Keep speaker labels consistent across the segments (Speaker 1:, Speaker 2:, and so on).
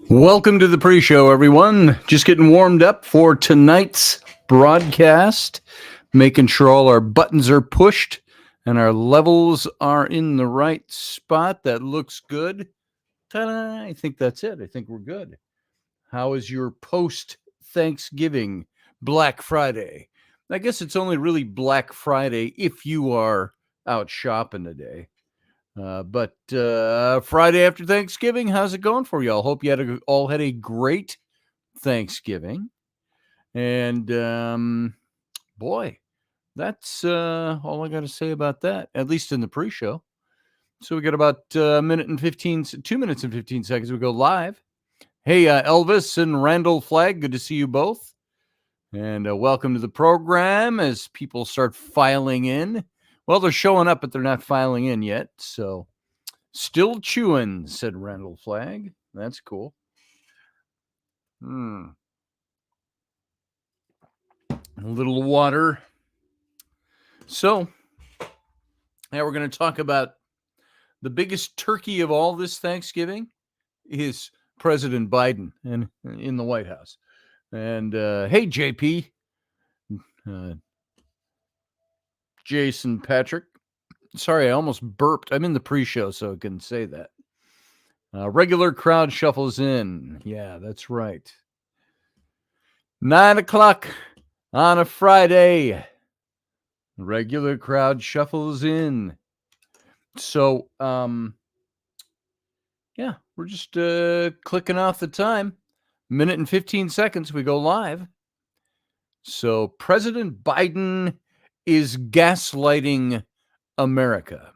Speaker 1: Welcome to the pre-show, everyone. Just getting warmed up for tonight's broadcast, making sure all our buttons are pushed and our levels are in the right spot. That looks good. Ta-da! I think that's it. I think we're good. How is your post-Thanksgiving Black Friday? I guess it's only really Black Friday if you are out shopping today. But Friday after Thanksgiving, how's it going for y'all? Hope you all had a great Thanksgiving. And boy, that's all I got to say about that, at least in the pre-show. So we got about 2 minutes and 15 seconds. We go live. Hey, Elvis and Randall Flagg, good to see you both. And welcome to the program as people start filing in. Well, they're showing up, but they're not filing in yet. So still chewing, said Randall Flagg. That's cool. A little water. So, now we're going to talk about the biggest turkey of all this Thanksgiving is President Biden and in the White House. And hey, JP, Jason Patrick. Sorry, I almost burped. I'm in the pre-show, so I can say that. Regular crowd shuffles in. Yeah, that's right. 9 o'clock on a Friday. Regular crowd shuffles in. So, yeah, we're just clicking off the time. 1 minute and 15 seconds, we go live. So, President Biden is gaslighting America.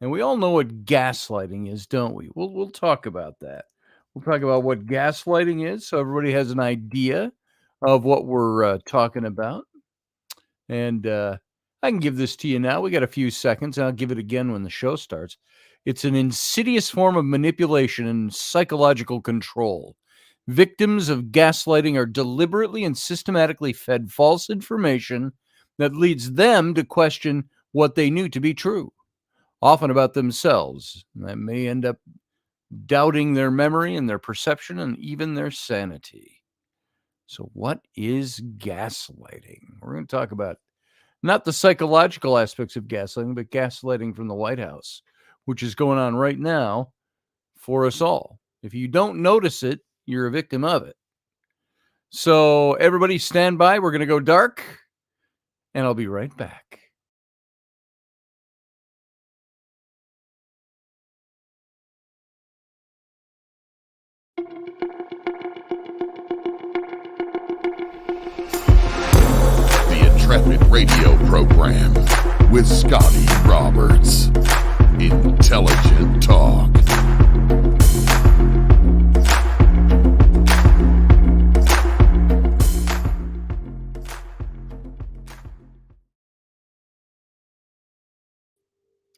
Speaker 1: And we all know what gaslighting is, don't we? We'll talk about that. We'll talk about what gaslighting is so everybody has an idea of what we're talking about. And I can give this to you now. We got a few seconds. And I'll give it again when the show starts. It's an insidious form of manipulation and psychological control. Victims of gaslighting are deliberately and systematically fed false information that leads them to question what they knew to be true, often about themselves. That may end up doubting their memory and their perception and even their sanity. So what is gaslighting? We're going to talk about not the psychological aspects of gaslighting, but gaslighting from the White House, which is going on right now for us all. If you don't notice it, you're a victim of it. So everybody stand by. We're going to go dark, and I'll be right back.
Speaker 2: The Intrepid radio program with Scotty Roberts. Intelligent talk.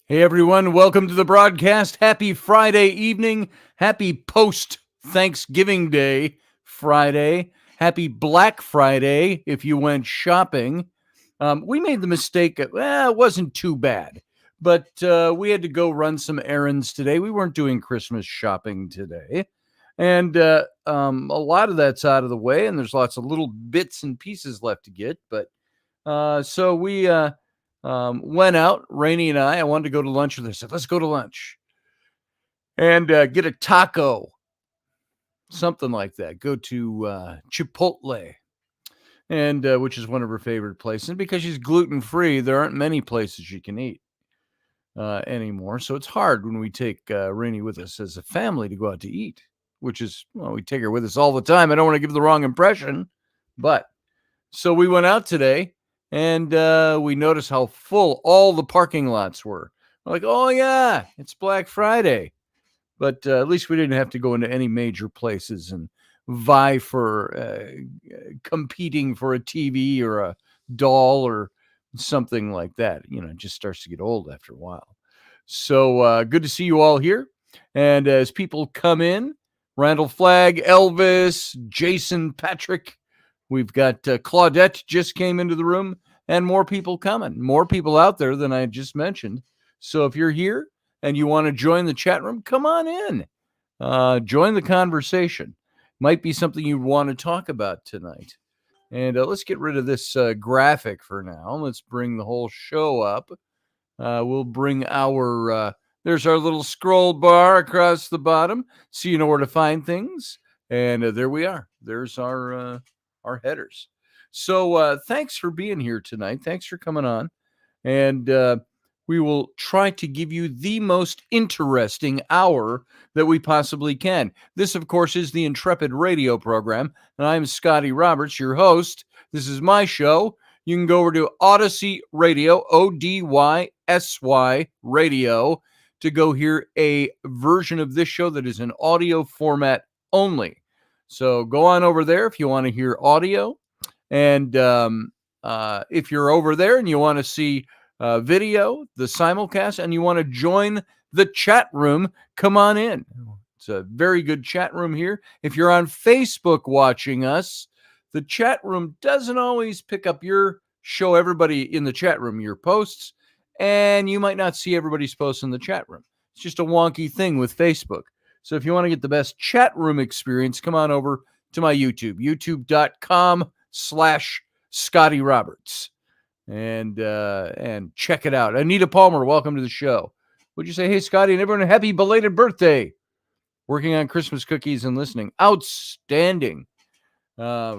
Speaker 1: Hey, everyone. Welcome to the broadcast. Happy Friday evening. Happy post-Thanksgiving Day Friday. Happy Black Friday if you went shopping. We made the mistake. It wasn't too bad, but we had to go run some errands today. We weren't doing Christmas shopping today. And a lot of that's out of the way, and there's lots of little bits and pieces left to get. But so we... went out, Rainey and I wanted to go to lunch with her. I said, let's go to lunch and get a taco, something like that. Go to Chipotle, and which is one of her favorite places. And because she's gluten-free, there aren't many places she can eat anymore. So it's hard when we take Rainey with us as a family to go out to eat, which is, well, we take her with us all the time. I don't want to give the wrong impression, but so we went out today. And we noticed how full all the parking lots were. We're like, oh, yeah, it's Black Friday. But at least we didn't have to go into any major places and vie for competing for a TV or a doll or something like that. You know, it just starts to get old after a while. So good to see you all here. And as people come in, Randall Flagg, Elvis, Jason Patrick, we've got Claudette just came into the room, and more people coming, more people out there than I just mentioned. So if you're here and you want to join the chat room, come on in. Join the conversation. might be something you want to talk about tonight. And let's get rid of this graphic for now. Let's bring the whole show up. We'll bring our, there's our little scroll bar across the bottom, so you know where to find things. And there we are. There's our headers. So thanks for being here tonight. Thanks for coming on. And we will try to give you the most interesting hour that we possibly can. This, of course, is the Intrepid radio program, and I'm Scotty Roberts, your host. This is my show. You can go over to Odyssey Radio, ODYSY Radio, to go hear a version of this show that is in audio format only. So go on over there if you want to hear audio. And if you're over there and you want to see video, the simulcast, and you want to join the chat room, come on in. It's a very good chat room here. If you're on Facebook watching us, the chat room doesn't always pick up show everybody in the chat room your posts, and you might not see everybody's posts in the chat room. It's just a wonky thing with Facebook. So if you want to get the best chat room experience, come on over to my YouTube, youtube.com/Scotty Roberts. And check it out. Anita Palmer, welcome to the show. Would you say, hey, Scotty, and everyone, happy belated birthday? Working on Christmas cookies and listening. Outstanding.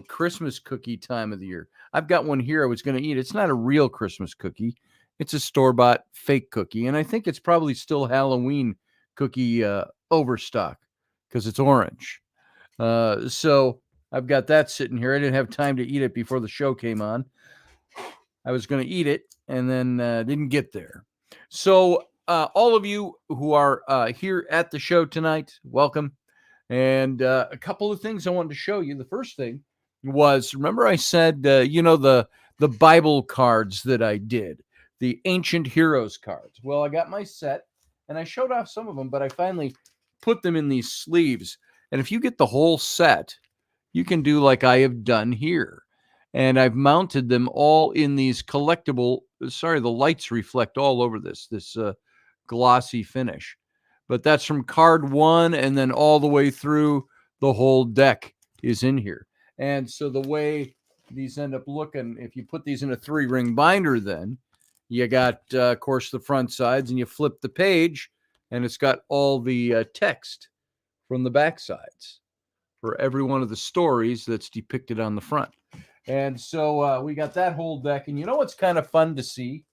Speaker 1: Christmas cookie time of the year. I've got one here I was going to eat. It's not a real Christmas cookie. It's a store-bought fake cookie. And I think it's probably still Halloween cookie overstock because it's orange. So I've got that sitting here. I didn't have time to eat it before the show came on. I was going to eat it and then didn't get there. So all of you who are here at the show tonight, welcome. And a couple of things I wanted to show you. The first thing was, remember I said, the Bible cards that I did, the Ancient Heroes cards. Well, I got my set and I showed off some of them, but I finally put them in these sleeves. And if you get the whole set, you can do like I have done here. And I've mounted them all in these collectible, the lights reflect all over this glossy finish. But that's from card one, and then all the way through the whole deck is in here. And so the way these end up looking, if you put these in a 3-ring binder, then you got, of course, the front sides, and you flip the page, and it's got all the text from the back sides for every one of the stories that's depicted on the front. And so we got that whole deck. And you know what's kind of fun to see?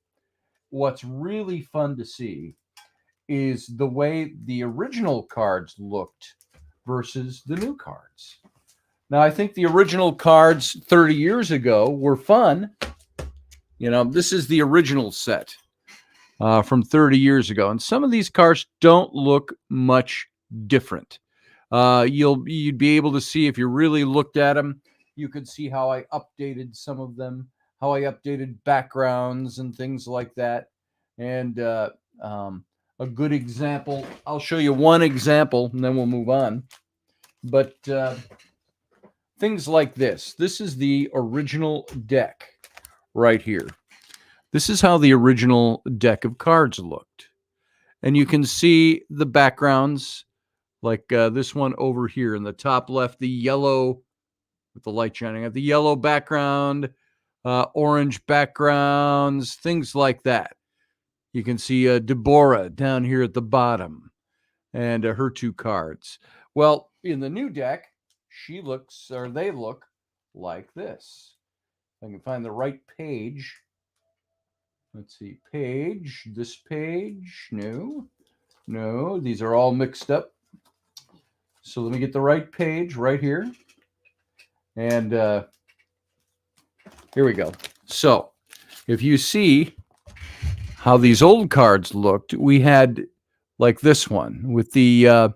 Speaker 1: What's really fun to see is the way the original cards looked versus the new cards. Now, I think the original cards 30 years ago were fun. This is the original set from 30 years ago. And some of these cards don't look much different. You'd be able to see if you really looked at them. You could see how I updated some of them, how I updated backgrounds and things like that. And a good example, I'll show you one example and then we'll move on. But things like this. This is the original deck right here. This is how the original deck of cards looked. And you can see the backgrounds like this one over here in the top left, the yellow with the light shining at the yellow background, orange backgrounds, things like that. You can see Deborah down here at the bottom and her 2 cards. Well, in the new deck, they look like this. If I can find the right page. Let's see, this page, no, these are all mixed up. So let me get the right page right here. And here we go. So if you see how these old cards looked, we had like this one with the,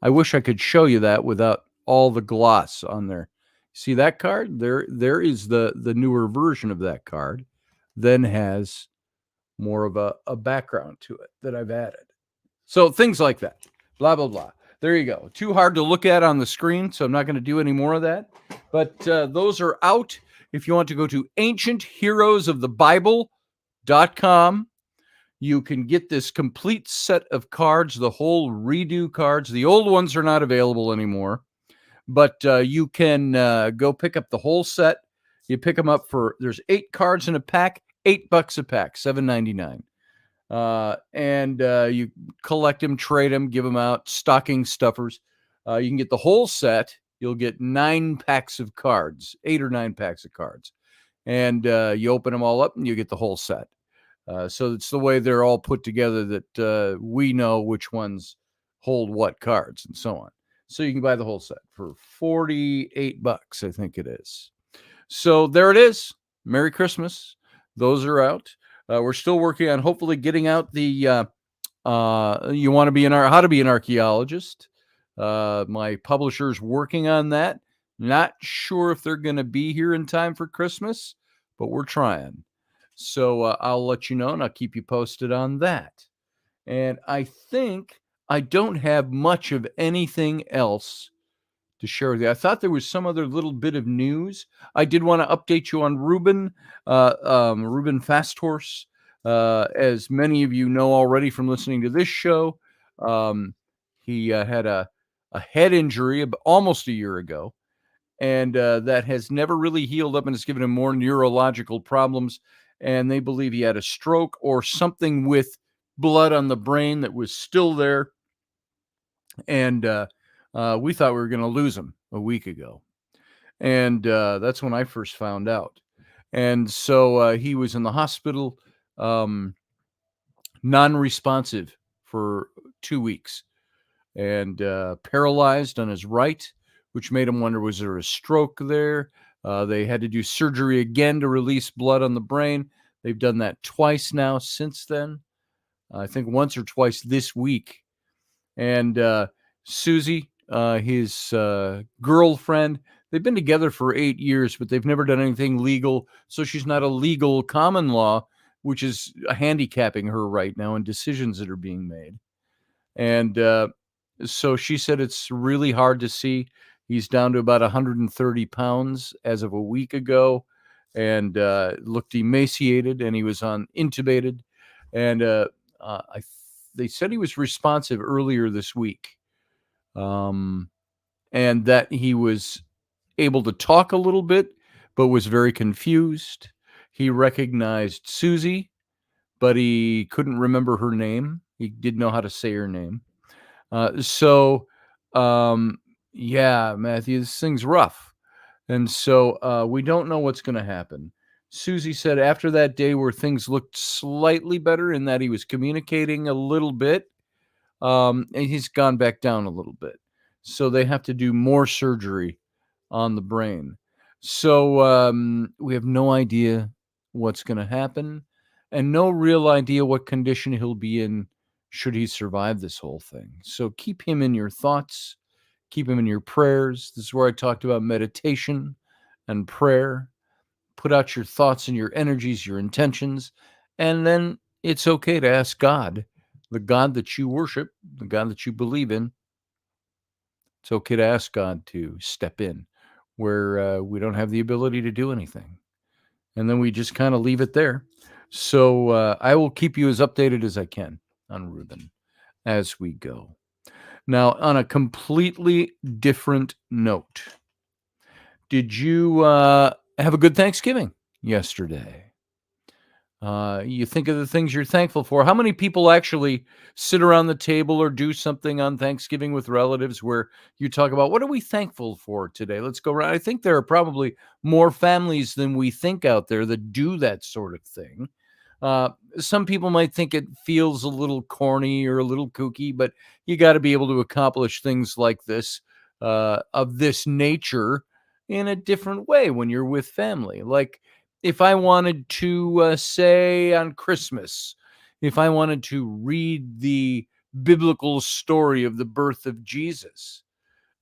Speaker 1: I wish I could show you that without all the gloss on there. See that card? There is the newer version of that card, then has more of a background to it that I've added. So things like that, blah, blah, blah. There you go. Too hard to look at on the screen, so I'm not going to do any more of that. But those are out. If you want to go to ancientheroesofthebible.com, you can get this complete set of cards, the whole redo cards. The old ones are not available anymore, but you can go pick up the whole set. You pick them up for, there's 8 cards in a pack, $8 a pack, $7.99. And you collect them, trade them, give them out, stocking stuffers. You can get the whole set. You'll get 9 packs of cards, 8 or 9 packs of cards. And you open them all up and you get the whole set. So it's the way they're all put together that we know which ones hold what cards and so on. So you can buy the whole set for $48, I think it is. So there it is. Merry Christmas. Those are out. We're still working on hopefully getting out the you want to be how to be an archaeologist. My publisher's working on that. Not sure if they're going to be here in time for Christmas, but we're trying. So I'll let you know, and I'll keep you posted on that. And I think I don't have much of anything else to share with you. I thought there was some other little bit of news. I did want to update you on Ruben Fast Horse. As many of you know already from listening to this show, he had a head injury almost a year ago, and that has never really healed up, and it's given him more neurological problems. And they believe he had a stroke or something with blood on the brain that was still there. And we thought we were going to lose him a week ago. And that's when I first found out. And so he was in the hospital, non-responsive for 2 weeks, and paralyzed on his right, which made him wonder, was there a stroke there? They had to do surgery again to release blood on the brain. They've done that twice now since then. I think once or twice this week. And Susie, his girlfriend, they've been together for 8 years, but they've never done anything legal. So she's not a legal common law, which is handicapping her right now in decisions that are being made. And so she said it's really hard to see. He's down to about 130 pounds as of a week ago, and looked emaciated, and he was intubated. And they said he was responsive earlier this week, and that he was able to talk a little bit, but was very confused. He recognized Susie, but he couldn't remember her name. He didn't know how to say her name. Yeah, Matthew, this thing's rough. And so we don't know what's going to happen. Susie said after that day where things looked slightly better in that he was communicating a little bit, and he's gone back down a little bit. So they have to do more surgery on the brain. So we have no idea what's going to happen, and no real idea what condition he'll be in should he survive this whole thing. So keep him in your thoughts, keep him in your prayers. This is where I talked about meditation and prayer. Put out your thoughts and your energies, your intentions, and then it's okay to ask God, the God that you worship, the God that you believe in. It's okay to ask God to step in where we don't have the ability to do anything. And then we just kind of leave it there. So I will keep you as updated as I can on Ruben as we go. Now, on a completely different note, did you have a good Thanksgiving yesterday? You think of the things you're thankful for. How many people actually sit around the table or do something on Thanksgiving with relatives where you talk about, what are we thankful for today? Let's go around. I think there are probably more families than we think out there that do that sort of thing. Some people might think it feels a little corny or a little kooky, but you got to be able to accomplish things like this, of this nature, in a different way when you're with family. Like, if I wanted to say on Christmas, if I wanted to read the biblical story of the birth of Jesus,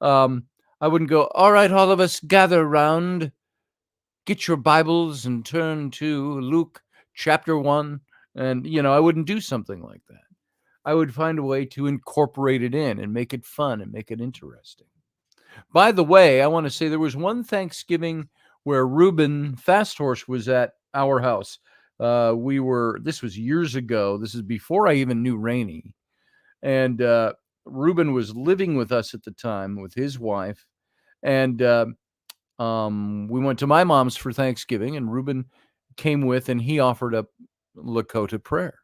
Speaker 1: I wouldn't go, all right, all of us gather around, get your Bibles and turn to Luke chapter 1. And, I wouldn't do something like that. I would find a way to incorporate it in and make it fun and make it interesting. By the way, I want to say there was one Thanksgiving where Ruben Fast Horse was at our house. This was years ago. This is before I even knew Rainey. And Ruben was living with us at the time with his wife. And we went to my mom's for Thanksgiving, and Ruben came with, and he offered up Lakota prayer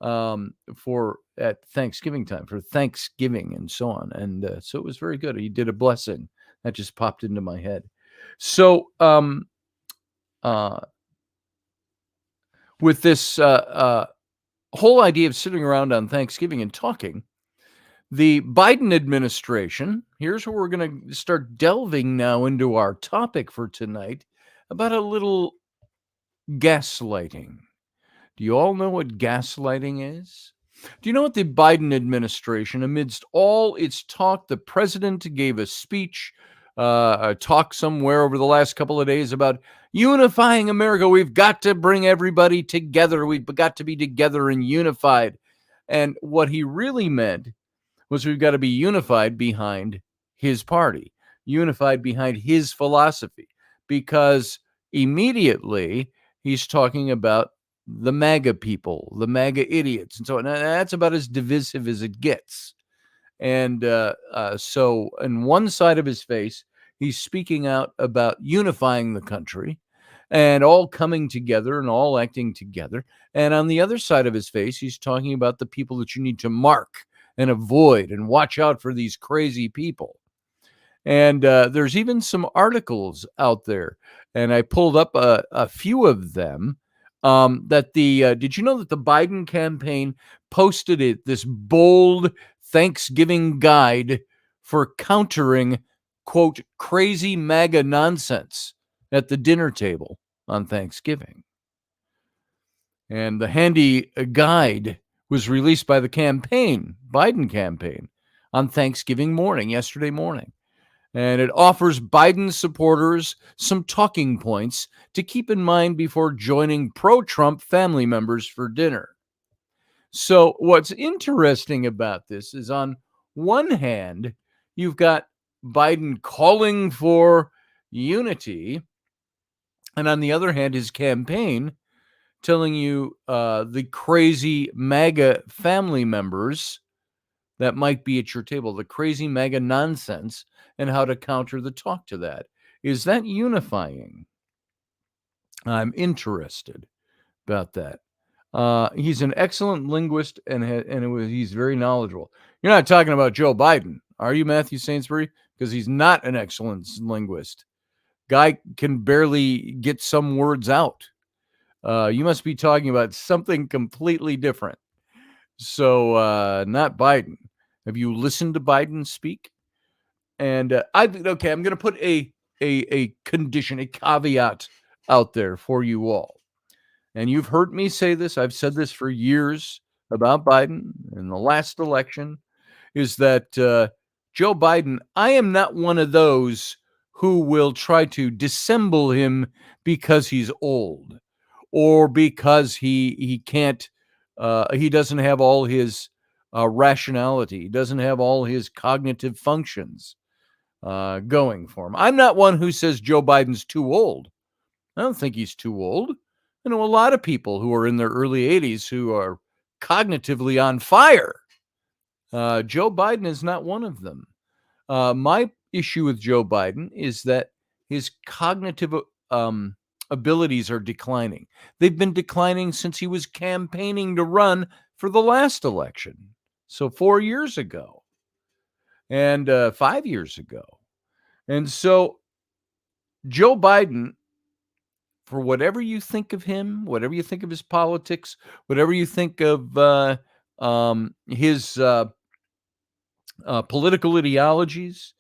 Speaker 1: for at Thanksgiving time, for Thanksgiving and so on. And so it was very good. He did a blessing that just popped into my head. So with this whole idea of sitting around on Thanksgiving and talking, the Biden administration, here's where we're going to start delving now into our topic for tonight about a little gaslighting. Do you all know what gaslighting is? Do you know what the Biden administration, amidst all its talk, the president gave a speech, a talk somewhere over the last couple of days about unifying America. We've got to bring everybody together. We've got to be together and unified. And what he really meant was we've got to be unified behind his party, unified behind his philosophy, because immediately he's talking about the MAGA people, the MAGA idiots, and so on. That's about as divisive as it gets. And so on one side of his face, he's speaking out about unifying the country and all coming together and all acting together. And on the other side of his face, he's talking about the people that you need to mark and avoid and watch out for these crazy people. And there's even some articles out there, and I pulled up a few of them. Did you know that the Biden campaign posted this bold Thanksgiving guide for countering, quote, crazy MAGA nonsense at the dinner table on Thanksgiving? And the handy guide was released by the Biden campaign, on Thanksgiving morning, yesterday morning. And it offers Biden supporters some talking points to keep in mind before joining pro-Trump family members for dinner. So what's interesting about this is, on one hand, you've got Biden calling for unity, and on the other hand, his campaign telling you the crazy MAGA family members that might be at your table, the crazy MAGA nonsense, and how to counter the talk to that. Is that unifying? I'm interested about that. He's an excellent linguist, and he's very knowledgeable. You're not talking about Joe Biden, are you, Matthew Sainsbury? Because he's not an excellent linguist. Guy can barely get some words out. You must be talking about something completely different. So not Biden. Have you listened to Biden speak? And I'm going to put a condition, a caveat out there for you all. And you've heard me say this. I've said this for years about Biden in the last election, is that Joe Biden, I am not one of those who will try to dissemble him because he's old, or because he can't, he doesn't have all his rationality. He doesn't have all his cognitive functions going for him. I'm not one who says Joe Biden's too old. I don't think he's too old. I know a lot of people who are in their early 80s who are cognitively on fire. Joe Biden is not one of them. My issue with Joe Biden is that his cognitive abilities are declining. They've been declining since he was campaigning to run for the last election. So 4 years ago and 5 years ago. And so Joe Biden, for whatever you think of him, whatever you think of his politics, whatever you think of his political ideologies,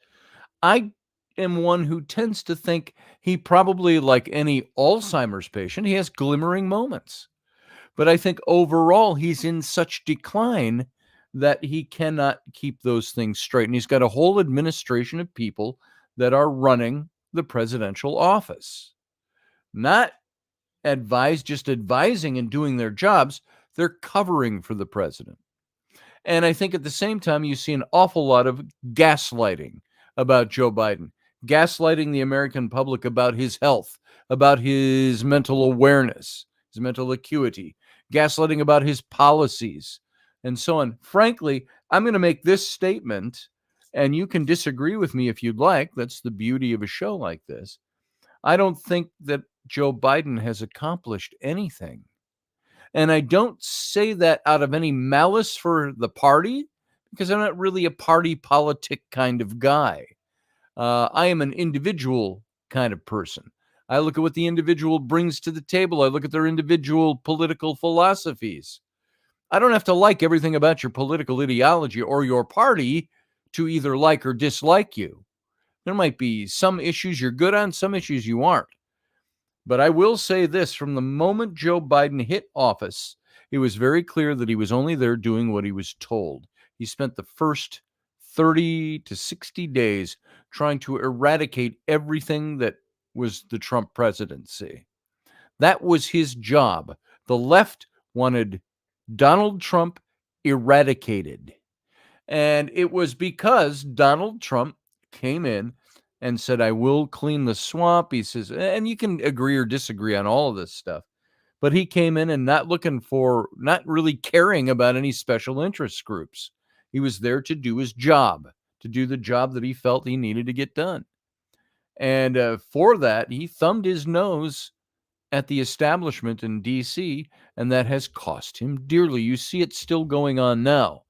Speaker 1: I am one who tends to think he probably, like any Alzheimer's patient, he has glimmering moments. But I think overall he's in such decline that he cannot keep those things straight. And he's got a whole administration of people that are running the presidential office. Not just advising and doing their jobs. They're covering for the president. And I think at the same time, you see an awful lot of gaslighting about Joe Biden, gaslighting the American public about his health, about his mental awareness, his mental acuity, gaslighting about his policies, and so on. Frankly, I'm going to make this statement, and you can disagree with me if you'd like. That's the beauty of a show like this. I don't think that Joe Biden has accomplished anything. And I don't say that out of any malice for the party, because I'm not really a party politic kind of guy. I am an individual kind of person. I look at what the individual brings to the table. I look at their individual political philosophies. I don't have to like everything about your political ideology or your party to either like or dislike you. There might be some issues you're good on, some issues you aren't. But I will say this, from the moment Joe Biden hit office, it was very clear that he was only there doing what he was told. He spent the first 30 to 60 days trying to eradicate everything that was the Trump presidency. That was his job. The left wanted Donald Trump eradicated. And it was because Donald Trump came in and said, I will clean the swamp. He says, and you can agree or disagree on all of this stuff. But he came in and not really caring about any special interest groups. He was there to do his job, to do the job that he felt he needed to get done. And for that, he thumbed his nose at the establishment in D.C., and that has cost him dearly. You see it still going on now.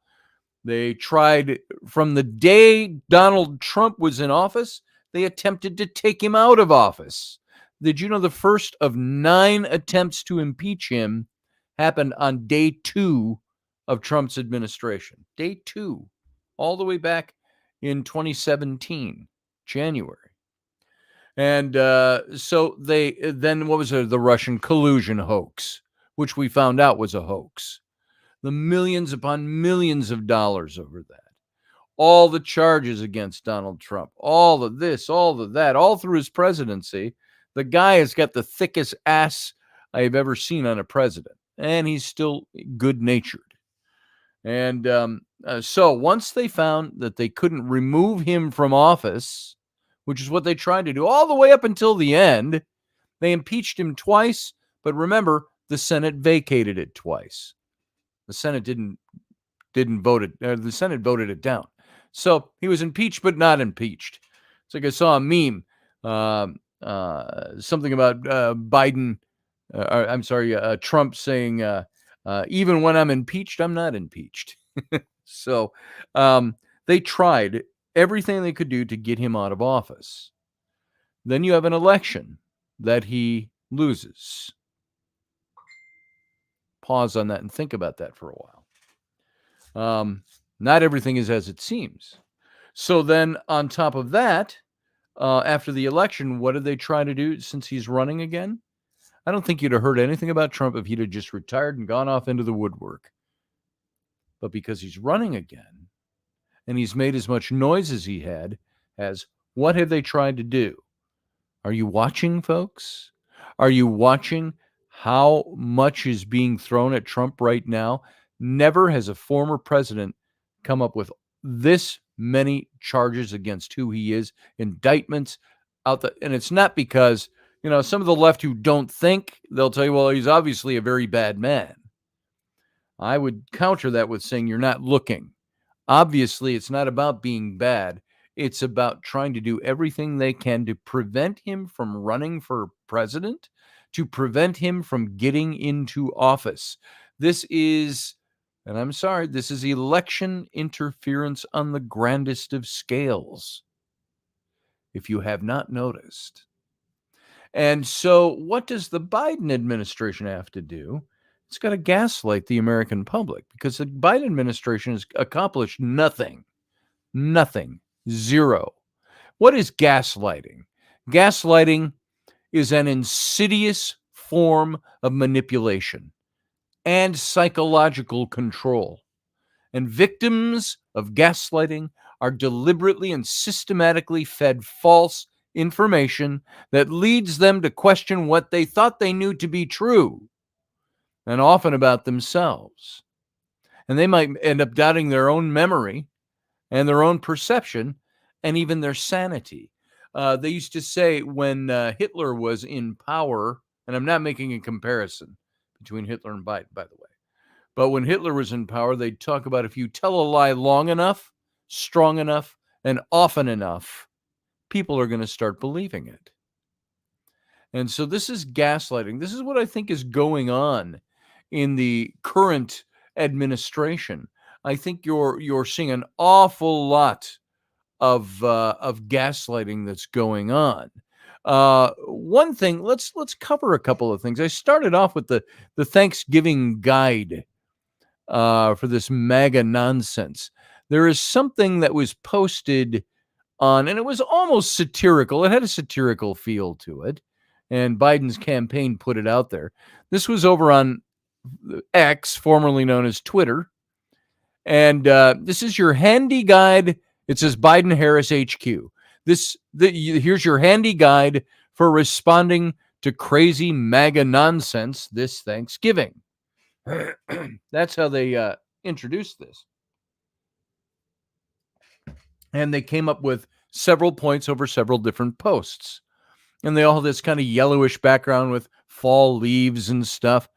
Speaker 1: They tried, from the day Donald Trump was in office, they attempted to take him out of office. Did you know the first of 9 attempts to impeach him happened on day 2 of Trump's administration? Day 2, all the way back in 2017, January. And so they then, what was it? The Russian collusion hoax, which we found out was a hoax. The millions upon millions of dollars over that. All the charges against Donald Trump, all of this, all of that, all through his presidency. The guy has got the thickest ass I have ever seen on a president, and he's still good-natured. And so once they found that they couldn't remove him from office, which is what they tried to do all the way up until the end, they impeached him twice. But remember, the Senate vacated it twice. The Senate didn't vote it. The Senate voted it down. So he was impeached, but not impeached. It's like I saw a meme, something about Biden. Trump saying, "Even when I'm impeached, I'm not impeached." So they tried everything they could do to get him out of office. Then you have an election that he loses. Pause on that and think about that for a while. Not everything is as it seems. So then on top of that, after the election, what did they try to do since he's running again? I don't think you'd have heard anything about Trump if he'd have just retired and gone off into the woodwork. But because he's running again, and he's made as much noise as he has, what have they tried to do? Are you watching, folks? Are you watching how much is being thrown at Trump right now? Never has a former president come up with this many charges against who he is, indictments out there. And it's not because, some of the left who don't think, they'll tell you, well, he's obviously a very bad man. I would counter that with saying you're not looking. Obviously, it's not about being bad. It's about trying to do everything they can to prevent him from running for president, to prevent him from getting into office. This is, and I'm sorry, this is election interference on the grandest of scales, if you have not noticed. And so what does the Biden administration have to do? It's got to gaslight the American public, because the Biden administration has accomplished nothing. Nothing. Zero. What is gaslighting? Gaslighting is an insidious form of manipulation and psychological control. And victims of gaslighting are deliberately and systematically fed false information that leads them to question what they thought they knew to be true, and often about themselves. And they might end up doubting their own memory and their own perception and even their sanity. They used to say when Hitler was in power, and I'm not making a comparison between Hitler and Biden, by the way, but when Hitler was in power, they'd talk about if you tell a lie long enough, strong enough, and often enough, people are going to start believing it. And so this is gaslighting. This is what I think is going on in the current administration. I think you're seeing an awful lot of gaslighting that's going on. One thing, let's cover a couple of things. I started off with the Thanksgiving guide for this MAGA nonsense. There is something that was posted on, and it was almost satirical. It had a satirical feel to it, and Biden's campaign put it out there. This was over on X, formerly known as Twitter, and this is your handy guide. It says Biden Harris HQ. Here's your handy guide for responding to crazy MAGA nonsense this Thanksgiving. That's how they introduced this. And they came up with several points over several different posts. And they all have this kind of yellowish background with fall leaves and stuff.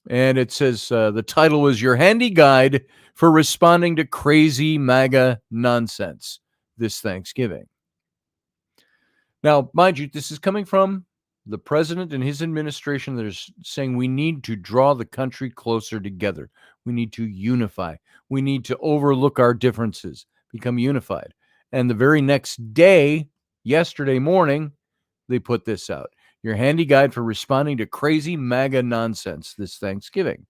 Speaker 1: And it says the title was Your Handy Guide for Responding to Crazy MAGA Nonsense this Thanksgiving. Now, mind you, this is coming from the president and his administration that is saying we need to draw the country closer together. We need to unify. We need to overlook our differences, become unified. And the very next day, yesterday morning, they put this out. Your handy guide for responding to crazy MAGA nonsense this Thanksgiving.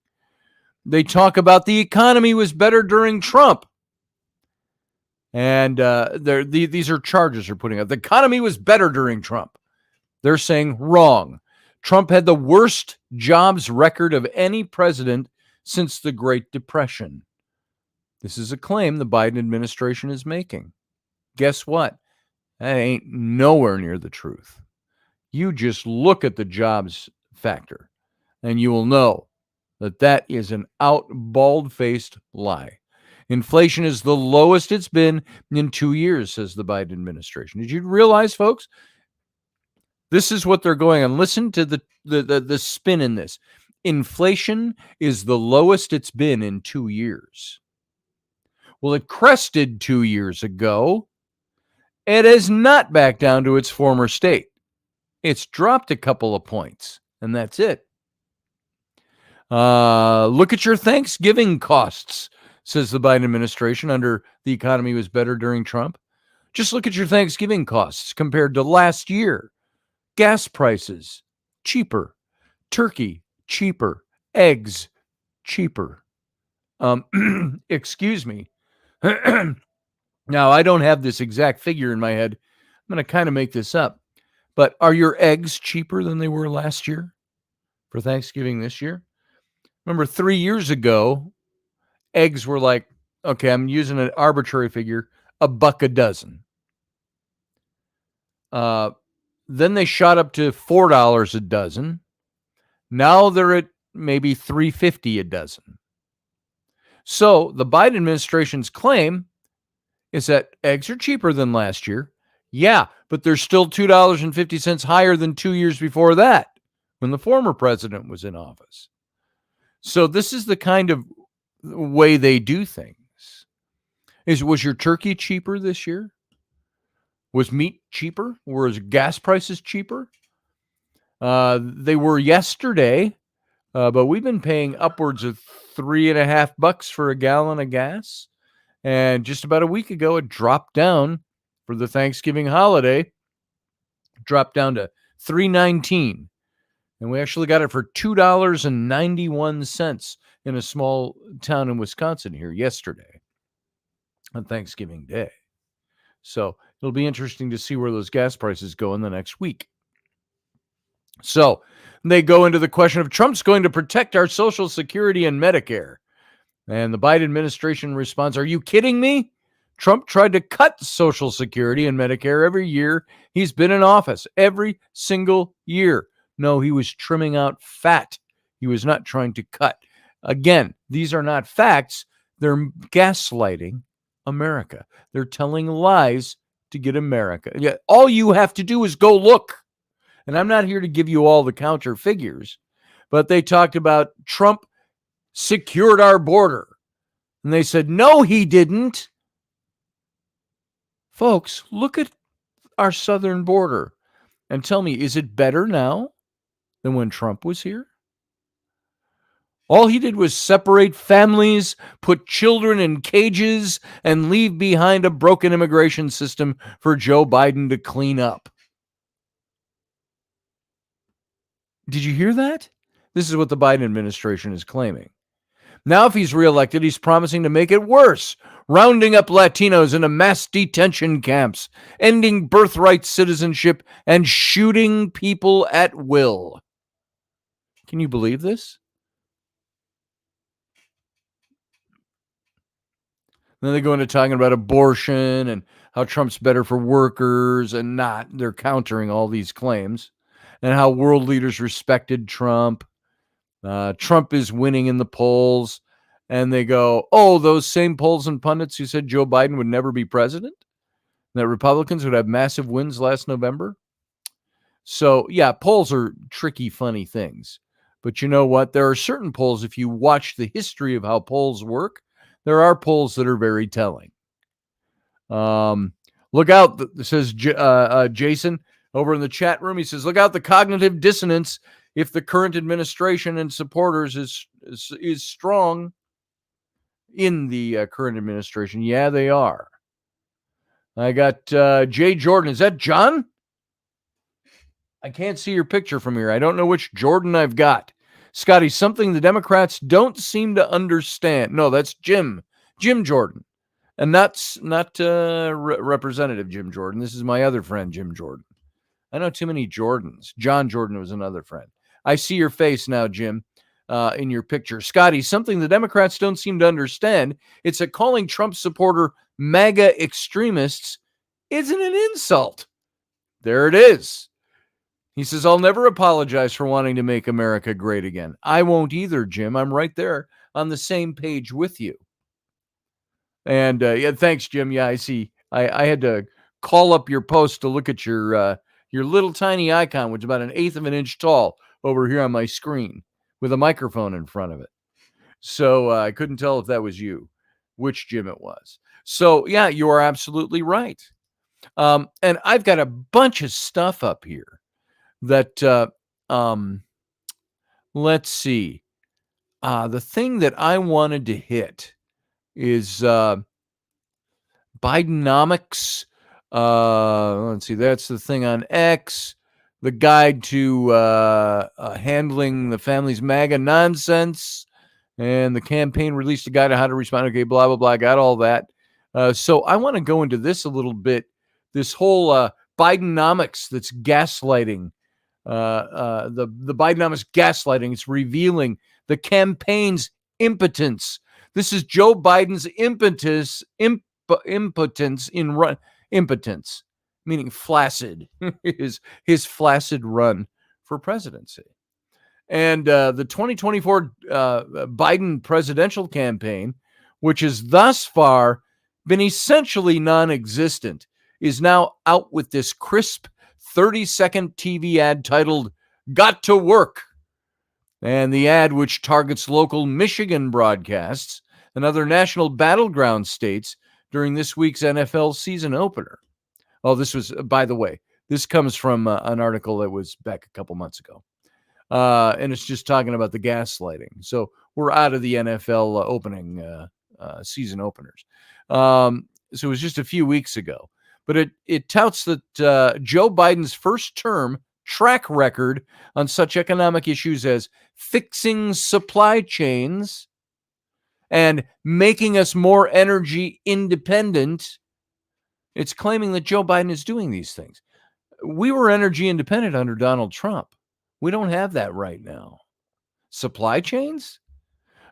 Speaker 1: They talk about the economy was better during Trump. And these are charges they're putting out. The economy was better during Trump. They're saying wrong. Trump had the worst jobs record of any president since the Great Depression. This is a claim the Biden administration is making. Guess what? That ain't nowhere near the truth. You just look at the jobs factor, and you will know that that is an bald-faced lie. Inflation is the lowest it's been in 2 years, says the Biden administration. Did you realize, folks? This is what they're going on. Listen to the spin in this. Inflation is the lowest it's been in 2 years. Well, it crested 2 years ago. It has not back down to its former state. It's dropped a couple of points, and that's it. Look at your Thanksgiving costs, says the Biden administration, under the economy was better during Trump. Just look at your Thanksgiving costs compared to last year. Gas prices, cheaper. Turkey, cheaper. Eggs, cheaper. Excuse me. Now, I don't have this exact figure in my head. I'm going to kind of make this up. But are your eggs cheaper than they were last year for Thanksgiving this year? Remember, 3 years ago, eggs were like, okay, I'm using an arbitrary figure, $1 a dozen. Then they shot up to $4 a dozen. Now they're at maybe $3.50 a dozen. So the Biden administration's claim is that eggs are cheaper than last year. Yeah, but they're still $2.50 higher than 2 years before that, when the former president was in office. So this is the kind of way they do things. Was your turkey cheaper this year? Was meat cheaper? Was gas prices cheaper? They were yesterday, but we've been paying upwards of $3.50 for a gallon of gas. And just about a week ago, it dropped down for the Thanksgiving holiday, dropped down to $3.19. And we actually got it for $2.91 in a small town in Wisconsin here yesterday on Thanksgiving Day. So it'll be interesting to see where those gas prices go in the next week. So they go into the question of Trump's going to protect our Social Security and Medicare. And the Biden administration responds, are you kidding me? Trump tried to cut Social Security and Medicare every year he's been in office, every single year. No, he was trimming out fat. He was not trying to cut. Again, these are not facts. They're gaslighting America. They're telling lies to get America. Yeah, all you have to do is go look. And I'm not here to give you all the counter figures, but they talked about Trump secured our border. And they said, no, he didn't. Folks, look at our southern border and tell me, is it better now than when Trump was here? All he did was separate families, put children in cages, and leave behind a broken immigration system for Joe Biden to clean up. Did you hear that? This is what the Biden administration is claiming. Now, if he's reelected, he's promising to make it worse, rounding up Latinos into mass detention camps, ending birthright citizenship, and shooting people at will. Can you believe this? Then they go into talking about abortion and how Trump's better for workers and not. They're countering all these claims and how world leaders respected Trump. Trump is winning in the polls. And they go, oh, those same polls and pundits who said Joe Biden would never be president, that Republicans would have massive wins last November. So, yeah, polls are tricky, funny things. But you know what? There are certain polls, if you watch the history of how polls work, there are polls that are very telling. Look out, says Jason over in the chat room. He says, look out the cognitive dissonance if the current administration and supporters is strong in the current administration. Yeah, they are. I got Jay Jordan. Is that John? I can't see your picture from here. I don't know which Jordan I've got. Scotty, something the Democrats don't seem to understand. No, that's Jim Jordan. And that's not Representative Jim Jordan. This is my other friend, Jim Jordan. I know too many Jordans. John Jordan was another friend. I see your face now, Jim, in your picture. Scotty, something the Democrats don't seem to understand. It's that calling Trump supporter MAGA extremists isn't an insult. There it is. He says, I'll never apologize for wanting to make America great again. I won't either, Jim. I'm right there on the same page with you. And yeah, thanks, Jim. Yeah, I see. I had to call up your post to look at your little tiny icon, which is about 1/8 of an inch tall over here on my screen with a microphone in front of it. So I couldn't tell if that was you, which Jim it was. So, yeah, you are absolutely right. And I've got a bunch of stuff up here that, let's see. The thing that I wanted to hit is Bidenomics. Let's see. That's the thing on X. The guide to handling the family's MAGA nonsense. And the campaign released a guide on how to respond. Okay, blah, blah, blah. Got all that. So I want to go into this a little bit. This whole Bidenomics that's gaslighting. The Bidenomics gaslighting. It's revealing the campaign's impotence. This is Joe Biden's impotence impotence, meaning flaccid, his flaccid run for presidency. And the 2024 Biden presidential campaign, which has thus far been essentially non-existent, is now out with this crisp 30-second TV ad titled "Got to Work." And the ad, which targets local Michigan broadcasts and other national battleground states during this week's NFL season opener. Oh, this was, by the way, this comes from an article that was back a couple months ago. And it's just talking about the gaslighting. So we're out of the NFL opening season openers. So it was just a few weeks ago. But it touts that Joe Biden's first term track record on such economic issues as fixing supply chains and making us more energy independent. It's claiming that Joe Biden is doing these things. We were energy independent under Donald Trump. We don't have that right now. Supply chains?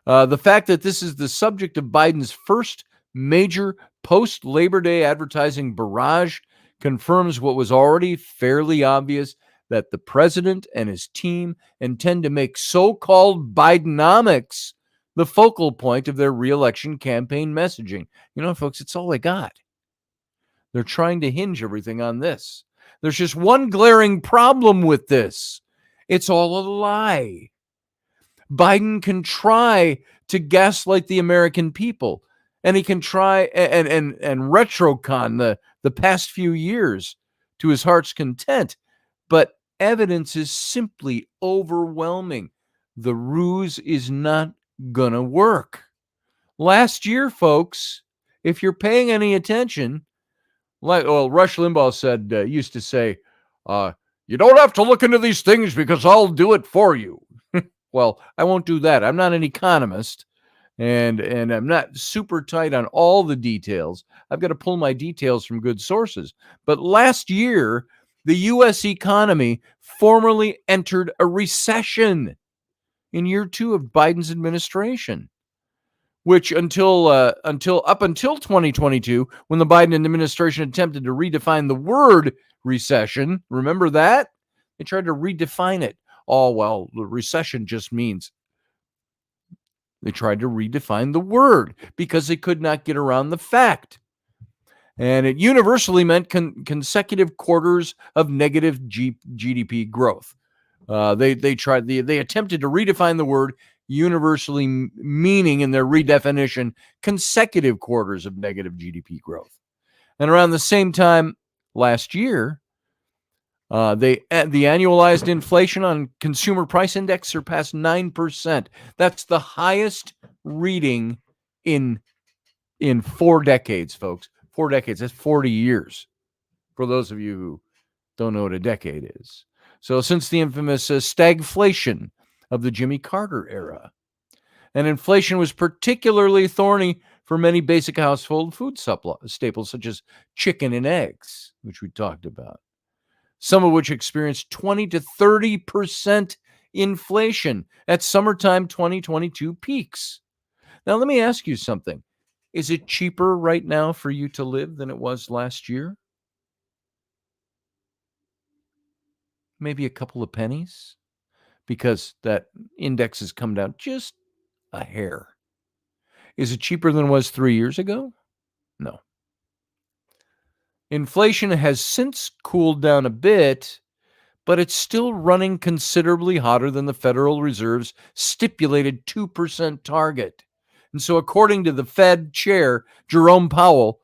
Speaker 1: The fact that this is the subject of Biden's first major post-Labor Day advertising barrage confirms what was already fairly obvious, that the president and his team intend to make so-called Bidenomics the focal point of their re-election campaign messaging. You know, folks, it's all they got. They're trying to hinge everything on this. There's just one glaring problem with this. It's all a lie. Biden can try to gaslight the American people, and he can try and retrocon the past few years to his heart's content, but evidence is simply overwhelming. The ruse is not gonna work. Last year, folks, if you're paying any attention, Rush Limbaugh used to say, you don't have to look into these things because I'll do it for you. Well, I won't do that. I'm not an economist, and I'm not super tight on all the details. I've got to pull my details from good sources. But last year, the U.S. economy formally entered a recession in year 2 of Biden's administration, which until 2022, when the Biden administration attempted to redefine the word recession, remember that? They tried to redefine it. Oh, well, the recession just means. They tried to redefine the word because they could not get around the fact. And it universally meant consecutive quarters of negative GDP growth. They attempted to redefine the word, universally meaning in their redefinition consecutive quarters of negative GDP growth. And around the same time last year, the annualized inflation on consumer price index surpassed 9%. That's the highest reading in 4 decades, folks. 4 decades. That's 40 years. For those of you who don't know what a decade is. So since the infamous stagflation of the Jimmy Carter era. And inflation was particularly thorny for many basic household food staples such as chicken and eggs, which we talked about. Some of which experienced 20 to 30% inflation at summertime 2022 peaks. Now, let me ask you something. Is it cheaper right now for you to live than it was last year? Maybe a couple of pennies? Because that index has come down just a hair. Is it cheaper than it was 3 years ago? No. Inflation has since cooled down a bit, but it's still running considerably hotter than the Federal Reserve's stipulated 2% target. And so according to the Fed chair, Jerome Powell,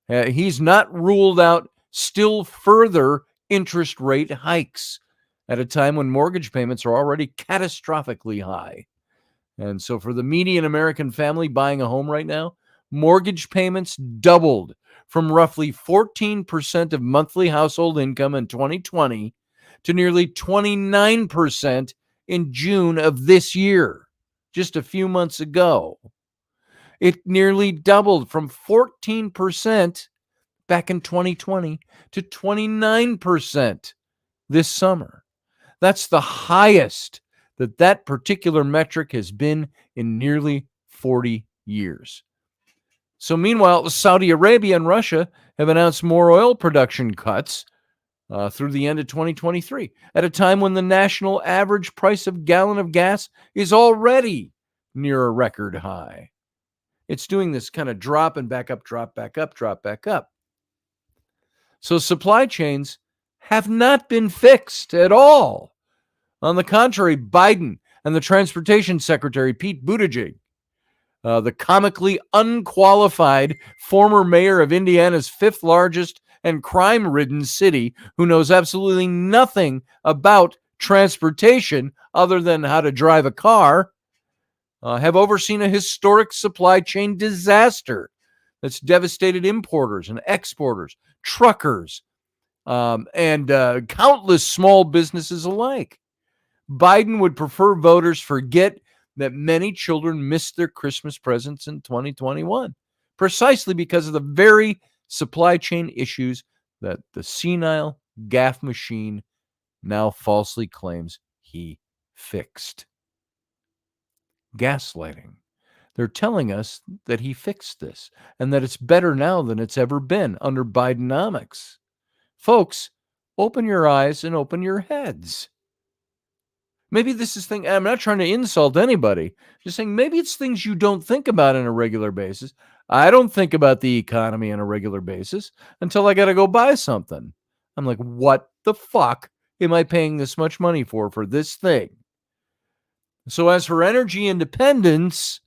Speaker 1: he's not ruled out still further interest rate hikes at a time when mortgage payments are already catastrophically high. And so for the median American family buying a home right now, mortgage payments doubled from roughly 14% of monthly household income in 2020 to nearly 29% in June of this year, just a few months ago. It nearly doubled from 14% back in 2020 to 29% this summer. That's the highest that particular metric has been in nearly 40 years. So meanwhile, Saudi Arabia and Russia have announced more oil production cuts through the end of 2023, at a time when the national average price of gallon of gas is already near a record high. It's doing this kind of drop and back up, drop back up, drop back up. So supply chains have not been fixed at all. On the contrary, Biden and the Transportation Secretary, Pete Buttigieg, the comically unqualified former mayor of Indiana's 5th largest and crime-ridden city, who knows absolutely nothing about transportation other than how to drive a car, have overseen a historic supply chain disaster that's devastated importers and exporters, truckers, and countless small businesses alike. Biden would prefer voters forget that many children missed their Christmas presents in 2021, precisely because of the very supply chain issues that the senile gaffe machine now falsely claims he fixed. Gaslighting. They're telling us that he fixed this and that it's better now than it's ever been under Bidenomics. Folks, open your eyes and open your heads. Maybe this is thing. I'm not trying to insult anybody. Just saying maybe it's things you don't think about on a regular basis. I don't think about the economy on a regular basis until I got to go buy something. I'm like, what the fuck am I paying this much money for this thing? So as for energy independence,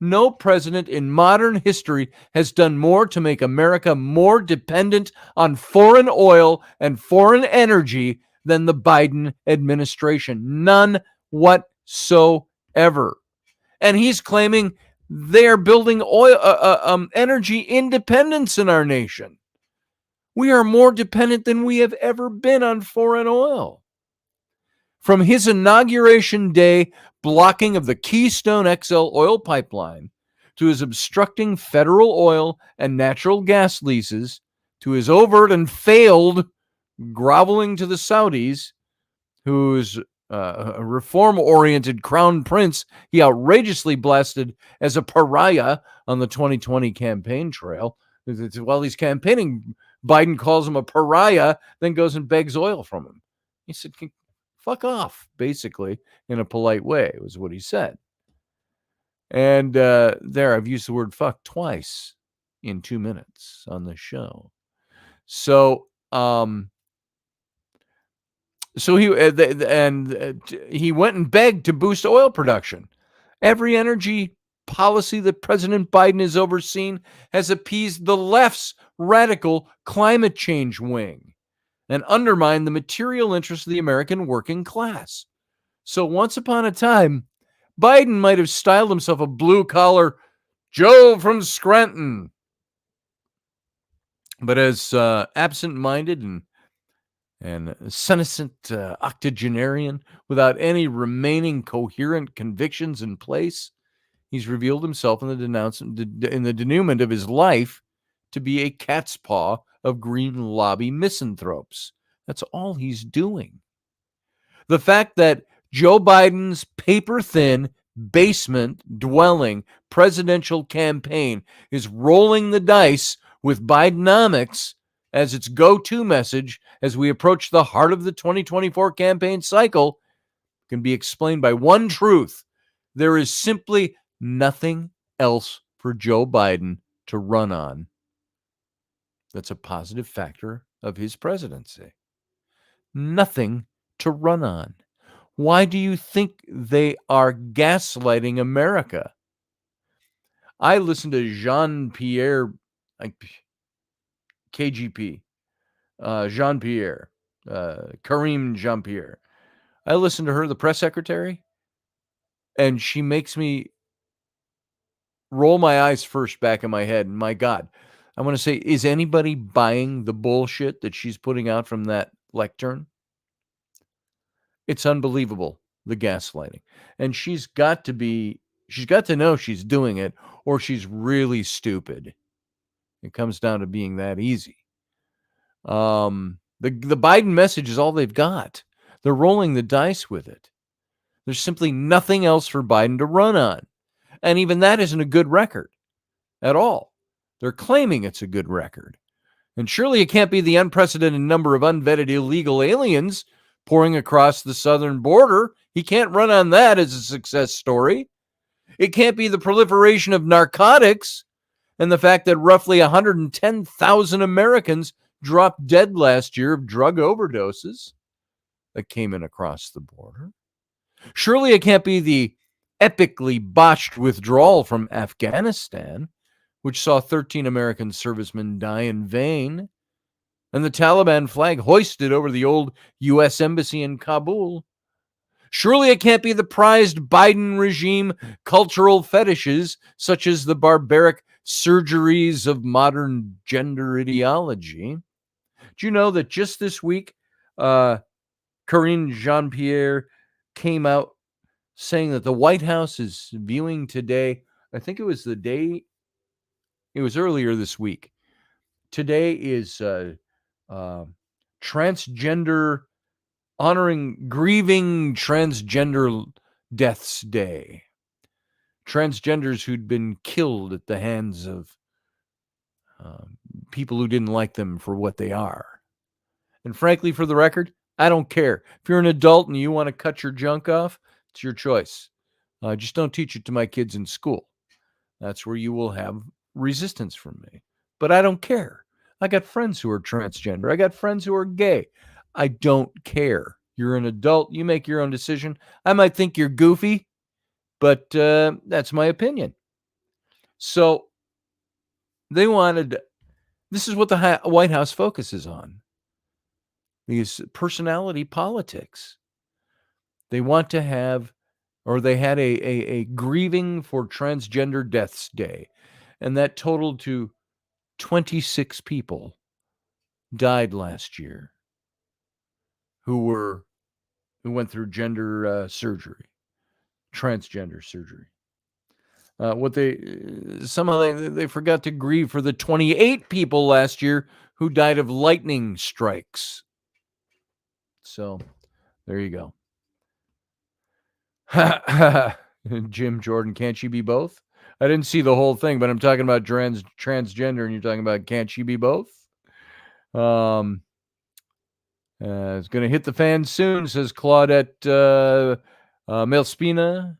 Speaker 1: No president in modern history has done more to make America more dependent on foreign oil and foreign energy than the Biden administration. None whatsoever. And he's claiming they are building energy independence in our nation. We are more dependent than we have ever been on foreign oil. From his inauguration day blocking of the Keystone XL oil pipeline, to his obstructing federal oil and natural gas leases, to his overt and failed groveling to the Saudis, whose reform-oriented crown prince he outrageously blasted as a pariah on the 2020 campaign trail. While he's campaigning, Biden calls him a pariah, then goes and begs oil from him. He said, fuck off, basically, in a polite way, was what he said. And there, I've used the word fuck twice in 2 minutes on this show. So, he went and begged to boost oil production. Every energy policy that President Biden has overseen has appeased the left's radical climate change wing and undermined the material interests of the American working class. So once upon a time, Biden might have styled himself a blue-collar Joe from Scranton. But as absent-minded and senescent octogenarian without any remaining coherent convictions in place, he's revealed himself in the denouement of his life to be a cat's paw of green lobby misanthropes. That's all he's doing. The fact that Joe Biden's paper-thin, basement-dwelling presidential campaign is rolling the dice with Bidenomics as its go-to message as we approach the heart of the 2024 campaign cycle can be explained by one truth. There is simply nothing else for Joe Biden to run on that's a positive factor of his presidency. Nothing to run on. Why do you think they are gaslighting America? I listened to Jean-Pierre, KGP, Jean-Pierre, Kareem Jean-Pierre. I listened to her, the press secretary, and she makes me roll my eyes first back in my head. And my God, I want to say, is anybody buying the bullshit that she's putting out from that lectern? It's unbelievable, the gaslighting. And she's got to know she's doing it, or she's really stupid. It comes down to being that easy. The Biden message is all they've got. They're rolling the dice with it. There's simply nothing else for Biden to run on. And even that isn't a good record at all. They're claiming it's a good record. And surely it can't be the unprecedented number of unvetted illegal aliens pouring across the southern border. He can't run on that as a success story. It can't be the proliferation of narcotics and the fact that roughly 110,000 Americans dropped dead last year of drug overdoses that came in across the border. Surely it can't be the epically botched withdrawal from Afghanistan, which saw 13 American servicemen die in vain, and the Taliban flag hoisted over the old U.S. Embassy in Kabul. Surely it can't be the prized Biden regime cultural fetishes, such as the barbaric surgeries of modern gender ideology. Do you know that just this week, Karine Jean-Pierre came out saying that the White House is viewing today, I think it was earlier this week. Today is transgender, grieving transgender deaths day. Transgenders who'd been killed at the hands of people who didn't like them for what they are. And frankly, for the record, I don't care. If you're an adult and you want to cut your junk off, it's your choice. Just don't teach it to my kids in school. That's where you will have resistance from me. But I don't care. I got friends who are transgender. I got friends who are gay. I don't care. You're an adult. You make your own decision. I might think you're goofy, but that's my opinion. So they wanted, this is what the White House focuses on, these personality politics. They want to have, or they had a grieving for transgender deaths day, and that totaled to 26 people died last year who went through gender surgery, transgender surgery. Somehow they forgot to grieve for the 28 people last year who died of lightning strikes. So there you go. Jim Jordan, can't she be both? I didn't see the whole thing, but I'm talking about transgender, and you're talking about can't she be both? It's going to hit the fan soon, says Claudette Malespina.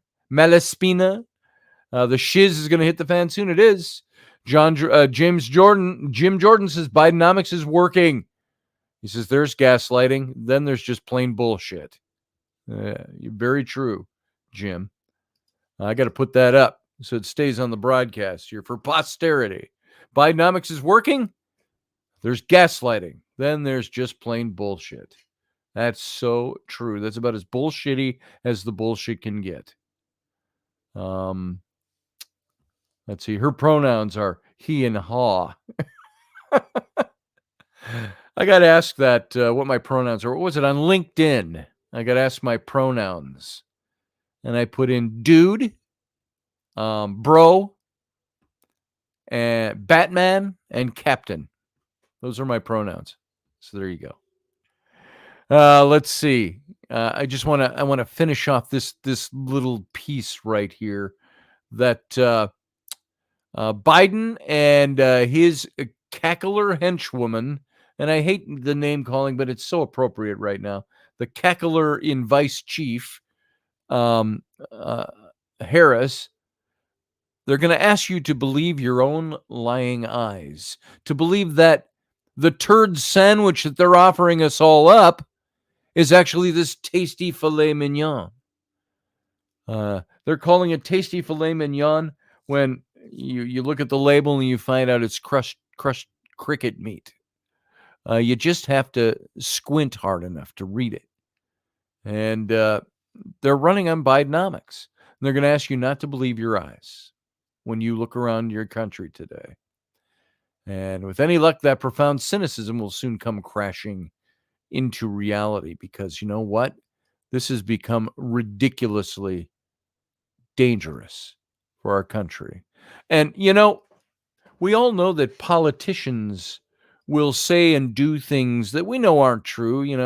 Speaker 1: The shiz is going to hit the fan soon. It is. Jim Jordan says Bidenomics is working. He says there's gaslighting, then there's just plain bullshit. Very true, Jim. I got to put that up so it stays on the broadcast here for posterity. Bidenomics is working. There's gaslighting. Then there's just plain bullshit. That's so true. That's about as bullshitty as the bullshit can get. Let's see. Her pronouns are he and ha. I got to ask that what my pronouns are. What was it on LinkedIn? I got to ask my pronouns. And I put in dude, bro, and Batman, and captain. Those are my pronouns. So there you go. Let's see. I want to finish off this little piece right here that Biden and his cackler henchwoman, and I hate the name calling, but it's so appropriate right now. The cackler in vice chief, Harris, they're going to ask you to believe your own lying eyes, to believe that the turd sandwich that they're offering us all up is actually this tasty filet mignon. They're calling it tasty filet mignon when you look at the label and you find out it's crushed cricket meat. You just have to squint hard enough to read it. And they're running on Bidenomics. And they're going to ask you not to believe your eyes when you look around your country today. And with any luck, that profound cynicism will soon come crashing into reality, because you know what? This has become ridiculously dangerous for our country. And, we all know that politicians will say and do things that we know aren't true. You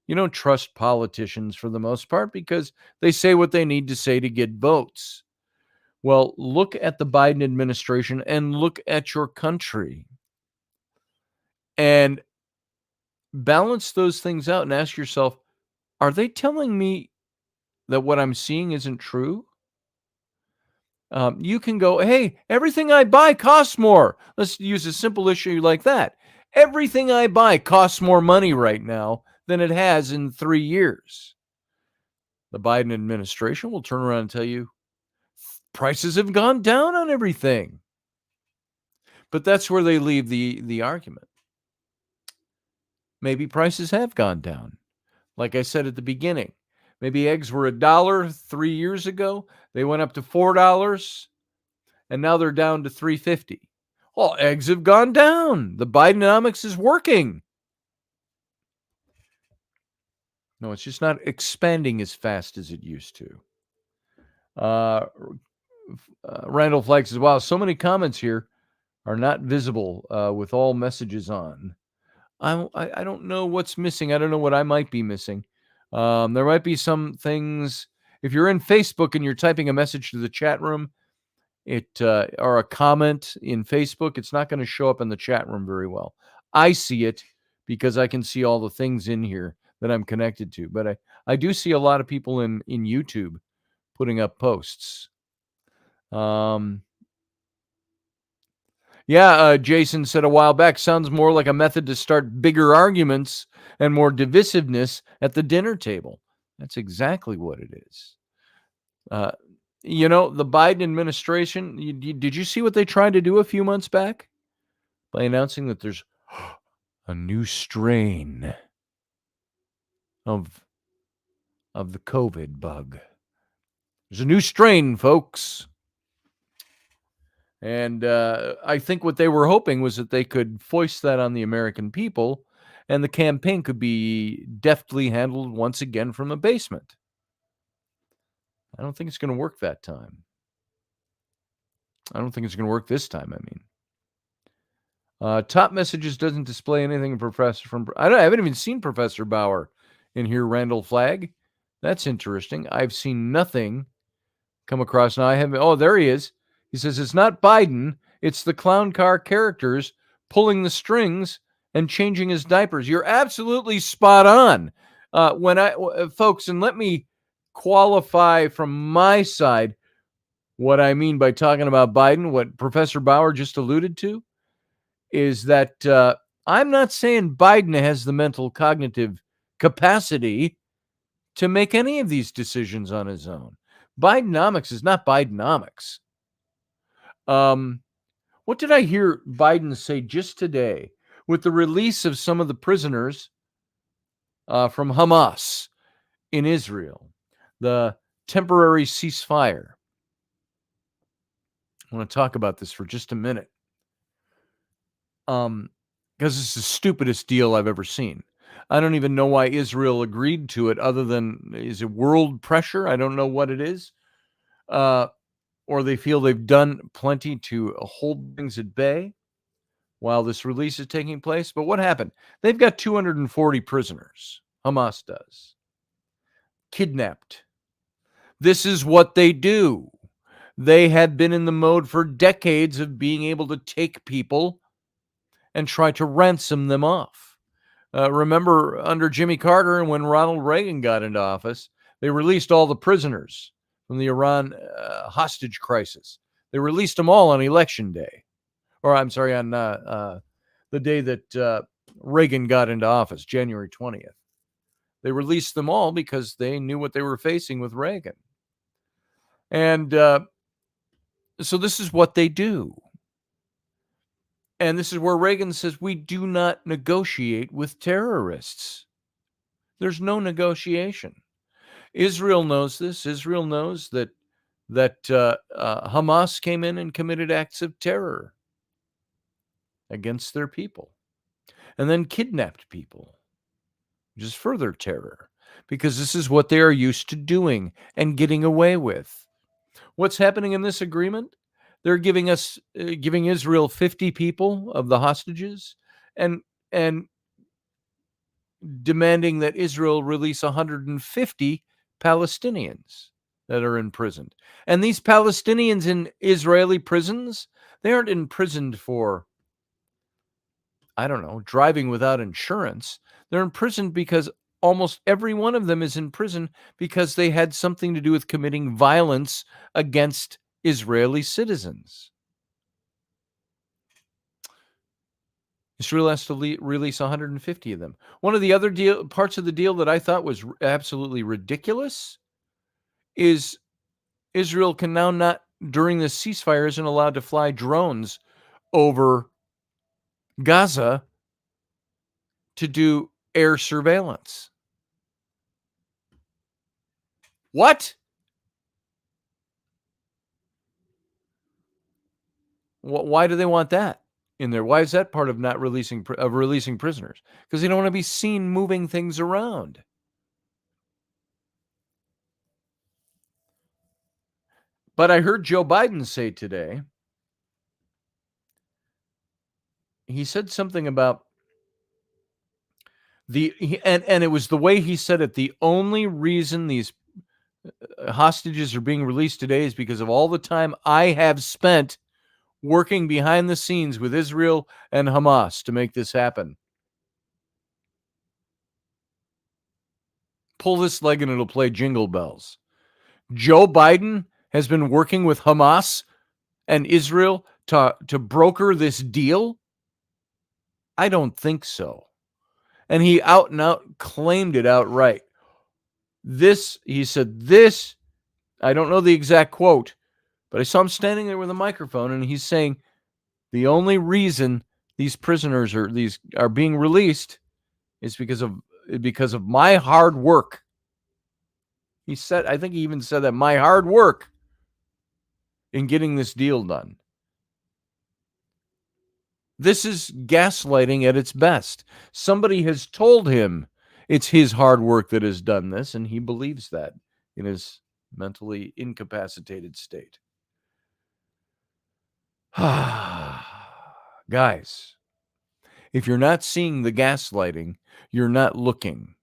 Speaker 1: don't trust politicians for the most part because they say what they need to say to get votes. Well, look at the Biden administration and look at your country and balance those things out and ask yourself, are they telling me that what I'm seeing isn't true? You can go, hey, everything I buy costs more. Let's use a simple issue like that. Everything I buy costs more money right now than it has in 3 years. The Biden administration will turn around and tell you prices have gone down on everything. But that's where they leave the argument. Maybe prices have gone down. Like I said at the beginning, maybe eggs were $1 3 years ago. They went up to $4, and now they're down to $3.50. Well, eggs have gone down. The Bidenomics is working. No, it's just not expanding as fast as it used to. Randall Flagg says, wow, so many comments here are not visible with all messages on. I don't know what's missing. I don't know what I might be missing. There might be some things. If you're in Facebook and you're typing a message to the chat room, or a comment in Facebook, it's not going to show up in the chat room very well. I see it because I can see all the things in here that I'm connected to. But I do see a lot of people in YouTube putting up posts. Jason said a while back, sounds more like a method to start bigger arguments and more divisiveness at the dinner table. That's exactly what it is. You know, the Biden administration, did you see what they tried to do a few months back? By announcing that there's a new strain of the COVID bug. There's a new strain, folks. And I think what they were hoping was that they could foist that on the American people, and the campaign could be deftly handled once again from a basement. I don't think it's going to work that time. I don't think it's going to work this time, I mean. Top messages doesn't display anything I haven't even seen Professor Bauer in here, Randall Flagg. That's interesting. I've seen nothing come across. Now I haven't. Oh, there he is. He says it's not Biden. It's the clown car characters pulling the strings and changing his diapers. You're absolutely spot on. Folks, and let me qualify from my side what I mean by talking about Biden. What Professor Bauer just alluded to is that I'm not saying Biden has the mental cognitive capacity to make any of these decisions on his own. Bidenomics is not Bidenomics. What did I hear Biden say just today with the release of some of the prisoners from Hamas in Israel, the temporary ceasefire? I want to talk about this for just a minute. Because it's the stupidest deal I've ever seen. I don't even know why Israel agreed to it, other than, is it world pressure? I don't know what it is. Or they feel they've done plenty to hold things at bay while this release is taking place. But what happened? They've got 240 prisoners. Hamas does. Kidnapped. This is what they do. They had been in the mode for decades of being able to take people and try to ransom them off. Remember, under Jimmy Carter and when Ronald Reagan got into office, they released all the prisoners from the Iran hostage crisis. They released them all on Election Day. Or I'm sorry, on the day that Reagan got into office, January 20th. They released them all because they knew what they were facing with Reagan. And so this is what they do. And this is where Reagan says, we do not negotiate with terrorists. There's no negotiation. Israel knows this. Israel knows that Hamas came in and committed acts of terror against their people and then kidnapped people, which is further terror, because this is what they are used to doing and getting away with. What's happening in this agreement? They're giving Israel 50 people of the hostages and demanding that Israel release 150 Palestinians that are imprisoned. And these Palestinians in Israeli prisons, they aren't imprisoned for, I don't know, driving without insurance. They're imprisoned because almost every one of them is in prison because they had something to do with committing violence against Israeli citizens. Israel has to release 150 of them. One of the other parts of the deal that I thought was absolutely ridiculous is Israel can now not, during the ceasefire, isn't allowed to fly drones over Gaza to do air surveillance. What? Why do they want that in there? Why is that part of not releasing prisoners? Because they don't want to be seen moving things around. But I heard Joe Biden say today, he said something about and it was the way he said it. The only reason these hostages are being released today is because of all the time I have spent working behind the scenes with Israel and Hamas to make this happen. Pull this leg and it'll play jingle bells. Joe Biden has been working with Hamas and Israel to broker this deal? I don't think so. And he out and out claimed it outright. He said, I don't know the exact quote, but I saw him standing there with a microphone, and he's saying the only reason these prisoners are being released is because of my hard work. He said, I think he even said that, my hard work in getting this deal done. This is gaslighting at its best. Somebody has told him it's his hard work that has done this, and he believes that in his mentally incapacitated state. Guys, if you're not seeing the gaslighting, you're not looking.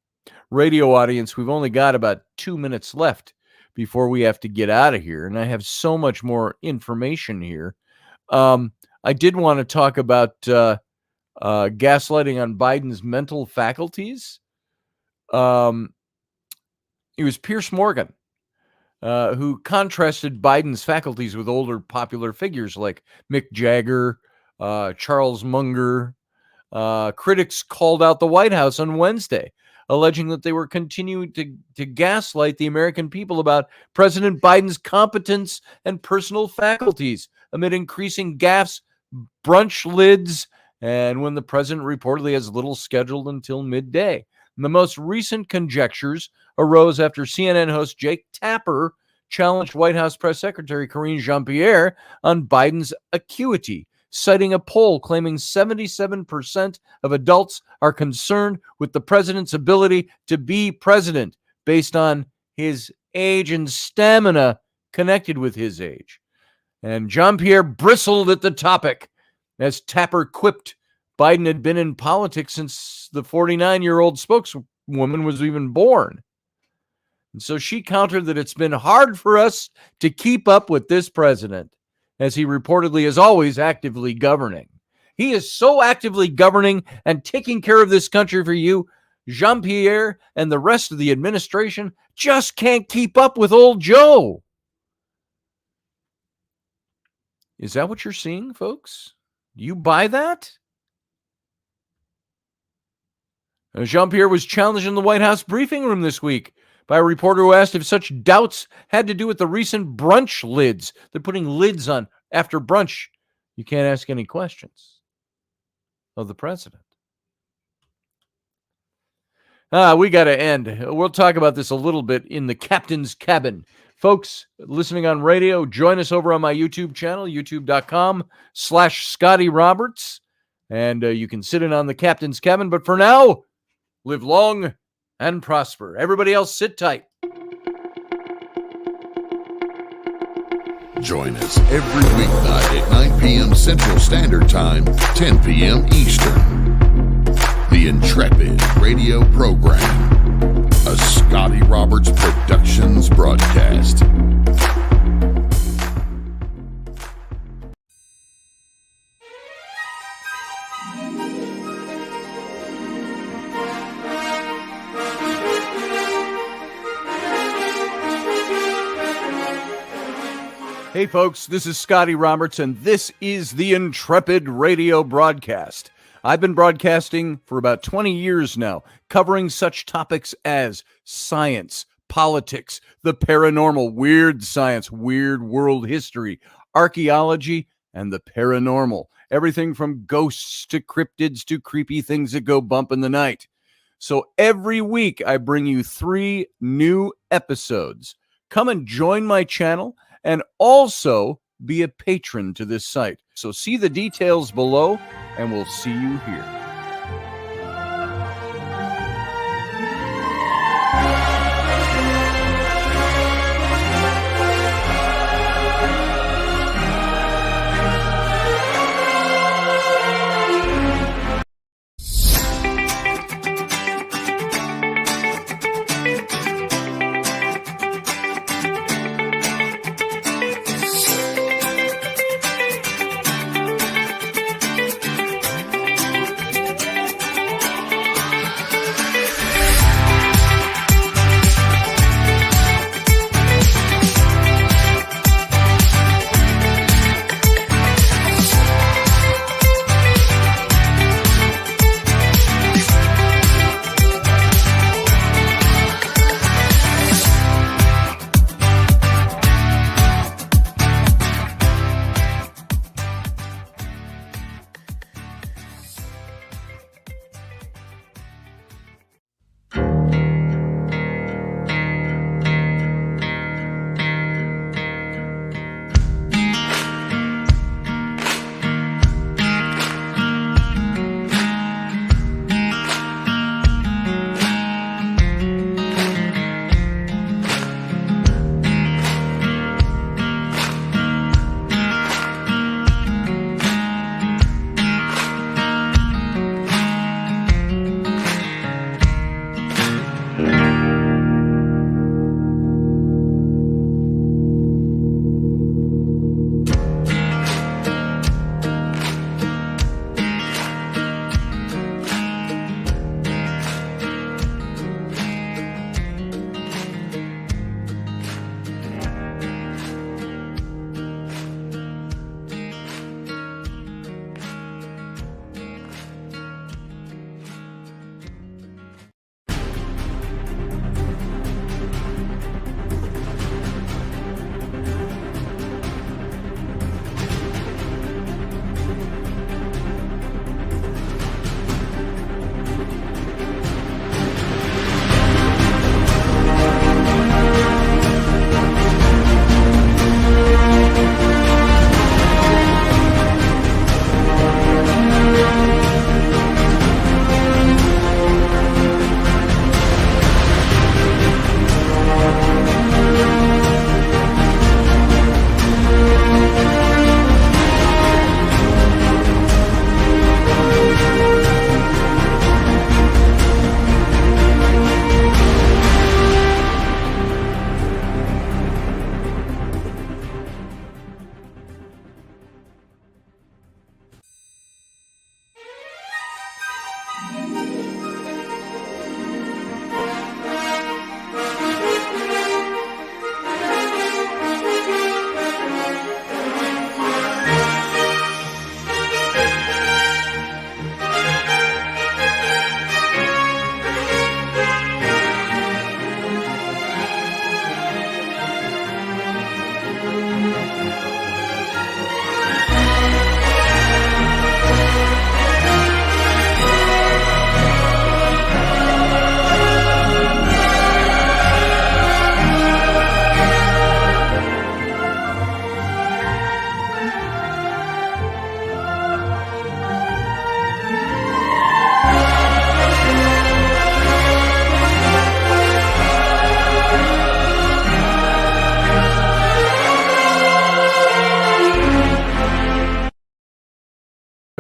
Speaker 1: Radio audience, we've only got about 2 minutes left before we have to get out of here, and I have so much more information here. I did want to talk about gaslighting on Biden's mental faculties. It was Piers Morgan who contrasted Biden's faculties with older popular figures like Mick Jagger, Charles Munger. Critics called out the White House on Wednesday, alleging that they were continuing to gaslight the American people about President Biden's competence and personal faculties amid increasing gaffes, brunch lids, and when the president reportedly has little scheduled until midday. And the most recent conjectures arose after CNN host Jake Tapper challenged White House Press Secretary Karine Jean-Pierre on Biden's acuity, citing a poll claiming 77% of adults are concerned with the president's ability to be president based on his age and stamina connected with his age. And Jean-Pierre bristled at the topic as Tapper quipped Biden had been in politics since the 49-year-old spokeswoman was even born. And so she countered that it's been hard for us to keep up with this president, as he reportedly is always actively governing. He is so actively governing and taking care of this country for you, Jean-Pierre and the rest of the administration just can't keep up with old Joe. Is that what you're seeing, folks? Do you buy that? Jean-Pierre was challenged in the White House briefing room this week by a reporter who asked if such doubts had to do with the recent brunch lids. They're putting lids on after brunch. You can't ask any questions of the president. We got to end. We'll talk about this a little bit in the captain's cabin. Folks, listening on radio, join us over on my YouTube channel, youtube.com/Scotty Roberts. And you can sit in on the captain's cabin. But for now, live long and prosper. Everybody else, sit tight.
Speaker 2: Join us every weeknight at 9 p.m. Central Standard Time, 10 p.m. Eastern. The Intrepid radio program, a Scotty Roberts Productions broadcast.
Speaker 1: Hey folks, this is Scotty Roberts, and this is the Intrepid radio broadcast. I've been broadcasting for about 20 years now, covering such topics as science, politics, the paranormal, weird science, weird world history, archaeology, and the paranormal. Everything from ghosts to cryptids to creepy things that go bump in the night. So every week I bring you 3 new episodes. Come and join my channel and also be a patron to this site. So see the details below, and we'll see you here.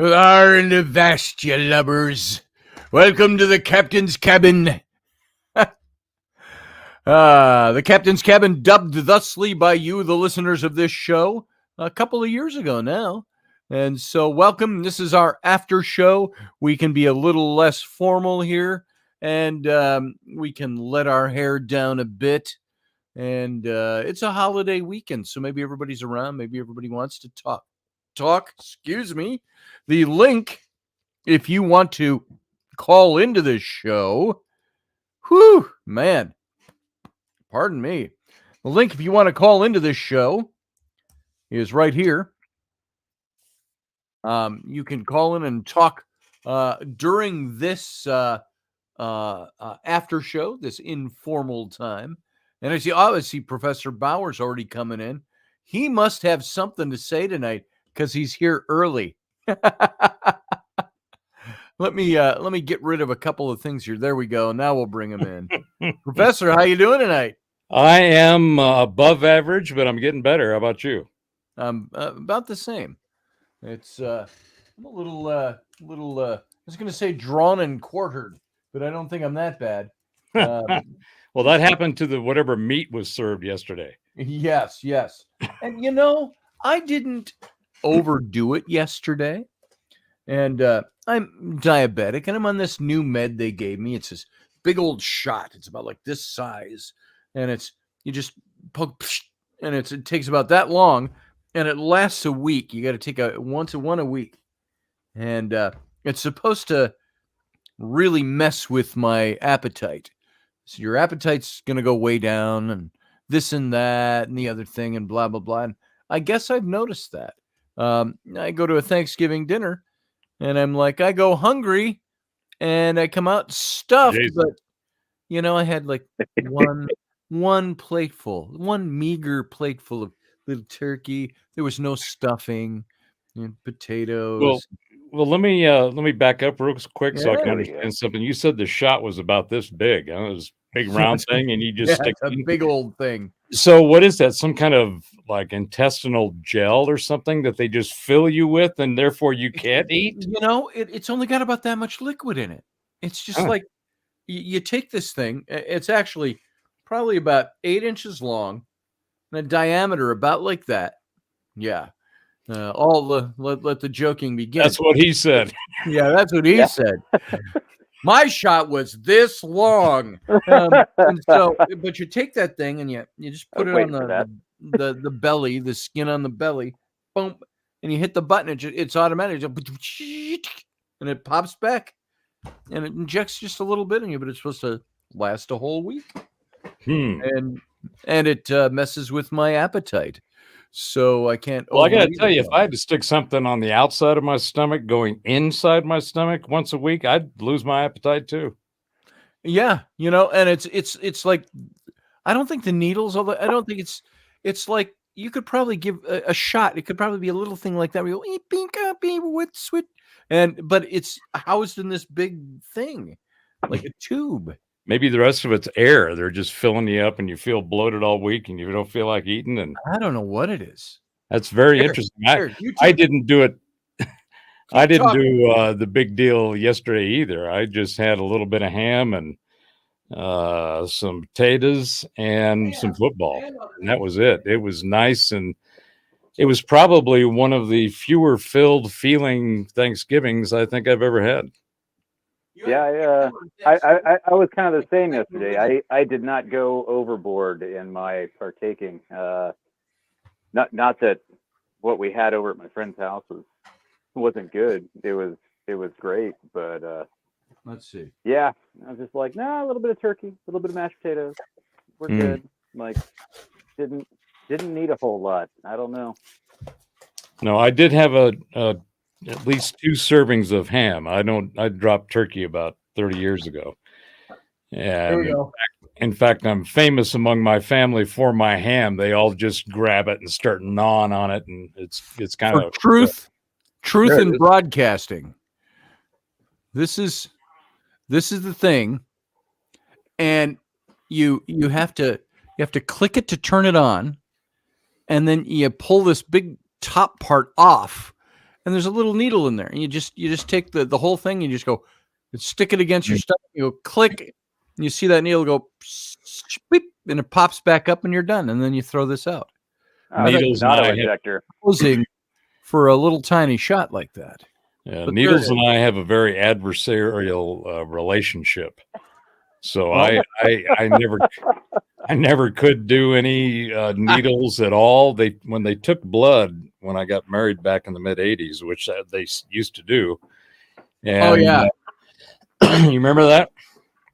Speaker 1: Far in the vast, you lubbers. Welcome to the captain's cabin. The captain's cabin, dubbed thusly by you, the listeners of this show, a couple of years ago now. And so welcome. This is our after show. We can be a little less formal here, and we can let our hair down a bit. And it's a holiday weekend, so maybe everybody's around. Maybe everybody wants to talk. Excuse me. The link, if you want to call into this show, man, pardon me. The link, if you want to call into this show, is right here. You can call in and talk during this after show, this informal time. And I see Professor Bauer's already coming in. He must have something to say tonight because he's here early. Let me get rid of a couple of things here. There we go. Now we'll bring him in. Professor, how you doing tonight?
Speaker 3: I am above average, but I'm getting better. How about you?
Speaker 1: About the same. It's I'm a little I was going to say drawn and quartered, but I don't think I'm that bad.
Speaker 3: Well, that happened to the whatever meat was served yesterday.
Speaker 1: Yes. And I didn't overdo it yesterday. And I'm diabetic, and I'm on this new med they gave me. It's this big old shot. It's about like this size, and you just poke, and it takes about that long, and it lasts a week. You got to take one a week, and it's supposed to really mess with my appetite. So your appetite's gonna go way down, and this and that, and the other thing, and blah blah blah. And I guess I've noticed that. I go to a Thanksgiving dinner. And I'm like, I go hungry, and I come out stuffed.
Speaker 3: Jason.
Speaker 1: But I had like one meager plateful of little turkey. There was no stuffing and potatoes.
Speaker 3: Well, let me back up real quick so I can
Speaker 1: There we
Speaker 3: understand something. You said the shot was about this big. It was a big round thing, and you just stick
Speaker 1: it's a big old thing.
Speaker 3: So what is that? Some kind of like intestinal gel or something that they just fill you with, and therefore you can't eat?
Speaker 1: It's only got about that much liquid in it. It's just like you take this thing. It's actually probably about 8 inches long and a diameter about like that. Yeah. Let the joking begin.
Speaker 3: That's what he said.
Speaker 1: Yeah, that's what he said. My shot was this long. And so, but you take that thing and you just put it on the belly, the skin on the belly, boom, and you hit the button. It's automatic, and it pops back, and it injects just a little bit in you, but it's supposed to last a whole week. And it messes with my appetite. So I can't.
Speaker 3: Well, I got to tell you, if I had to stick something on the outside of my stomach going inside my stomach once a week, I'd lose my appetite too.
Speaker 1: Yeah, and it's like, I don't think the needles. I don't think it's like you could probably give a shot. It could probably be a little thing like that. We go but it's housed in this big thing, like a tube.
Speaker 3: Maybe the rest of it's air. They're just filling you up, and you feel bloated all week, and you don't feel like eating. And
Speaker 1: I don't know what it is.
Speaker 3: That's very interesting. I didn't do it. I didn't do the big deal yesterday either. I just had a little bit of ham and some potatoes and some football, and that was it. It was nice, and it was probably one of the fewer filled feeling Thanksgivings I think I've ever had.
Speaker 4: Yeah, I was kind of the same yesterday. I did not go overboard in my partaking. Not that what we had over at my friend's house wasn't good. It was great, but
Speaker 1: let's see.
Speaker 4: Yeah, I was just like, a little bit of turkey, a little bit of mashed potatoes. We're good. Like, didn't need a whole lot. I don't know.
Speaker 3: No, I did have at least 2 servings of ham. I dropped turkey about 30 years ago. And
Speaker 1: there we go.
Speaker 3: In fact, I'm famous among my family for my ham. They all just grab it and start gnawing on it, and it's kind of
Speaker 1: truth in broadcasting. This is the thing, and you have to click it to turn it on, and then you pull this big top part off, and there's a little needle in there, and you just take the whole thing and you just go stick it against your stomach. You go click, and you see that needle go beep, and it pops back up, and you're done. And then you throw this out.
Speaker 3: Needles
Speaker 4: not an ejector.
Speaker 1: Posing for a little tiny shot like that.
Speaker 3: Yeah, Needles and I have a very adversarial relationship. So I never could do any needles at all. When they took blood when I got married back in the mid '80s, which they used to do. And, you remember that?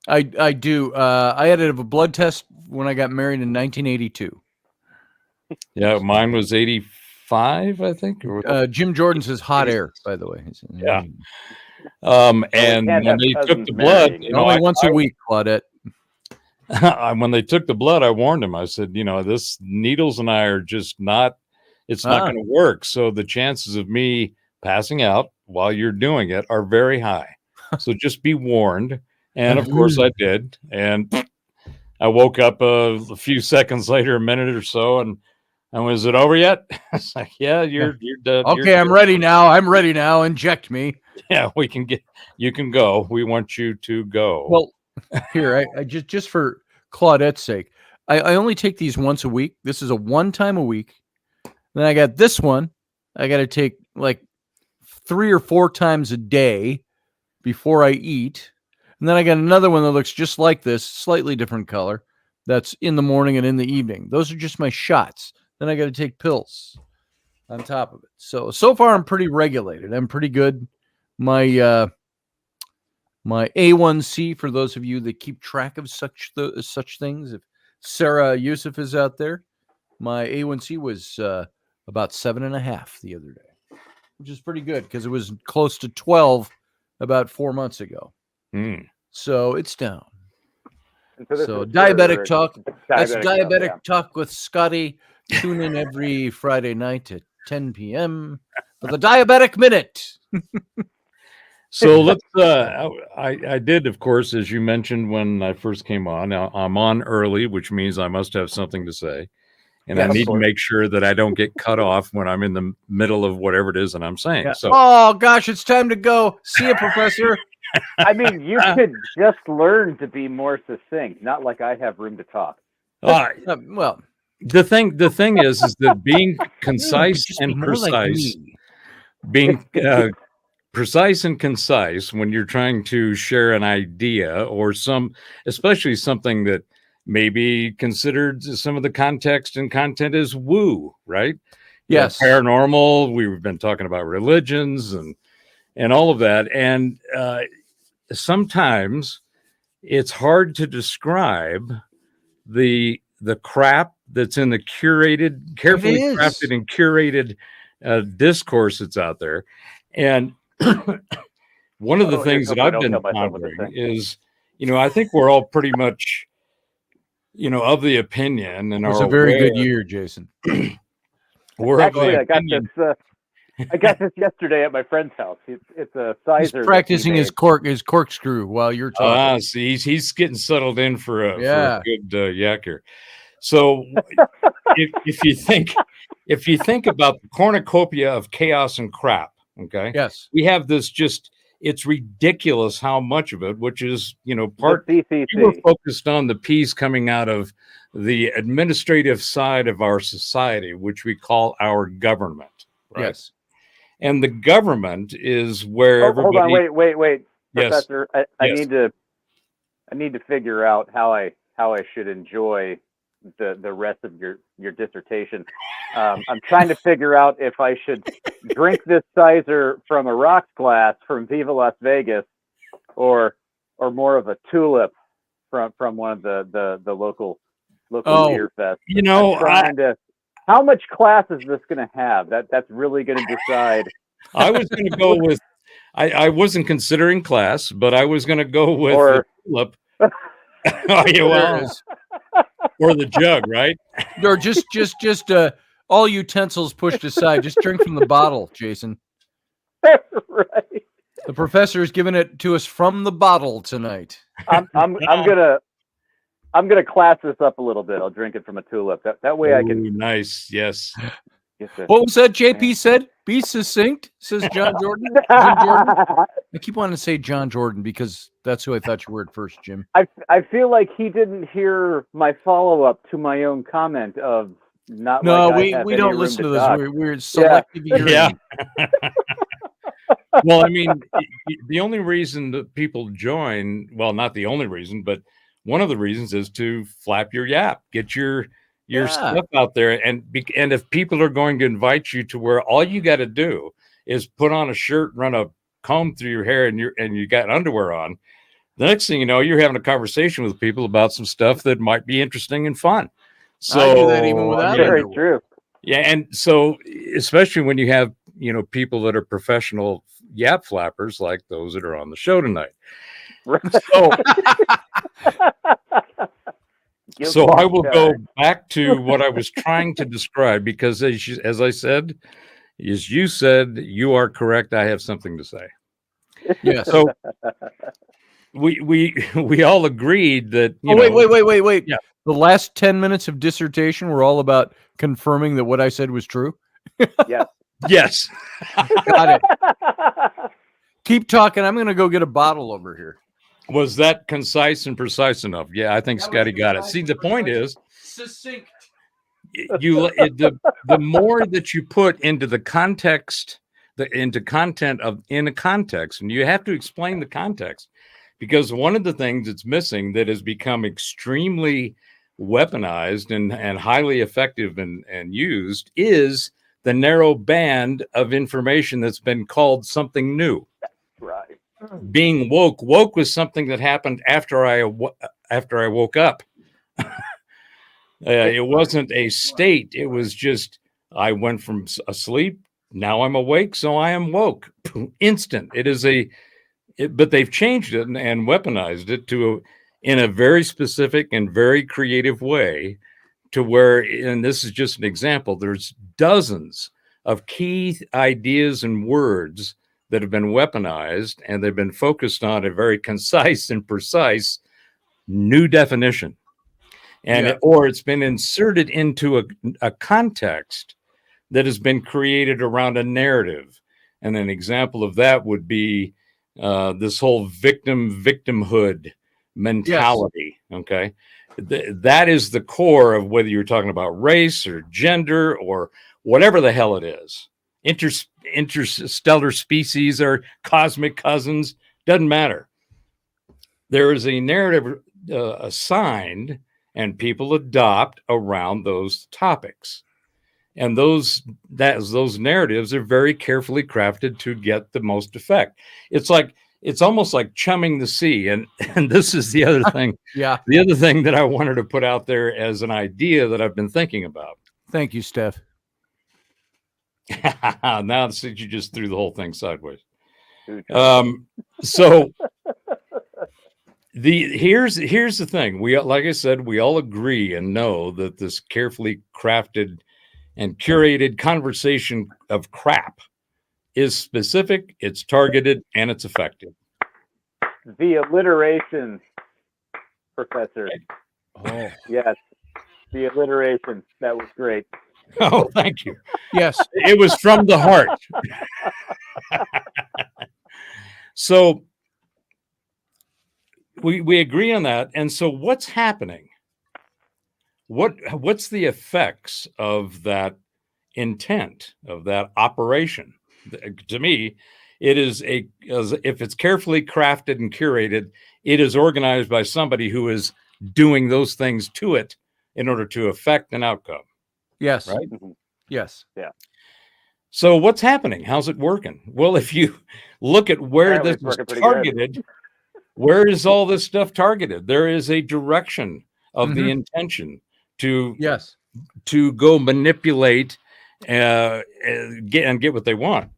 Speaker 1: I do. I had to have a blood test when I got married in 1982.
Speaker 3: Yeah, mine was 85, I think.
Speaker 1: Jim Jordan says hot air, by the way.
Speaker 3: Yeah. And when they took the blood,
Speaker 1: only once a week, Claudette.
Speaker 3: When they took the blood, I warned him. I said, this Needles and I are just not. It's not going to work. So the chances of me passing out while you're doing it are very high. So just be warned. And of course I did. And I woke up a few seconds later, a minute or so, and was it over yet? It's like, yeah, you're done.
Speaker 1: Okay, I'm ready now. Inject me.
Speaker 3: Yeah, you can go. We want you to go.
Speaker 1: Well, here, I just for Claudette's sake, I only take these once a week. This is a one time a week. Then I got this one. I got to take like 3 or 4 times a day before I eat. And then I got another one that looks just like this, slightly different color. That's in the morning and in the evening. Those are just my shots. Then I got to take pills on top of it. So far I'm pretty regulated. I'm pretty good. My my A1C, for those of you that keep track of such things, if Sarah Yusuf is out there, my A1C was about 7.5 the other day, which is pretty good because it was close to 12 about 4 months ago. So it's down. So diabetic talk. That's diabetic talk with Scotty. Tune in every Friday night at 10 p.m. for the Diabetic Minute.
Speaker 3: So let's. I did, of course, as you mentioned when I first came on. Now I'm on early, which means I must have something to say, and I need to make sure that I don't get cut off when I'm in the middle of whatever it is that I'm saying. Yeah. So,
Speaker 1: oh gosh, it's time to go. See you, Professor.
Speaker 4: I mean, you could just learn to be more succinct, not like I have room to talk.
Speaker 1: Well,
Speaker 3: the thing is that being concise and precise, precise and concise when you're trying to share an idea or especially something that may be considered some of the context and content is woo, right?
Speaker 1: Yes.
Speaker 3: Paranormal. We've been talking about religions and all of that. And sometimes it's hard to describe the crap that's in the carefully crafted and curated discourse that's out there. And one of the things that I've been pondering is, I think we're all pretty much, of the opinion. And
Speaker 1: it was a very good year, Jason.
Speaker 4: Actually, I got this yesterday at my friend's house. It's a sizer.
Speaker 1: He's practicing his corkscrew while you're talking.
Speaker 3: See, he's getting settled in for a good yacker. So if you think about the cornucopia of chaos and crap, okay?
Speaker 1: Yes.
Speaker 3: We have this it's ridiculous how much of it, which is, part
Speaker 4: we
Speaker 3: were focused on the piece coming out of the administrative side of our society, which we call our government. Right?
Speaker 1: Yes.
Speaker 3: And the government is where everybody.
Speaker 4: Hold on, wait,
Speaker 3: Yes.
Speaker 4: Professor. I need to figure out how I should enjoy the rest of your dissertation. I'm trying to figure out if I should drink this sizer from a rocks glass from Viva Las Vegas, or more of a tulip from one of the local beer fests. How much class is this going to have? That's really going to decide.
Speaker 3: I was going to go with. I wasn't considering class, but I was going to go with the tulip. Or the jug, right?
Speaker 1: Or just all utensils pushed aside. Just drink from the bottle, Jason.
Speaker 4: Right.
Speaker 1: The professor is giving it to us from the bottle tonight.
Speaker 4: I'm gonna class this up a little bit. I'll drink it from a tulip. That way I can.
Speaker 3: Nice, yes.
Speaker 1: What was that JP said? Be succinct, says John Jordan. Jordan. I keep wanting to say John Jordan because that's who I thought you were at first, Jim.
Speaker 4: I feel like he didn't hear my follow-up to my own comment of not.
Speaker 1: No,
Speaker 4: like
Speaker 1: we don't listen to this.
Speaker 4: Talk.
Speaker 1: We're selective hearing.
Speaker 3: Yeah. Well, I mean, the only reason that people join, well, not the only reason, but one of the reasons is to flap your yap, get your stuff out there. And if people are going to invite you to where all you got to do is put on a shirt, run a comb through your hair, and you got underwear on, the next thing you know, you're having a conversation with people about some stuff that might be interesting and fun. So
Speaker 1: I do that even without
Speaker 4: very true.
Speaker 3: Yeah, and so especially when you have people that are professional yap flappers like those that are on the show tonight. So I will go back to what I was trying to describe because as I said, as you said, you are correct. I have something to say.
Speaker 1: Yeah.
Speaker 3: So we all agreed that.
Speaker 1: Wait.
Speaker 3: Yeah.
Speaker 1: The last 10 minutes of dissertation were all about confirming that what I said was true.
Speaker 4: Yes.
Speaker 3: Yes.
Speaker 1: Got it. Keep talking. I'm going to go get a bottle over here.
Speaker 3: Was that concise and precise enough? Yeah, I think Scotty got it. See, the point is
Speaker 1: succinct.
Speaker 3: The more that you put into the context, into content in a context, and you have to explain the context, because one of the things that's missing that has become extremely weaponized and highly effective and used is the narrow band of information that's been called something new.
Speaker 4: Right.
Speaker 3: Being woke was something that happened after I woke up. It wasn't a state. It was just, I went from asleep. Now I'm awake. So I am woke. Instant. But they've changed it and weaponized it in a very specific and very creative way to where, and this is just an example, there's dozens of key ideas and words that have been weaponized, and they've been focused on a very concise and precise new definition. And or it's been inserted into a context that has been created around a narrative. And an example of that would be this whole victimhood mentality. Yes. Okay. That is the core of whether you're talking about race or gender or whatever the hell it is. Interstellar species or cosmic cousins, doesn't matter. There is a narrative assigned and people adopt around those topics. And those narratives are very carefully crafted to get the most effect. It's almost like chumming the sea. And this is the other thing.
Speaker 1: Yeah.
Speaker 3: The other thing that I wanted to put out there as an idea that I've been thinking about.
Speaker 1: Thank you, Steph.
Speaker 3: Now you just threw the whole thing sideways. So here's the thing. Like I said, we all agree and know that this carefully crafted and curated conversation of crap is specific, it's targeted, and it's effective.
Speaker 4: The alliteration, Professor.
Speaker 1: Oh
Speaker 4: yes, the alliteration. That was great.
Speaker 3: Oh, thank you.
Speaker 1: Yes,
Speaker 3: it was from the heart. So we agree on that. And so what's happening? What's the effects of that intent, of that operation? To me, it is if it's carefully crafted and curated, it is organized by somebody who is doing those things to it in order to affect an outcome.
Speaker 1: Yes.
Speaker 3: Right?
Speaker 1: Yes.
Speaker 4: Yeah.
Speaker 3: So what's happening? How's it working? Well, if you look at where this is targeted, where is all this stuff targeted? There is a direction of the intention to go manipulate get what they want.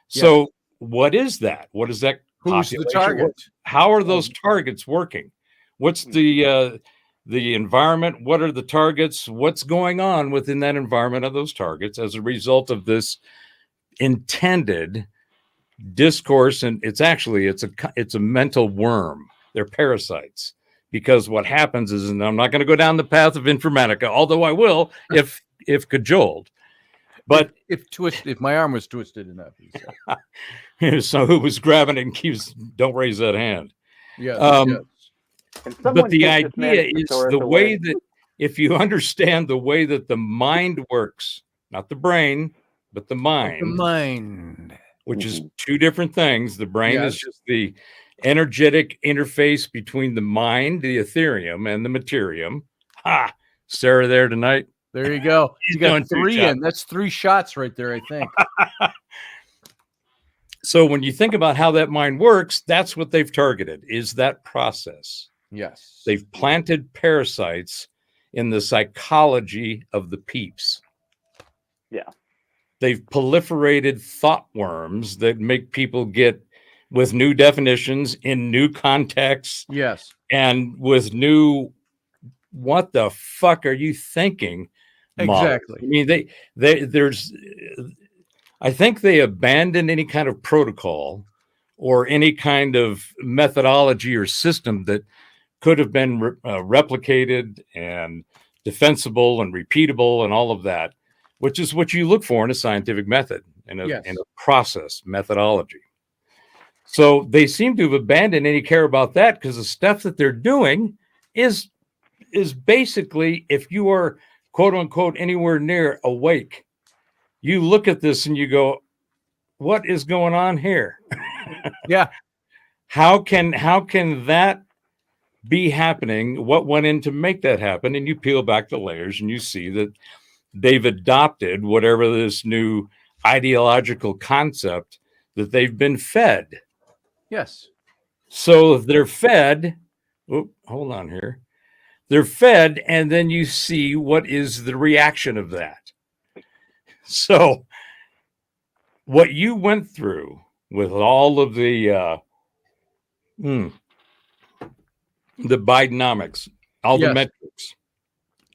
Speaker 3: So what is that? What is that?
Speaker 1: Who's the target?
Speaker 3: How are those targets working? What's the environment? What are the targets? What's going on within that environment of those targets as a result of this intended discourse? And it's a mental worm. They're parasites, because what happens is, and I'm not going to go down the path of informatica, although I will if cajoled. But
Speaker 1: if my arm was twisted enough,
Speaker 3: so who was grabbing it and keeps, don't raise that hand.
Speaker 1: Yes.
Speaker 3: But the idea is the way that, if you understand the way that the mind works, not the brain, but the mind, which is two different things. The brain is just the energetic interface between the mind, the etherium, and the materium. Ha! Sarah there tonight.
Speaker 1: There you go. You got 3 in. That's 3 shots right there, I think.
Speaker 3: So when you think about how that mind works, that's what they've targeted, is that process.
Speaker 1: Yes.
Speaker 3: They've planted parasites in the psychology of the peeps.
Speaker 4: Yeah.
Speaker 3: They've proliferated thought worms that make people get with new definitions in new contexts.
Speaker 1: Yes.
Speaker 3: And with new, what the fuck are you thinking?
Speaker 1: Exactly.
Speaker 3: Models. I mean, I think they abandoned any kind of protocol or any kind of methodology or system that could have been replicated and defensible and repeatable and all of that, which is what you look for in a scientific method and a process methodology. So they seem to have abandoned any care about that, because the stuff that they're doing is basically, if you are quote unquote anywhere near awake, you look at this and you go, what is going on here?
Speaker 1: Yeah.
Speaker 3: How can that be happening? What went in to make that happen? And you peel back the layers and you see that they've adopted whatever this new ideological concept that they've been fed.
Speaker 1: Yes.
Speaker 3: So if they're fed, hold on here. They're fed, and then you see what is the reaction of that. So what you went through with all of the Bidenomics, all the metrics,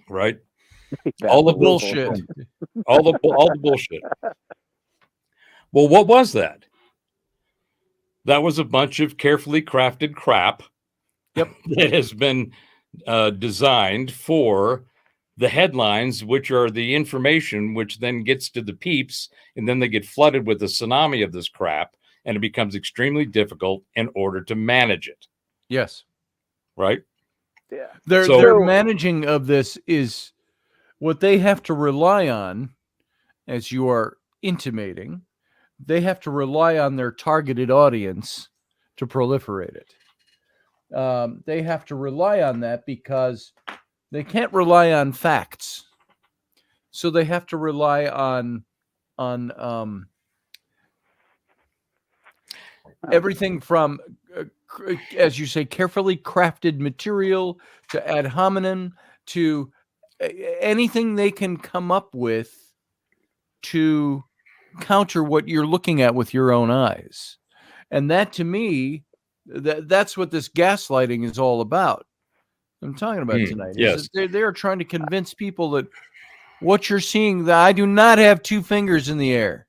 Speaker 3: right? All the bullshit. all the bullshit. Well, what was that? That was a bunch of carefully crafted crap.
Speaker 1: Yep.
Speaker 3: That has been designed for the headlines, which are the information which then gets to the peeps, and then they get flooded with a tsunami of this crap, and it becomes extremely difficult in order to manage it.
Speaker 1: Yes.
Speaker 3: Right?
Speaker 4: Yeah.
Speaker 1: Their managing of this is what they have to rely on, as you are intimating. They have to rely on their targeted audience to proliferate it. They have to rely on that because they can't rely on facts. So they have to rely on everything from, as you say, carefully crafted material to ad hominem to anything they can come up with to counter what you're looking at with your own eyes. And that, to me, that's what this gaslighting is all about. I'm talking about tonight.
Speaker 3: Yes.
Speaker 1: They are trying to convince people that what you're seeing, that I do not have 2 fingers in the air.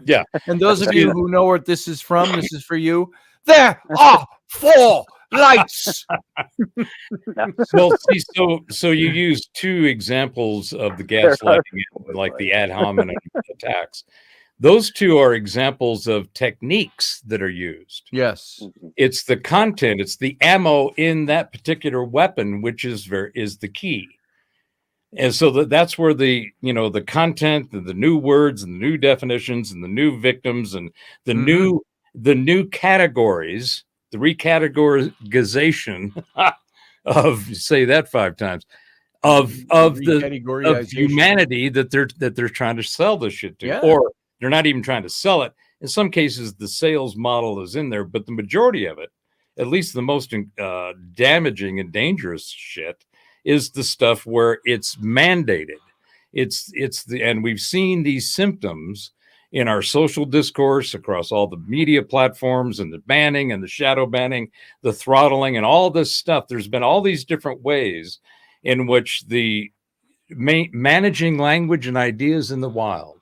Speaker 3: Yeah.
Speaker 1: And those of you who know where this is from, this is for you. There are 4 lights.
Speaker 3: Well, see, so you use 2 examples of the gaslighting, like the ad hominem attacks. Those 2 are examples of techniques that are used.
Speaker 1: Yes.
Speaker 3: It's the content, it's the ammo in that particular weapon, which is the key. And so that's where the content and the new words and the new definitions and the new victims and the new categories, the recategorization of, say that 5 times, of humanity that they're trying to sell this shit to. Or they're not even trying to sell it. In some cases, the sales model is in there, but the majority of it, at least the most damaging and dangerous shit, is the stuff where it's mandated. And we've seen these symptoms in our social discourse across all the media platforms, and the banning and the shadow banning, the throttling and all this stuff. There's been all these different ways in which the managing language and ideas in the wild.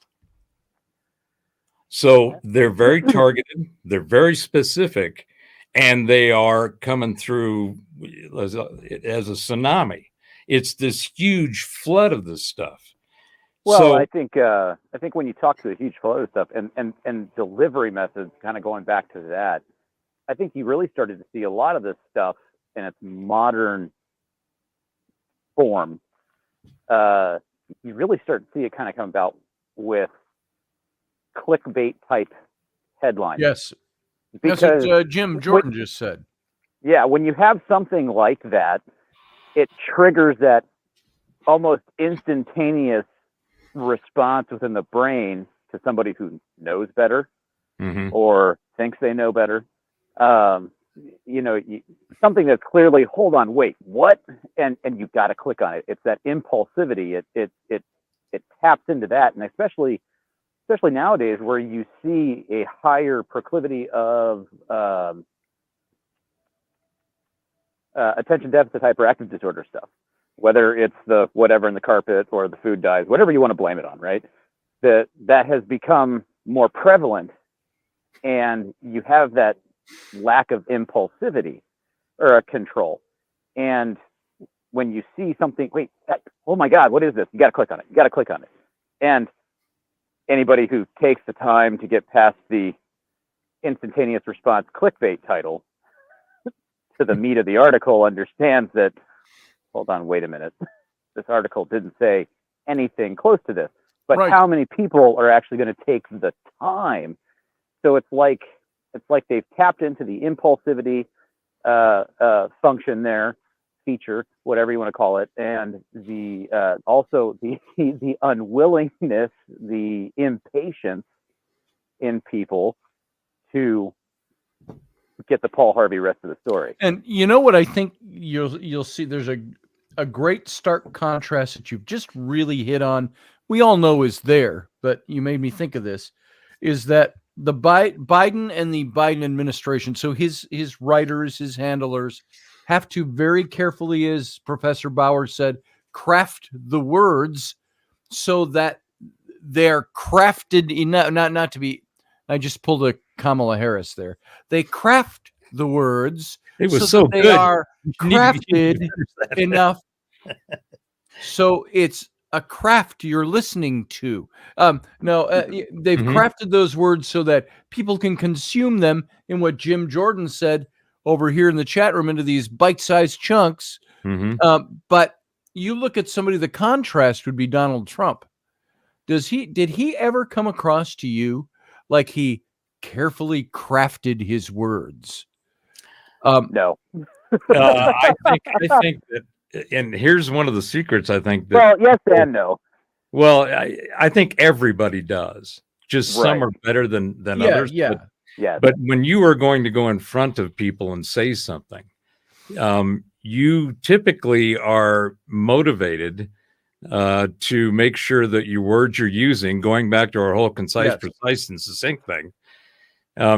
Speaker 3: So they're very targeted, they're very specific, and they are coming through as a tsunami. It's this huge flood of this stuff.
Speaker 4: Well,
Speaker 3: So
Speaker 4: I think when you talk to the huge flow stuff and delivery methods, kind of going back to that, I think you really started to see a lot of this stuff in its modern form. You really start to see it kind of come about with clickbait type headlines.
Speaker 1: Yes.
Speaker 4: Because
Speaker 1: that's what Jim Jordan just said.
Speaker 4: Yeah, when you have something like that, it triggers that almost instantaneous response within the brain to somebody who knows better or thinks they know better. Something that's clearly, hold on, wait, what? And you've got to click on it. It's that impulsivity. It taps into that, and especially nowadays where you see a higher proclivity of attention deficit hyperactive disorder stuff, whether it's the whatever in the carpet or the food dyes, whatever you want to blame it on, right? That has become more prevalent, and you have that lack of impulsivity or a control. And when you see something, wait, oh my God, what is this? You got to click on it. You got to click on it. And anybody who takes the time to get past the instantaneous response clickbait title to the meat of the article understands that, hold on, wait a minute. This article didn't say anything close to this, but
Speaker 1: Right.
Speaker 4: How many people are actually going to take the time? So it's like they've tapped into the impulsivity function there, feature, whatever you want to call it, and the also the unwillingness, the impatience in people to get the Paul Harvey rest of the story.
Speaker 1: And you know what I think you'll see, there's a great stark contrast that you've just really hit on. We all know is there, but you made me think of this, is that the Biden and the Biden administration, so his writers, his handlers, have to very carefully, as Professor Bauer said, craft the words so that they're crafted enough, not to be, I just pulled a Kamala Harris there. They craft the words
Speaker 3: it was
Speaker 1: so
Speaker 3: so
Speaker 1: that they
Speaker 3: good.
Speaker 1: are crafted enough so it's a craft you're listening to. They've crafted those words so that people can consume them in what Jim Jordan said over here in the chat room into these bite-sized chunks. But you look at somebody, the contrast would be Donald Trump. Did he ever come across to you like he carefully crafted his words?
Speaker 4: No.
Speaker 3: I think that, and here's one of the secrets. I think that.
Speaker 4: Well, yes and no.
Speaker 3: Well, I think everybody does. Just some are better than others.
Speaker 1: Yeah.
Speaker 3: But when you are going to go in front of people and say something, you typically are motivated to make sure that your words you're using, going back to our whole concise, precise, and succinct thing,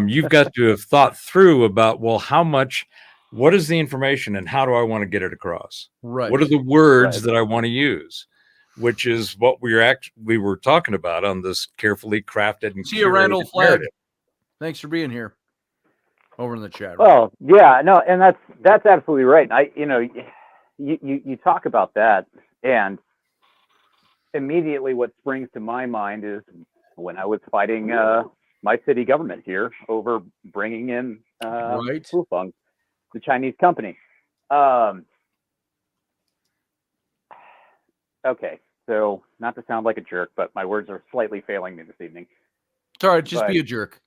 Speaker 3: you've got to have thought through about, well, what is the information and how do I want to get it across?
Speaker 1: Right.
Speaker 3: What are the words that I want to use? Which is what we were talking about on this carefully crafted and
Speaker 1: see you, Randall Flagg.
Speaker 3: narrative.
Speaker 1: Thanks for being here over in the chat room.
Speaker 4: Well, yeah, no, and that's absolutely right. You talk about that, and immediately what springs to my mind is when I was fighting my city government here over bringing in Fufeng, the Chinese company. Okay, so not to sound like a jerk, but my words are slightly failing me this evening.
Speaker 1: Sorry, just be a jerk.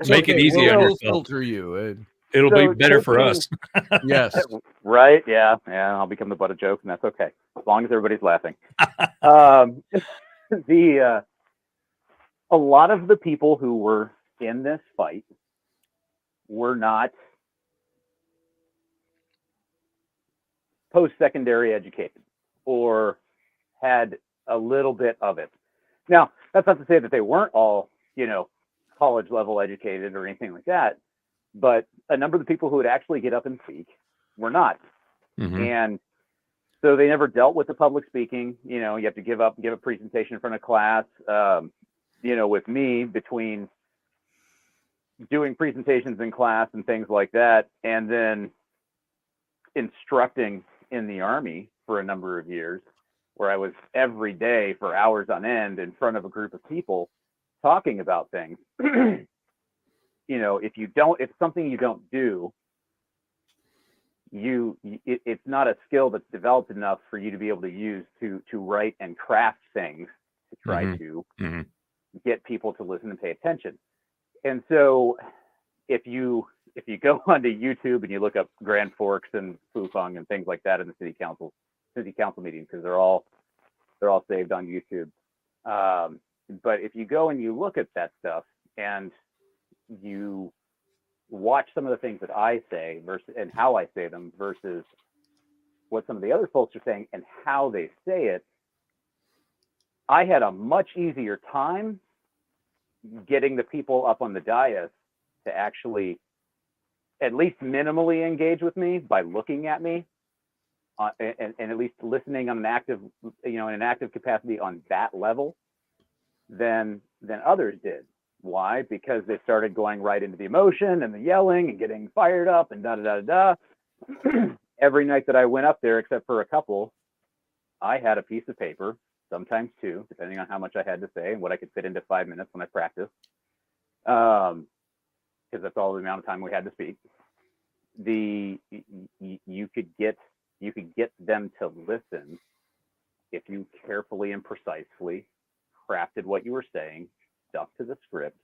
Speaker 3: Make it easy on yourself.
Speaker 1: Filter you.
Speaker 3: It'll be better for us.
Speaker 1: Yes.
Speaker 4: Right? Yeah. I'll become the butt of jokes, and that's okay, as long as everybody's laughing. A lot of the people who were in this fight were not post-secondary educated or had a little bit of it. Now, that's not to say that they weren't all, college level educated or anything like that, but a number of the people who would actually get up and speak were not. And so they never dealt with the public speaking. You have to give a presentation in front of class. With me, between doing presentations in class and things like that, and then instructing in the Army for a number of years, where I was every day for hours on end in front of a group of people talking about things. If something you don't do, it's not a skill that's developed enough for you to be able to use to write and craft things to try to get people to listen and pay attention. And so if you go onto YouTube and you look up Grand Forks and Fufeng and things like that in the city council meetings, because they're all saved on YouTube. But if you go and you look at that stuff and you watch some of the things that I say and how I say them versus what some of the other folks are saying and how they say it, I had a much easier time getting the people up on the dais to actually at least minimally engage with me by looking at me and at least listening on an active, in an active capacity on that level than others did. Why? Because they started going right into the emotion and the yelling and getting fired up and da-da-da-da-da. Every night that I went up there, except for a couple, I had a piece of paper, sometimes two, depending on how much I had to say and what I could fit into 5 minutes when I practiced. Because that's all the amount of time we had to speak. You could get them to listen if you carefully and precisely crafted what you were saying, stuck to the script,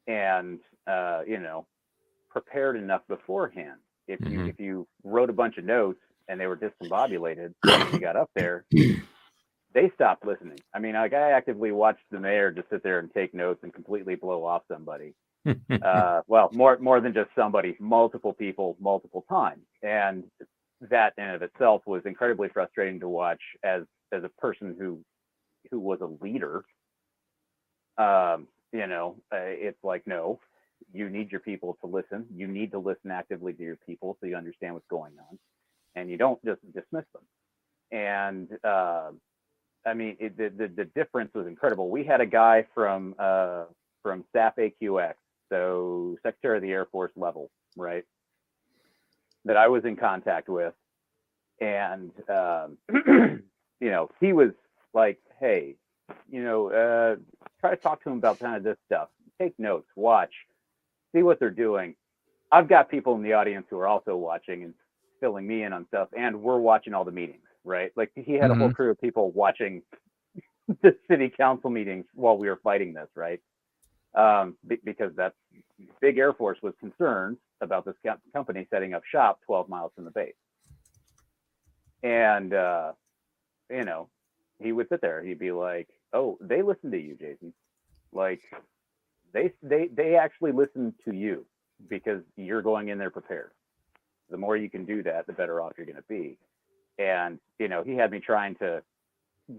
Speaker 4: and prepared enough beforehand. If you wrote a bunch of notes and they were discombobulated when you got up there, they stopped listening. I mean, I actively watched the mayor just sit there and take notes and completely blow off somebody. Well, more than just somebody, multiple people, multiple times, and that in of itself was incredibly frustrating to watch as a person who was a leader. It's like, no, you need your people to listen. You need to listen actively to your people so you understand what's going on, and you don't just dismiss them. And the difference was incredible. We had a guy from staff AQX, so Secretary of the Air Force level, right, that I was in contact with, and he was like, hey, try to talk to them about kind of this stuff. Take notes, watch, see what they're doing. I've got people in the audience who are also watching and filling me in on stuff, and we're watching all the meetings, right? Like he had a whole crew of people watching the city council meetings while we were fighting this, right? Because that big Air Force was concerned about this company setting up shop 12 miles from the base. And, he would sit there. He'd be like, oh, they listen to you, Jason. Like they actually listen to you because you're going in there prepared. The more you can do that, the better off you're going to be. And, he had me trying to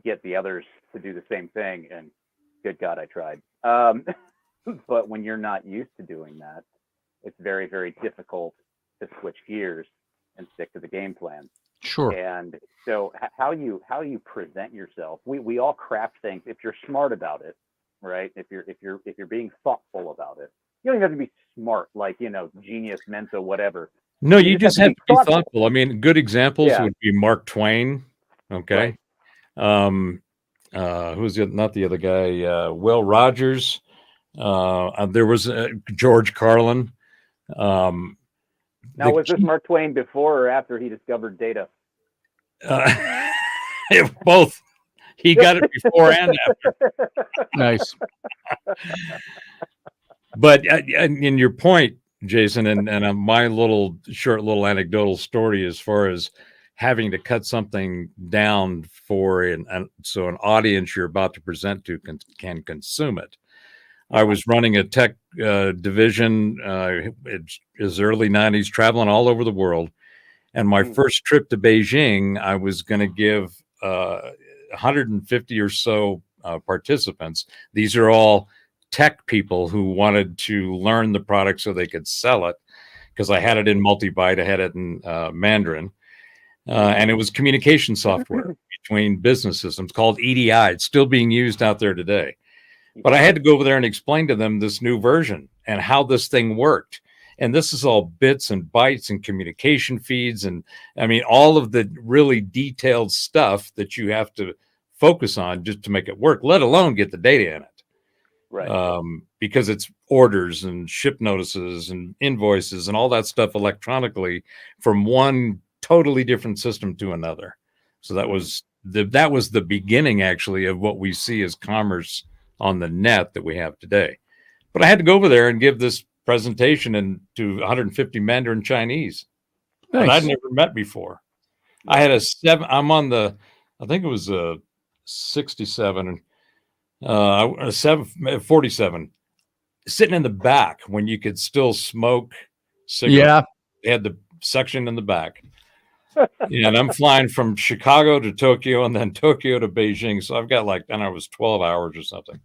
Speaker 4: get the others to do the same thing. And good God, I tried. But when you're not used to doing that, it's very, very difficult to switch gears and stick to the game plan.
Speaker 1: Sure.
Speaker 4: And so how you present yourself, we all craft things if you're smart about it, right? If you're being thoughtful about it. You don't even have to be smart, like, genius, mensa, whatever.
Speaker 3: No, you just have to be thoughtful. I mean, good examples would be Mark Twain. Okay. Right. Who's not the other guy? Will Rogers. There was George Carlin.
Speaker 4: Now, was this Mark Twain before or after he discovered data?
Speaker 3: Both. He got it before and after.
Speaker 1: Nice.
Speaker 3: But in your point, Jason, and my short little anecdotal story as far as having to cut something down so an audience you're about to present to can consume it. I was running a tech division. It was early 90s, traveling all over the world. And my first trip to Beijing, I was going to give 150 or so participants. These are all tech people who wanted to learn the product so they could sell it, because I had it in multi-byte, I had it in Mandarin. And it was communication software between business systems called EDI. It's still being used out there today. But I had to go over there and explain to them this new version and how this thing worked. And this is all bits and bytes and communication feeds. And I mean, all of the really detailed stuff that you have to focus on just to make it work, let alone get the data in it.
Speaker 4: Right.
Speaker 3: Because it's orders and ship notices and invoices and all that stuff electronically from one totally different system to another. So that was the beginning, actually, of what we see as commerce on the net that we have today. But I had to go over there and give this presentation to 150 Mandarin Chinese that I'd never met before. I had I'm on the, I think it was a 67 and 47, sitting in the back when you could still smoke cigarettes.
Speaker 1: Yeah.
Speaker 3: They had the section in the back. And I'm flying from Chicago to Tokyo and then Tokyo to Beijing. So I've got like, I don't know, it was 12 hours or something.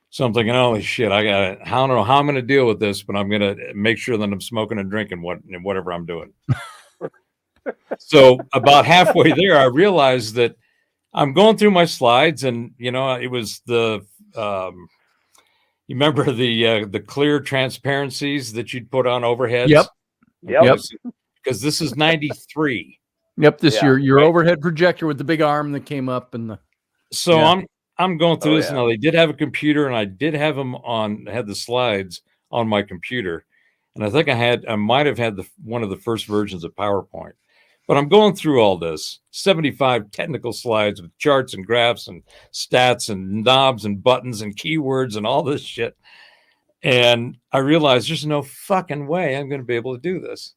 Speaker 3: So I'm thinking, holy shit, I don't know how I'm going to deal with this, but I'm going to make sure that I'm smoking and drinking whatever I'm doing. So about halfway there, I realized that I'm going through my slides, and it was the you remember the clear transparencies that you'd put on overheads?
Speaker 1: Yep.
Speaker 3: Because this is 93.
Speaker 1: Yep. Your overhead projector with the big arm that came up and
Speaker 3: I'm going through this now. They did have a computer, and I did have them had the slides on my computer, and I think I might have had one of the first versions of PowerPoint. But I'm going through all this 75 technical slides with charts and graphs and stats and knobs and buttons and keywords and all this shit. And I realized there's no fucking way I'm going to be able to do this.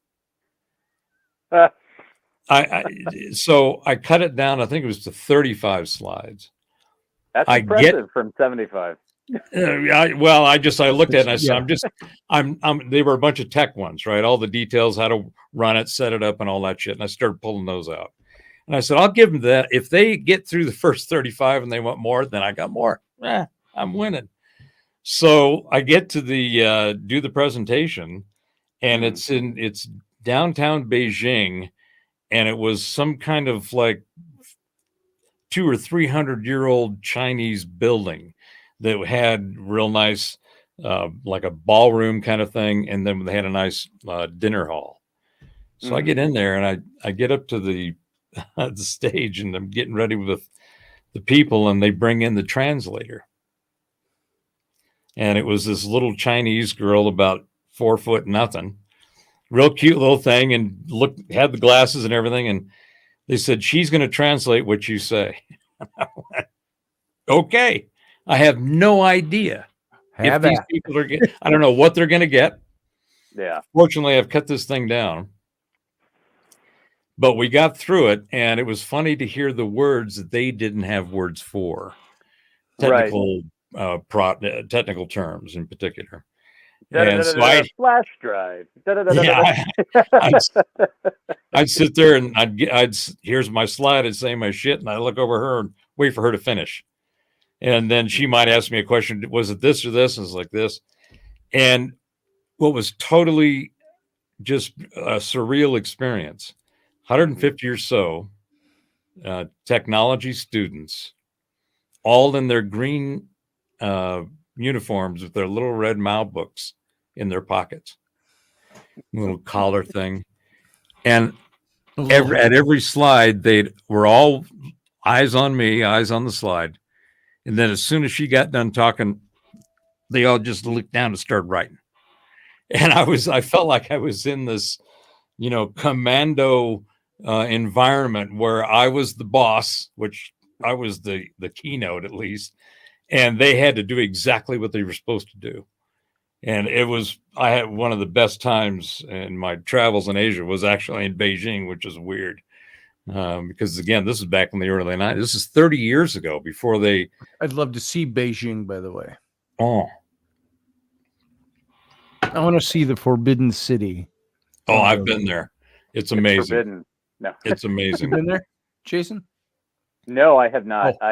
Speaker 3: So I cut it down. I think it was to 35 slides.
Speaker 4: That's impressive from 75.
Speaker 3: I looked at it and I said, they were a bunch of tech ones, right? All the details, how to run it, set it up and all that shit. And I started pulling those out. And I said, I'll give them that. If they get through the first 35 and they want more, then I got more. I'm winning. So I get to do the presentation, and it's downtown Beijing. And it was some kind of like 200 or 300-year-old Chinese building that had real nice, like a ballroom kind of thing. And then they had a nice dinner hall. So I get in there and I get up to the stage, and I'm getting ready with the people, and they bring in the translator. And it was this little Chinese girl, about 4 foot nothing, real cute little thing, and had the glasses and everything. And they said, she's going to translate what you say. I went, okay. I have no idea if these people are getting, I don't know what they're going to get.
Speaker 4: Yeah.
Speaker 3: Fortunately, I've cut this thing down. But we got through it, and it was funny to hear the words that they didn't have words for. Technical technical terms in particular. And so
Speaker 4: flash drive.
Speaker 3: I'd sit there and I'd here's my slide, I'd say my shit, and I look over her and wait for her to finish. And then she might ask me a question, was it this or this? And it's like this. And what was totally just a surreal experience, 150 or so technology students, all in their green uniforms with their little red Mao books in their pockets, little collar thing. And at every slide, they were all eyes on me, eyes on the slide. And then as soon as she got done talking, they all just looked down and started writing. And I felt like I was in this, commando environment where I was the boss, which I was the keynote at least. And they had to do exactly what they were supposed to do. And I had one of the best times in my travels in Asia was actually in Beijing, which is weird. Because again, this is back in the early 90s. This is 30 years ago before they.
Speaker 1: I'd love to see Beijing, by the way.
Speaker 3: Oh,
Speaker 1: I want to see the Forbidden City.
Speaker 3: Oh, I've been there. It's amazing.
Speaker 4: It's forbidden. No,
Speaker 3: it's amazing.
Speaker 1: You been there, Jason?
Speaker 4: No, I have not.
Speaker 1: Oh,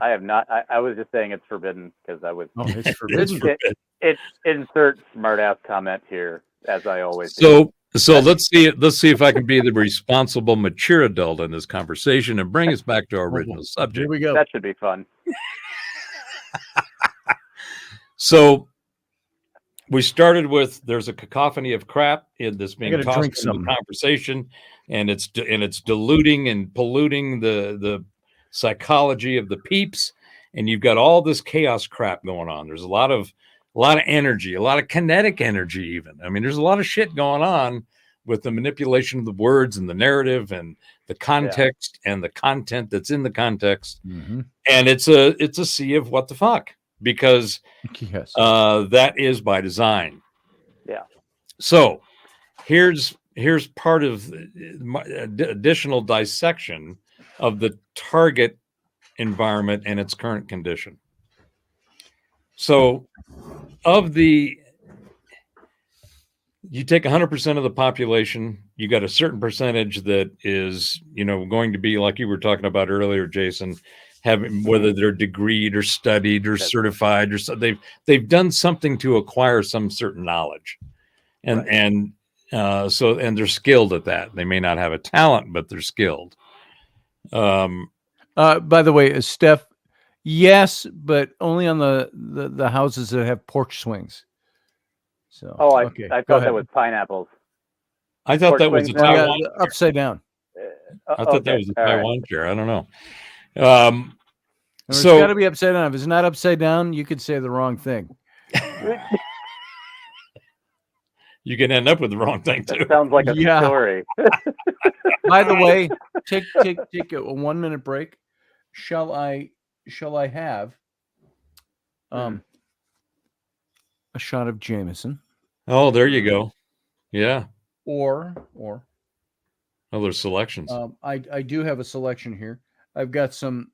Speaker 4: I have not. I was just saying it's forbidden because I was.
Speaker 1: Oh, it's forbidden.
Speaker 4: Insert smartass comment here, as I always do.
Speaker 3: So let's see if I can be the responsible, mature adult in this conversation and bring us back to our original subject.
Speaker 1: Here we go.
Speaker 4: That should be fun.
Speaker 3: So we started with there's a cacophony of crap that's being tossed into the conversation, and it's diluting and polluting the psychology of the peeps, and you've got all this chaos crap going on. There's a lot of energy, a lot of kinetic energy even. I mean, there's a lot of shit going on with the manipulation of the words and the narrative and the context and the content that's in the context.
Speaker 1: Mm-hmm.
Speaker 3: And it's a sea of what the fuck, because that is by design.
Speaker 4: Yeah.
Speaker 3: So here's part of additional dissection of the target environment and its current condition. So you take 100% of the population, you got a certain percentage that is, going to be like you were talking about earlier, Jason, having, whether they're degreed or studied or certified or so, they've done something to acquire some certain knowledge, and they're skilled at that. They may not have a talent, but they're skilled.
Speaker 1: By the way, Steph, yes, but only on the houses that have porch swings. So,
Speaker 4: I thought that was pineapples.
Speaker 3: I thought that was a Taiwan
Speaker 1: upside down.
Speaker 3: I thought that was a Taiwan chair. I don't know.
Speaker 1: It's got to be upside down. If it's not upside down, you could say the wrong thing.
Speaker 3: You can end up with the wrong thing too.
Speaker 4: That sounds like a story.
Speaker 1: By the way, take a 1 minute break. Shall I have a shot of Jameson?
Speaker 3: Oh, there you go. Yeah.
Speaker 1: Or
Speaker 3: other selections.
Speaker 1: I do have a selection here. I've got some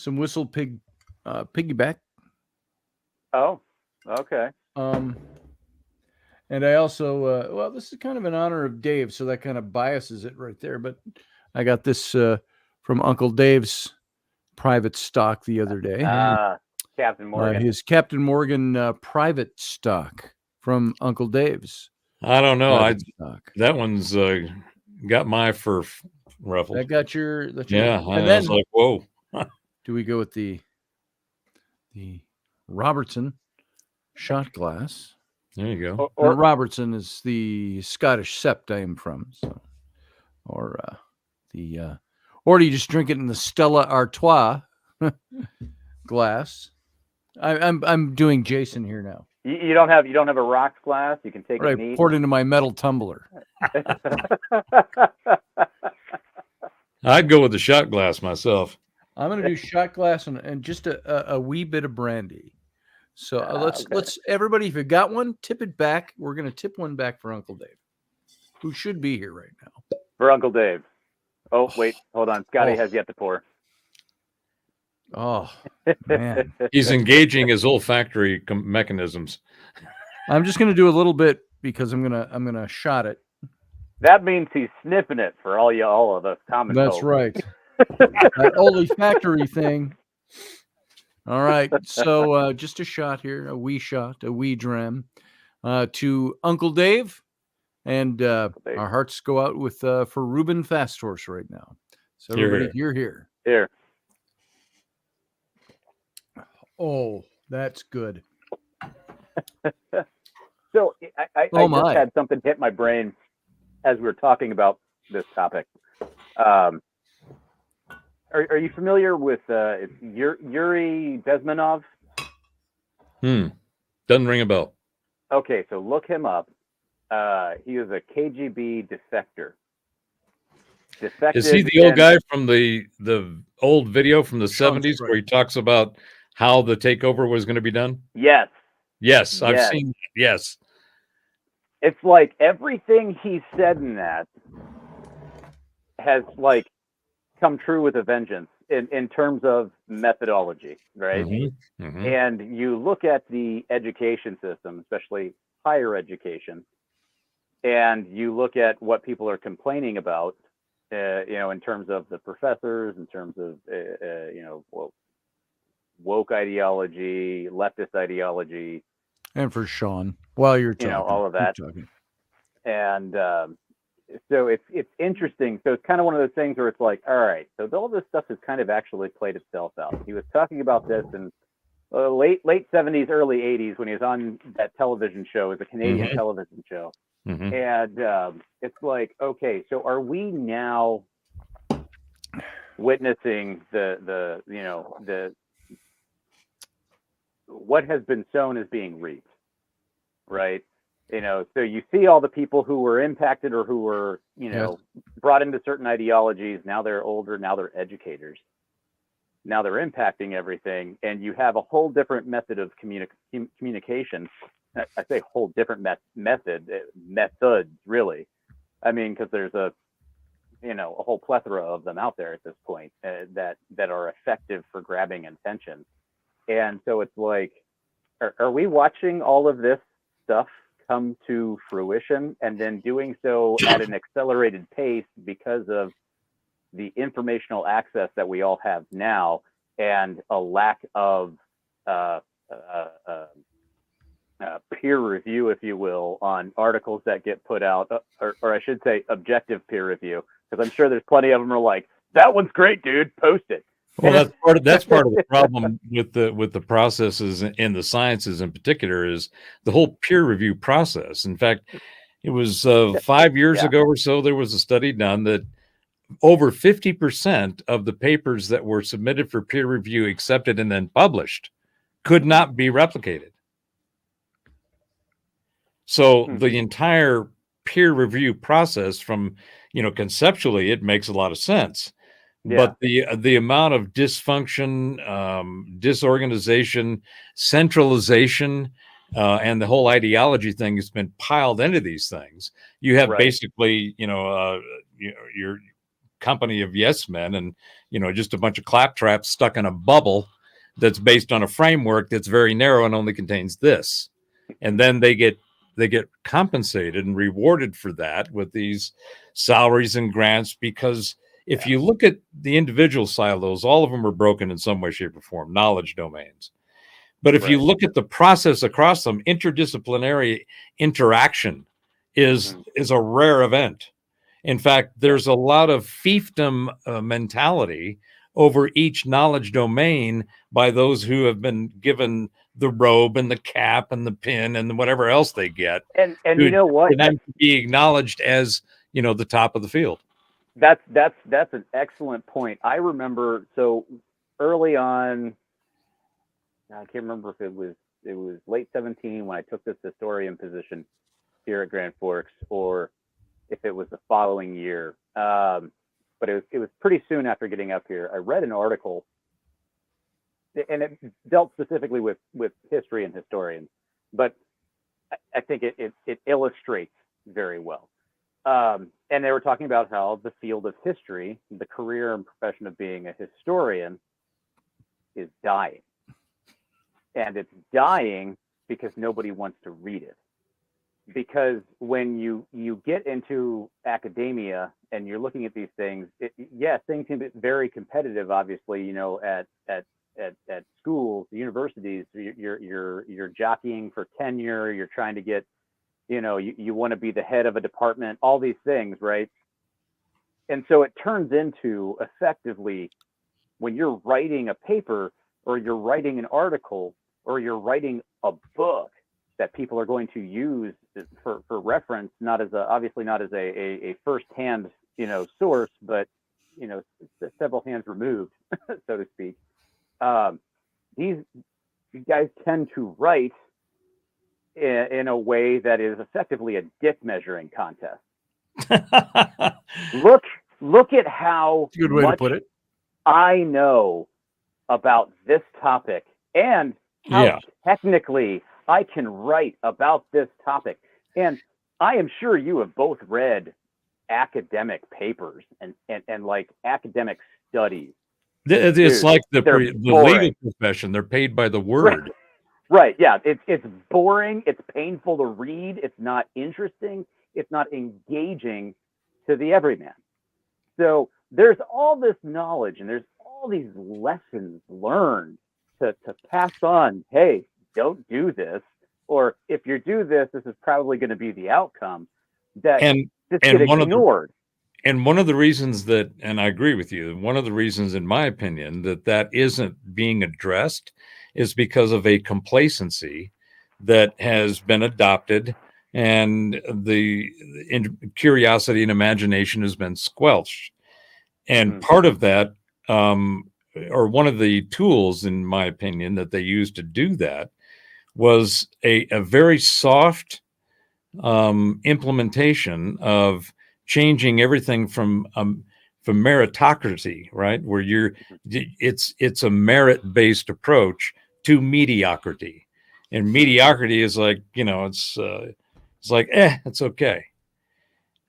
Speaker 1: Whistle Pig piggyback.
Speaker 4: Oh, okay.
Speaker 1: And I also this is kind of in honor of Dave, so that kind of biases it right there. But I got this from Uncle Dave's private stock the other day.
Speaker 4: Captain Morgan.
Speaker 1: His Captain Morgan private stock from Uncle Dave's.
Speaker 3: I don't know. That one's got my fur ruffled.
Speaker 1: That got your
Speaker 3: yeah.
Speaker 1: And
Speaker 3: then, I was like, whoa.
Speaker 1: Do we go with the Robertson shot glass?
Speaker 3: There you go.
Speaker 1: Or Robertson is the Scottish sept I am from. So, or do you just drink it in the Stella Artois glass? I'm doing Jason here now.
Speaker 4: You don't have a rocks glass. You can take it neat.
Speaker 1: Pour it into my metal tumbler.
Speaker 3: I'd go with the shot glass myself.
Speaker 1: I'm going to do shot glass and just a wee bit of brandy. So let's everybody, if you got one, tip it back. We're going to tip one back for Uncle Dave, who should be here right now.
Speaker 4: For Uncle Dave. Oh, wait, hold on. Scotty has yet to pour.
Speaker 1: Oh, man.
Speaker 3: He's engaging his olfactory mechanisms.
Speaker 1: I'm just going to do a little bit because I'm going to shot it.
Speaker 4: That means he's sniffing it for all of us common folk.
Speaker 1: That's right. That olfactory thing. All right. So just a shot here, a wee dram to Uncle Dave. And our hearts go out with for Ruben Fast Horse right now. So everybody, you're here.
Speaker 4: Here.
Speaker 1: Oh, that's good.
Speaker 4: So I just had something hit my brain as we were talking about this topic. Are you familiar with Yuri Bezmenov?
Speaker 3: Doesn't ring a bell.
Speaker 4: Okay, so look him up. He was a KGB defector.
Speaker 3: Is he the old guy from the old video from the 70s where he talks about how the takeover was going to be done?
Speaker 4: Yes.
Speaker 3: Yes, I've seen that. Yes.
Speaker 4: It's like everything he said in that has like come true with a vengeance in terms of methodology, right?
Speaker 3: Mm-hmm. Mm-hmm.
Speaker 4: And you look at the education system, especially higher education, and you look at what people are complaining about, in terms of the professors, in terms of, woke ideology, leftist ideology.
Speaker 1: And for Sean, while you're talking,
Speaker 4: all of that. And so it's interesting. So it's kind of one of those things where it's like, all right, so all this stuff has kind of actually played itself out. He was talking about this in late 70s, early 80s, when he was on that television show. It was a Canadian television show. And it's like, okay, so are we now witnessing the what has been sown is being reaped, right? So you see all the people who were impacted or who were, brought into certain ideologies. Now they're older. Now they're educators. Now they're impacting everything. And you have a whole different method of communication. I say whole different methods, really. I mean, because there's a whole plethora of them out there at this point that are effective for grabbing attention. And so it's like, are we watching all of this stuff come to fruition, and then doing so at an accelerated pace because of the informational access that we all have now, and a lack of peer review, if you will, on articles that get put out, or I should say objective peer review, because I'm sure there's plenty of them are like, that one's great, dude, post it.
Speaker 3: Well, that's part of the problem with the processes in the sciences in particular, is the whole peer review process. In fact, it was 5 years ago or so, there was a study done that over 50% of the papers that were submitted for peer review, accepted, and then published could not be replicated. So the entire peer review process, from, conceptually, it makes a lot of sense. But the amount of dysfunction, disorganization, centralization, and the whole ideology thing has been piled into these things. You have basically, your company of yes men, and just a bunch of claptraps stuck in a bubble that's based on a framework that's very narrow and only contains this. And then they get compensated and rewarded for that with these salaries and grants, because if you look at the individual silos, all of them are broken in some way, shape, or form, knowledge domains. But if you look at the process across them, interdisciplinary interaction is a rare event. In fact, there's a lot of fiefdom mentality over each knowledge domain by those who have been given the robe and the cap and the pin and whatever else they get.
Speaker 4: And you know what?
Speaker 3: And then be acknowledged as, the top of the field.
Speaker 4: That's an excellent point. I remember, so early on, I can't remember if it was late 17 when I took this historian position here at Grand Forks, or if it was the following year. But it was pretty soon after getting up here. I read an article, and it dealt specifically with history and historians, but I think it illustrates very well. And they were talking about how the field of history, the career and profession of being a historian, is dying. And it's dying because nobody wants to read it. Because when you get into academia and you're looking at these things, things can be very competitive, obviously, at schools, universities. You're jockeying for tenure, you're trying to get, you want to be the head of a department, all these things, right? And so it turns into, effectively, when you're writing a paper, or you're writing an article, or you're writing a book that people are going to use for reference, obviously not as a first-hand, source, but, several hands removed, so to speak. These guys tend to write in a way that is effectively a dick measuring contest. Look at how
Speaker 1: good way to put it.
Speaker 4: I know about this topic, and how technically I can write about this topic. And I am sure you have both read academic papers and like academic studies.
Speaker 3: It's Dude, like the legal profession. They're paid by the word.
Speaker 4: Right. Yeah. It's boring. It's painful to read. It's not interesting. It's not engaging to the everyman. So there's all this knowledge and there's all these lessons learned to pass on. Hey, don't do this. Or if you do this, this is probably going to be the outcome. That just get ignored.
Speaker 3: And one of the reasons and I agree with you, one of the reasons, in my opinion, that isn't being addressed is because of a complacency that has been adopted, and the curiosity and imagination has been squelched. And part of that, or one of the tools, in my opinion, that they used to do that was a very soft implementation of changing everything from meritocracy, right, where it's a merit-based approach, to mediocrity. And mediocrity is like, it's like, it's okay.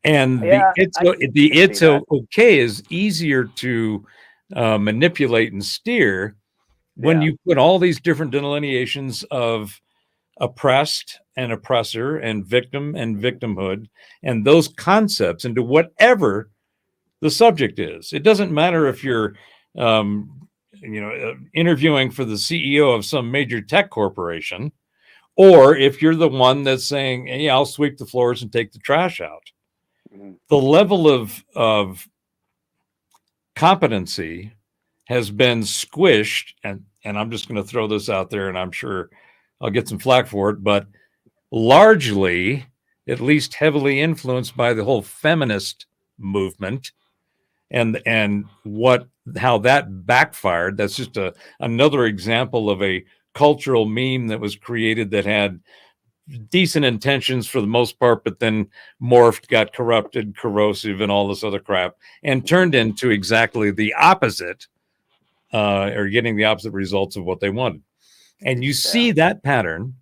Speaker 3: And it's okay is easier to manipulate and steer when you put all these different delineations of oppressed and oppressor and victim and victimhood and those concepts into whatever the subject is. It doesn't matter if you're interviewing for the CEO of some major tech corporation, or if you're the one that's saying, hey, I'll sweep the floors and take the trash out. The level of competency has been squished, and I'm just going to throw this out there, and I'm sure I'll get some flack for it, but largely, at least heavily influenced by the whole feminist movement, and how that backfired. That's just another example of a cultural meme that was created that had decent intentions for the most part, but then morphed, got corrupted, corrosive, and all this other crap, and turned into exactly the opposite, or getting the opposite results of what they wanted. And you see that pattern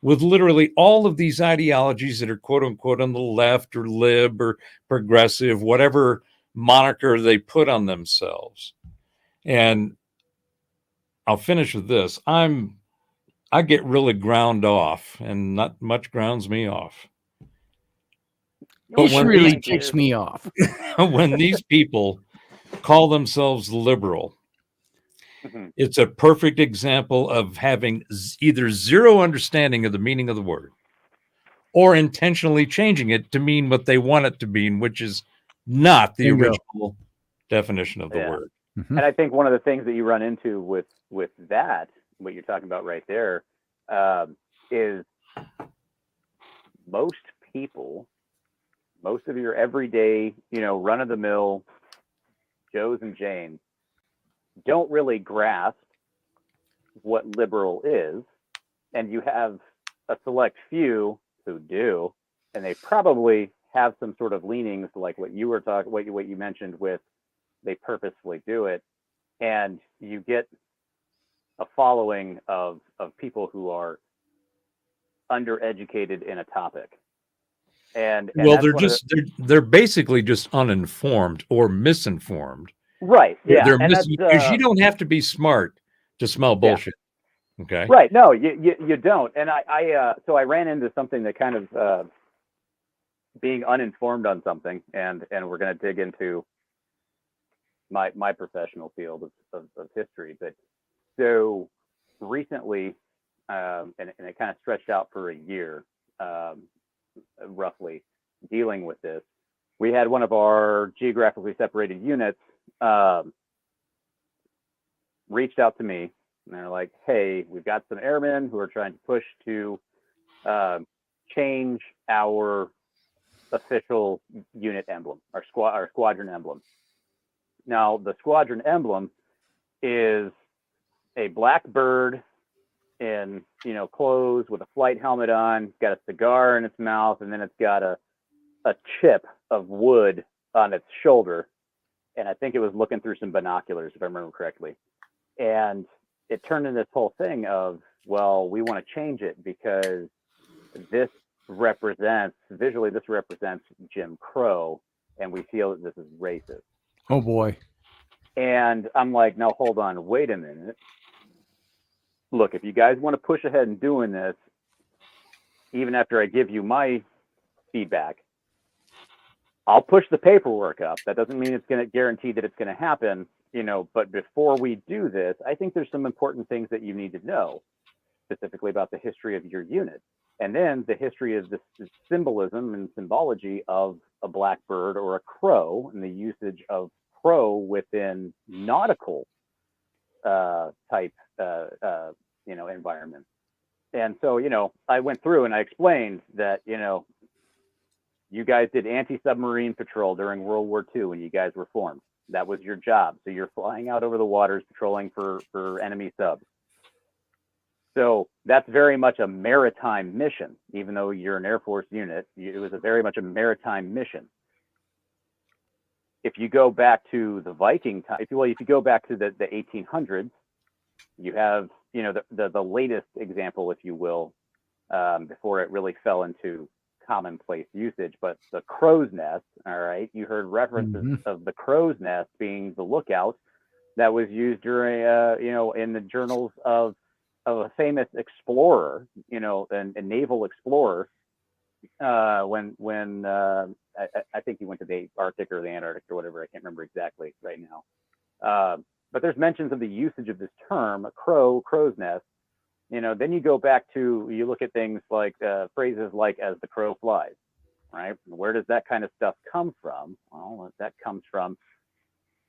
Speaker 3: with literally all of these ideologies that are quote unquote on the left or lib or progressive, whatever moniker they put on themselves. And I'll finish with this. I get really ground off, and not much grounds me off.
Speaker 1: But when really ticks me off.
Speaker 3: When these people call themselves liberal, it's a perfect example of having either zero understanding of the meaning of the word, or intentionally changing it to mean what they want it to mean, which is not the original definition of the word.
Speaker 4: And I think one of the things that you run into with that, what you're talking about right there, is most people, most of your everyday, run-of-the-mill Joes and Janes don't really grasp what liberal is, and you have a select few who do, and they probably have some sort of leanings like what you were talking, what you mentioned with they purposefully do it, and you get a following of people who are undereducated in a topic. And
Speaker 3: well, they're basically just uninformed or misinformed.
Speaker 4: Right. Yeah.
Speaker 3: Because you don't have to be smart to smell bullshit. Yeah. Okay.
Speaker 4: Right. No, you don't. And so I ran into something that kind of being uninformed on something, and we're going to dig into my professional field of history. But so recently, and it kind of stretched out for a year, roughly, dealing with this. We had one of our geographically separated units reached out to me, and they're like, hey, we've got some airmen who are trying to push to change our official unit emblem, our squadron emblem. Now, the squadron emblem is a black bird in clothes with a flight helmet on, got a cigar in its mouth, and then it's got a chip of wood on its shoulder. And I think it was looking through some binoculars, if I remember correctly. And it turned into this whole thing of, well, we want to change it because this represents Jim Crow, and we feel that this is racist.
Speaker 1: Oh boy.
Speaker 4: And I'm like, no, hold on, wait a minute. Look, if you guys want to push ahead in doing this, even after I give you my feedback, I'll push the paperwork up. That doesn't mean it's going to guarantee that it's going to happen, but before we do this, I think there's some important things that you need to know, specifically about the history of your unit. And then the history of this symbolism and symbology of a black bird or a crow, and the usage of crow within nautical type environments. And so, I went through and I explained that, you guys did anti-submarine patrol during World War II when you guys were formed. That was your job. So you're flying out over the waters patrolling for enemy subs. So that's very much a maritime mission, even though you're an Air Force unit. It was very much a maritime mission. If you go back to the Viking time, if you go back to the 1800s, you have, the latest example, if you will, before it really fell into commonplace usage, but the crow's nest. All right, you heard references of the crow's nest being the lookout that was used during, in the journals of a famous explorer, a naval explorer, when I think he went to the Arctic or the Antarctic or whatever. I can't remember exactly right now. But there's mentions of the usage of this term, crow's nest. Then you go back to, you look at things like phrases like "as the crow flies," right? Where does that kind of stuff come from? Well, that comes from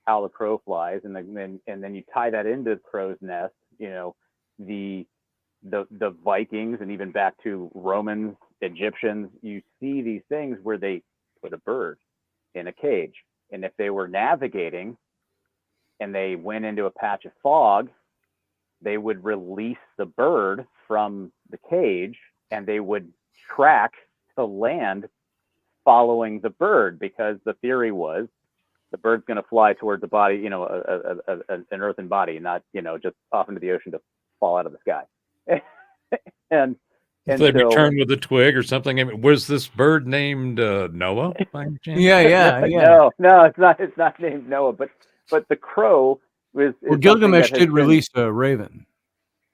Speaker 4: how the crow flies, and then you tie that into crow's nest. The Vikings, and even back to Romans, Egyptians, you see these things where they put a bird in a cage, and if they were navigating and they went into a patch of fog, they would release the bird from the cage and they would track to land following the bird, because the theory was the bird's going to fly towards the body, an earthen body, not, just off into the ocean to fall out of the sky. and
Speaker 3: if they return with a twig or something. I mean, was this bird named Noah by any chance?
Speaker 1: Yeah.
Speaker 4: No, it's not named Noah, but the crow is
Speaker 1: Gilgamesh did release a raven.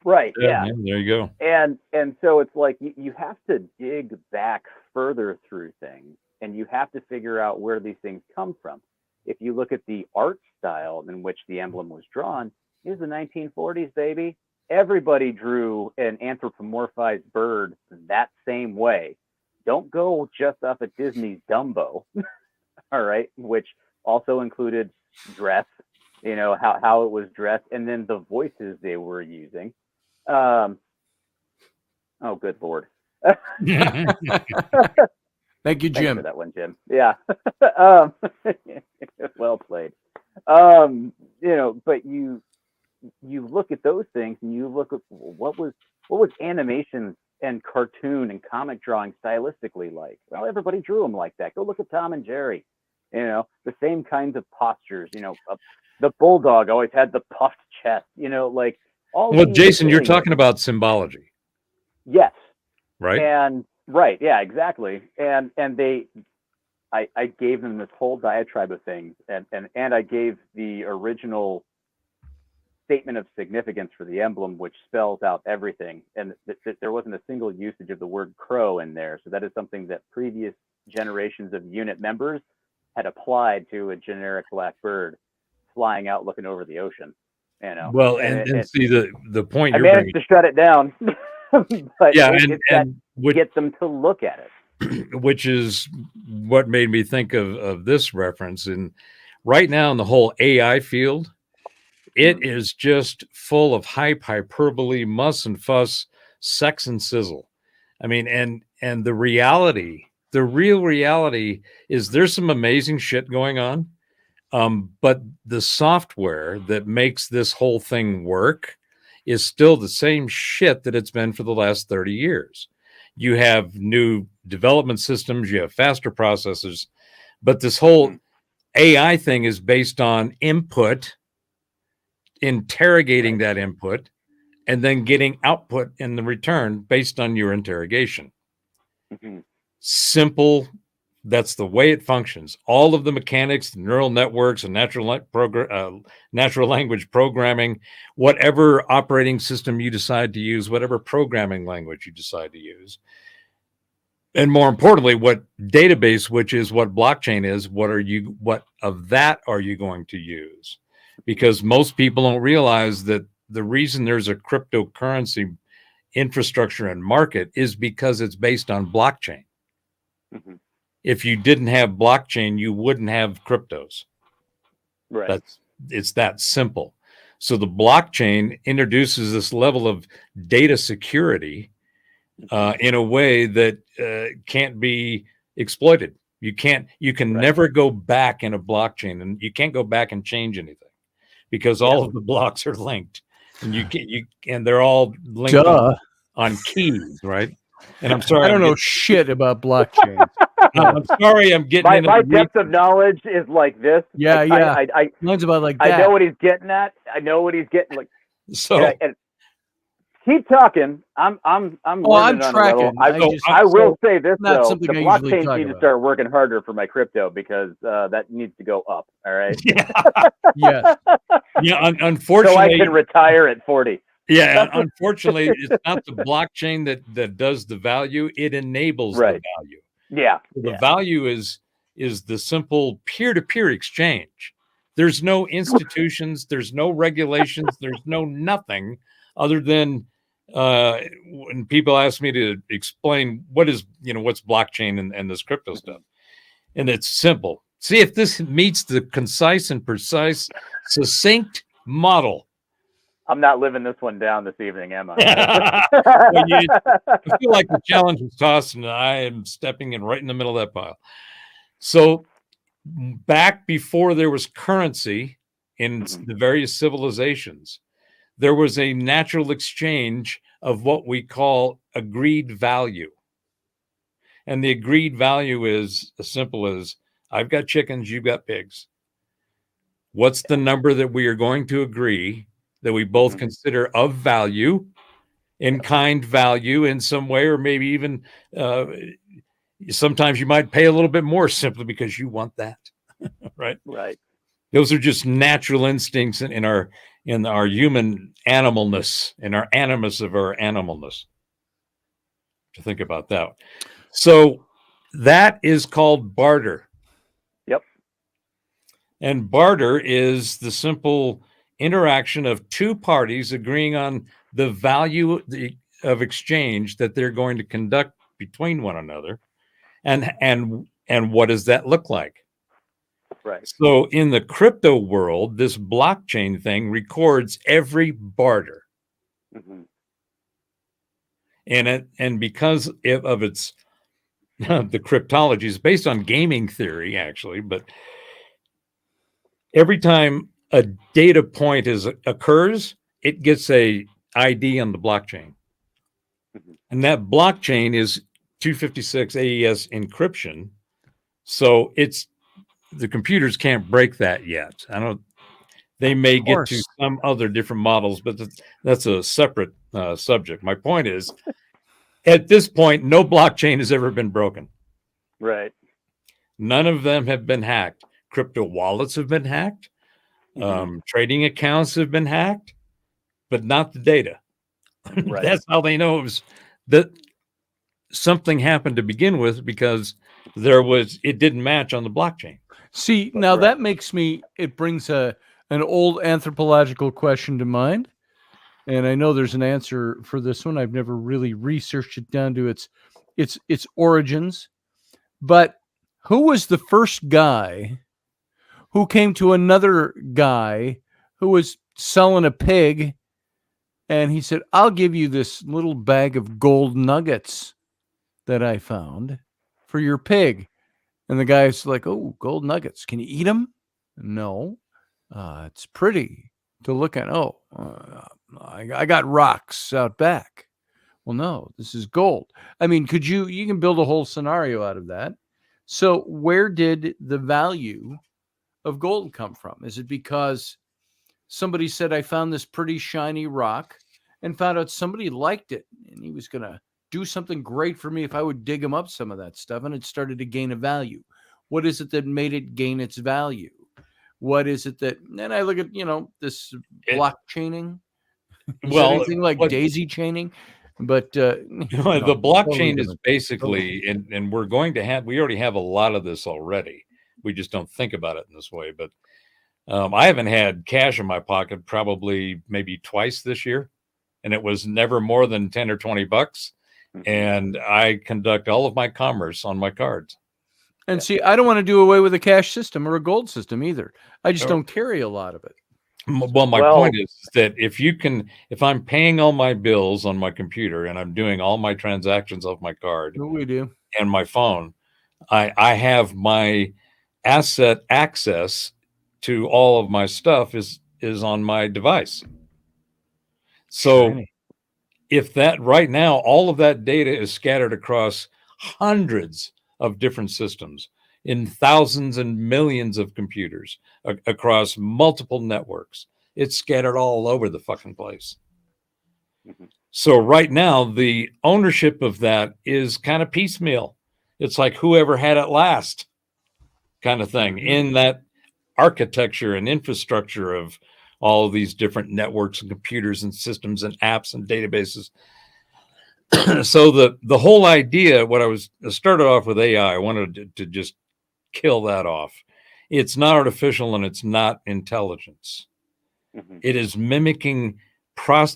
Speaker 4: Right. Yeah.
Speaker 3: There you go.
Speaker 4: And so it's like you have to dig back further through things, and you have to figure out where these things come from. If you look at the art style in which the emblem was drawn, it was the 1940s, baby. Everybody drew an anthropomorphized bird that same way. Don't go just off of Disney's Dumbo, all right, which also included dress, how it was dressed, and then the voices they were using. Oh, good Lord.
Speaker 1: Thank you, Jim.
Speaker 4: Thanks for that one, Jim. Yeah. Well played. But you look at those things and you look at what was animation and cartoon and comic drawing stylistically like. Well, everybody drew them like that. Go look at Tom and Jerry. The same kinds of postures. The bulldog always had the puffed chest. Like all.
Speaker 3: Well, Jason, you're talking about symbology.
Speaker 4: Yes.
Speaker 3: Right.
Speaker 4: And right. Yeah. Exactly. And I gave them this whole diatribe of things, and I gave the original statement of significance for the emblem, which spells out everything, and there wasn't a single usage of the word crow in there. So that is something that previous generations of unit members had applied to a generic black bird flying out looking over the ocean.
Speaker 3: Well, and see the point
Speaker 4: I managed to shut it down. But
Speaker 3: yeah,
Speaker 4: and get them to look at it,
Speaker 3: which is what made me think of this reference. And right now in the whole AI field, it is just full of hype, hyperbole, muss and fuss, sex and sizzle. I mean, and the real reality is there's some amazing shit going on. But the software that makes this whole thing work is still the same shit that it's been for the last 30 years. You have new development systems, you have faster processors, but this whole AI thing is based on input, interrogating that input, and then getting output in the return based on your interrogation. Simple. That's the way it functions. All of the mechanics, the neural networks, and natural language programming, whatever operating system you decide to use, whatever programming language you decide to use, and more importantly, what database, which is what blockchain is, what of that are you going to use? Because most people don't realize that the reason there's a cryptocurrency infrastructure and market is because it's based on blockchain. If you didn't have blockchain, you wouldn't have cryptos.
Speaker 4: Right.
Speaker 3: It's that simple. So the blockchain introduces this level of data security in a way that can't be exploited. You can never go back in a blockchain, and you can't go back and change anything because all of the blocks are linked, and and they're all linked on keys, right? And I'm sorry,
Speaker 1: I don't know shit about blockchain.
Speaker 3: I'm sorry, I'm getting
Speaker 4: my depth of knowledge is like this.
Speaker 1: Yeah, mine's about like that.
Speaker 4: I know what he's getting at. I know what he's getting like.
Speaker 3: So
Speaker 4: and keep talking. I'm
Speaker 1: tracking.
Speaker 4: I will say this though: the
Speaker 1: blockchain
Speaker 4: needs to start working harder for my crypto because that needs to go up. All right.
Speaker 1: Yeah.
Speaker 3: Unfortunately,
Speaker 4: so I can retire at 40.
Speaker 3: Yeah, unfortunately, it's not the blockchain that does the value; it enables the value.
Speaker 4: Yeah,
Speaker 3: so the value is the simple peer-to-peer exchange. There's no institutions, there's no regulations, there's no nothing other than when people ask me to explain what's blockchain and this crypto stuff, and it's simple. See if this meets the concise and precise, succinct model.
Speaker 4: I'm not living this one down this evening, am I?
Speaker 3: I feel like the challenge is tossed, and I am stepping in right in the middle of that pile. So back before there was currency in the various civilizations, there was a natural exchange of what we call agreed value. And the agreed value is as simple as I've got chickens, you've got pigs. What's the number that we are going to agree that we both consider of value, in kind value in some way, or maybe even sometimes you might pay a little bit more simply because you want that, right?
Speaker 4: Right.
Speaker 3: Those are just natural instincts in our human animalness, in our animus of our animalness. To think about that. So that is called barter.
Speaker 4: Yep.
Speaker 3: And barter is the simple interaction of two parties agreeing on the value of exchange that they're going to conduct between one another, and what does that look like?
Speaker 4: Right.
Speaker 3: So in the crypto world, this blockchain thing records every barter, and because of its the cryptology is based on gaming theory actually, but every time a data point occurs, it gets a ID on the blockchain. And that blockchain is 256 AES encryption. So the computers can't break that yet. They may get to some other different models, but that's a separate subject. My point is, at this point, no blockchain has ever been broken.
Speaker 4: Right.
Speaker 3: None of them have been hacked. Crypto wallets have been hacked. Trading accounts have been hacked, but not the data. Right. That's how they know that something happened to begin with, because it didn't match on the blockchain.
Speaker 1: See, now that it brings an old anthropological question to mind. And I know there's an answer for this one. I've never really researched it down to its origins. But who was the first guy who came to another guy who was selling a pig, and he said, I'll give you this little bag of gold nuggets that I found for your pig? And the guy's like, oh, gold nuggets. Can you eat them? No. It's pretty to look at. Oh, I got rocks out back. Well, no, this is gold. I mean, you can build a whole scenario out of that. So where did the value of gold come from? Is it because somebody said, I found this pretty shiny rock, and found out somebody liked it, and he was going to do something great for me if I would dig him up some of that stuff, and it started to gain a value? What is it that made it gain its value? What is it that, and I look at, this blockchaining. Well, anything like daisy chaining, but
Speaker 3: the blockchain is basically, and we already have a lot of this already. We just don't think about it in this way. But I haven't had cash in my pocket probably maybe twice this year, and it was never more than 10 or 20 bucks. And I conduct all of my commerce on my cards.
Speaker 1: And see, I don't want to do away with a cash system or a gold system either. I just don't carry a lot of it.
Speaker 3: Well, my point is that if I'm paying all my bills on my computer and I'm doing all my transactions off my card
Speaker 1: we do.
Speaker 3: and my phone, I have my asset access to all of my stuff is on my device. So
Speaker 1: Shiny.
Speaker 3: if that right now, all of that data is scattered across hundreds of different systems in thousands and millions of computers across multiple networks, it's scattered all over the fucking place.
Speaker 4: Mm-hmm.
Speaker 3: So right now, the ownership of that is kind of piecemeal. It's like whoever had it last kind of thing in that architecture and infrastructure of all of these different networks and computers and systems and apps and databases. So the whole idea, what I started off with AI, I wanted to just kill that off. It's not artificial and it's not intelligence.
Speaker 4: Mm-hmm.
Speaker 3: It is mimicking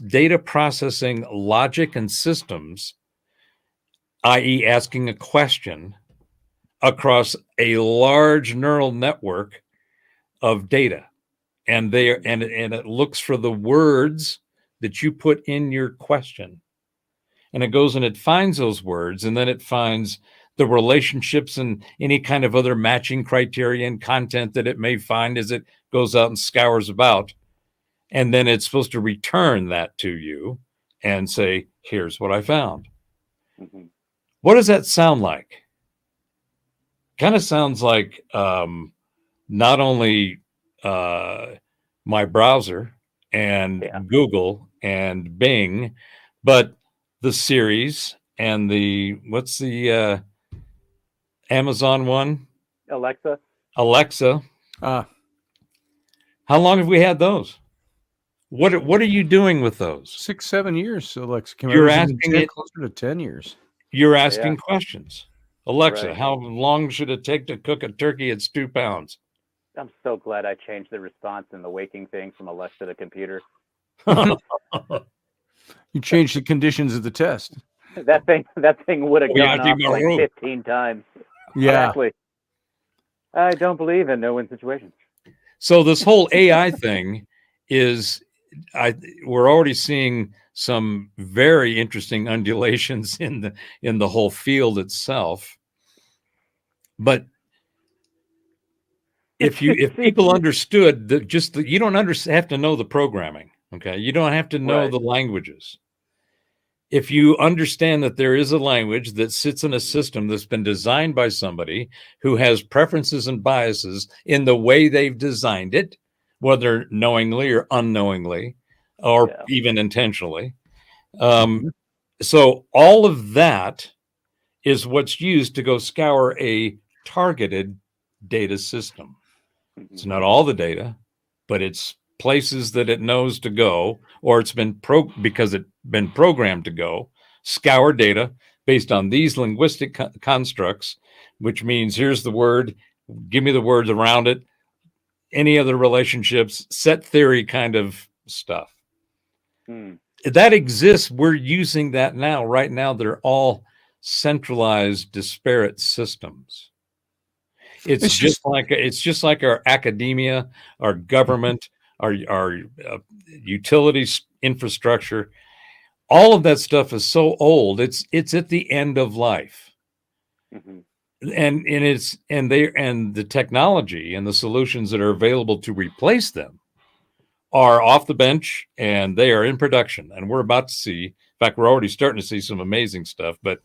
Speaker 3: data processing logic and systems, i.e. asking a question across a large neural network of data. And it looks for the words that you put in your question. And it goes and it finds those words, and then it finds the relationships and any kind of other matching criteria and content that it may find as it goes out and scours about. And then it's supposed to return that to you and say, here's what I found.
Speaker 4: Mm-hmm.
Speaker 3: What does that sound like? Kind of sounds like not only my browser and Google and Bing, but the Series and what's the Amazon one?
Speaker 4: Alexa.
Speaker 3: How long have we had those? What are you doing with those?
Speaker 1: 6-7 years, Alexa.
Speaker 3: You're asking it
Speaker 1: closer to 10 years.
Speaker 3: You're asking questions. Alexa,
Speaker 4: Right.
Speaker 3: how long should it take to cook a turkey at 2 pounds?
Speaker 4: I'm so glad I changed the response in the waking thing from Alexa to computer.
Speaker 1: You changed the conditions of the test.
Speaker 4: That thing would have gone off like 15 times.
Speaker 1: Yeah.
Speaker 4: Exactly. I don't believe in no-win situations.
Speaker 3: So this whole AI thing is, we're already seeing some very interesting undulations in the whole field itself. But if people understood that, you don't have to know the programming. Okay, you don't have to know the languages. If you understand that there is a language that sits in a system that's been designed by somebody who has preferences and biases in the way they've designed it, whether knowingly or unknowingly, or even intentionally. So all of that is what's used to go scour a targeted data system. It's not all the data, but it's places that it knows to go, or it's been because it's been programmed to go, scour data based on these linguistic constructs, which means here's the word, give me the words around it, any other relationships, set theory kind of stuff. That exists. We're using that now. Right now, they're all centralized, disparate systems. It's just like our academia, our government, our utilities infrastructure. All of that stuff is so old. It's at the end of life. And the technology and the solutions that are available to replace them are off the bench, and they are in production. And we're about to see, in fact, we're already starting to see some amazing stuff, but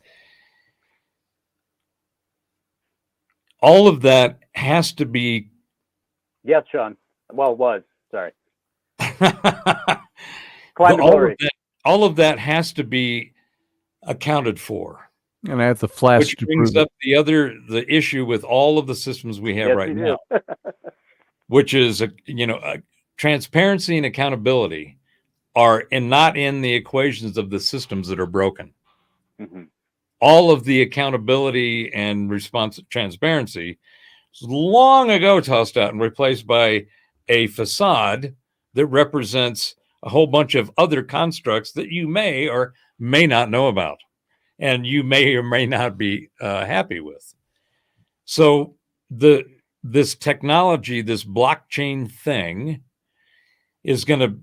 Speaker 3: all of that has to be.
Speaker 4: Yes, Sean. Well, was. Sorry.
Speaker 3: All of that has to be accounted for.
Speaker 1: And I have the flash
Speaker 3: which
Speaker 1: to
Speaker 3: brings
Speaker 1: prove
Speaker 3: up the issue with all of the systems we have right now, which is transparency and accountability are not in the equations of the systems that are broken. All of the accountability and transparency was long ago tossed out and replaced by a facade that represents a whole bunch of other constructs that you may or may not know about, and you may or may not be happy with. So this technology, this blockchain thing, systems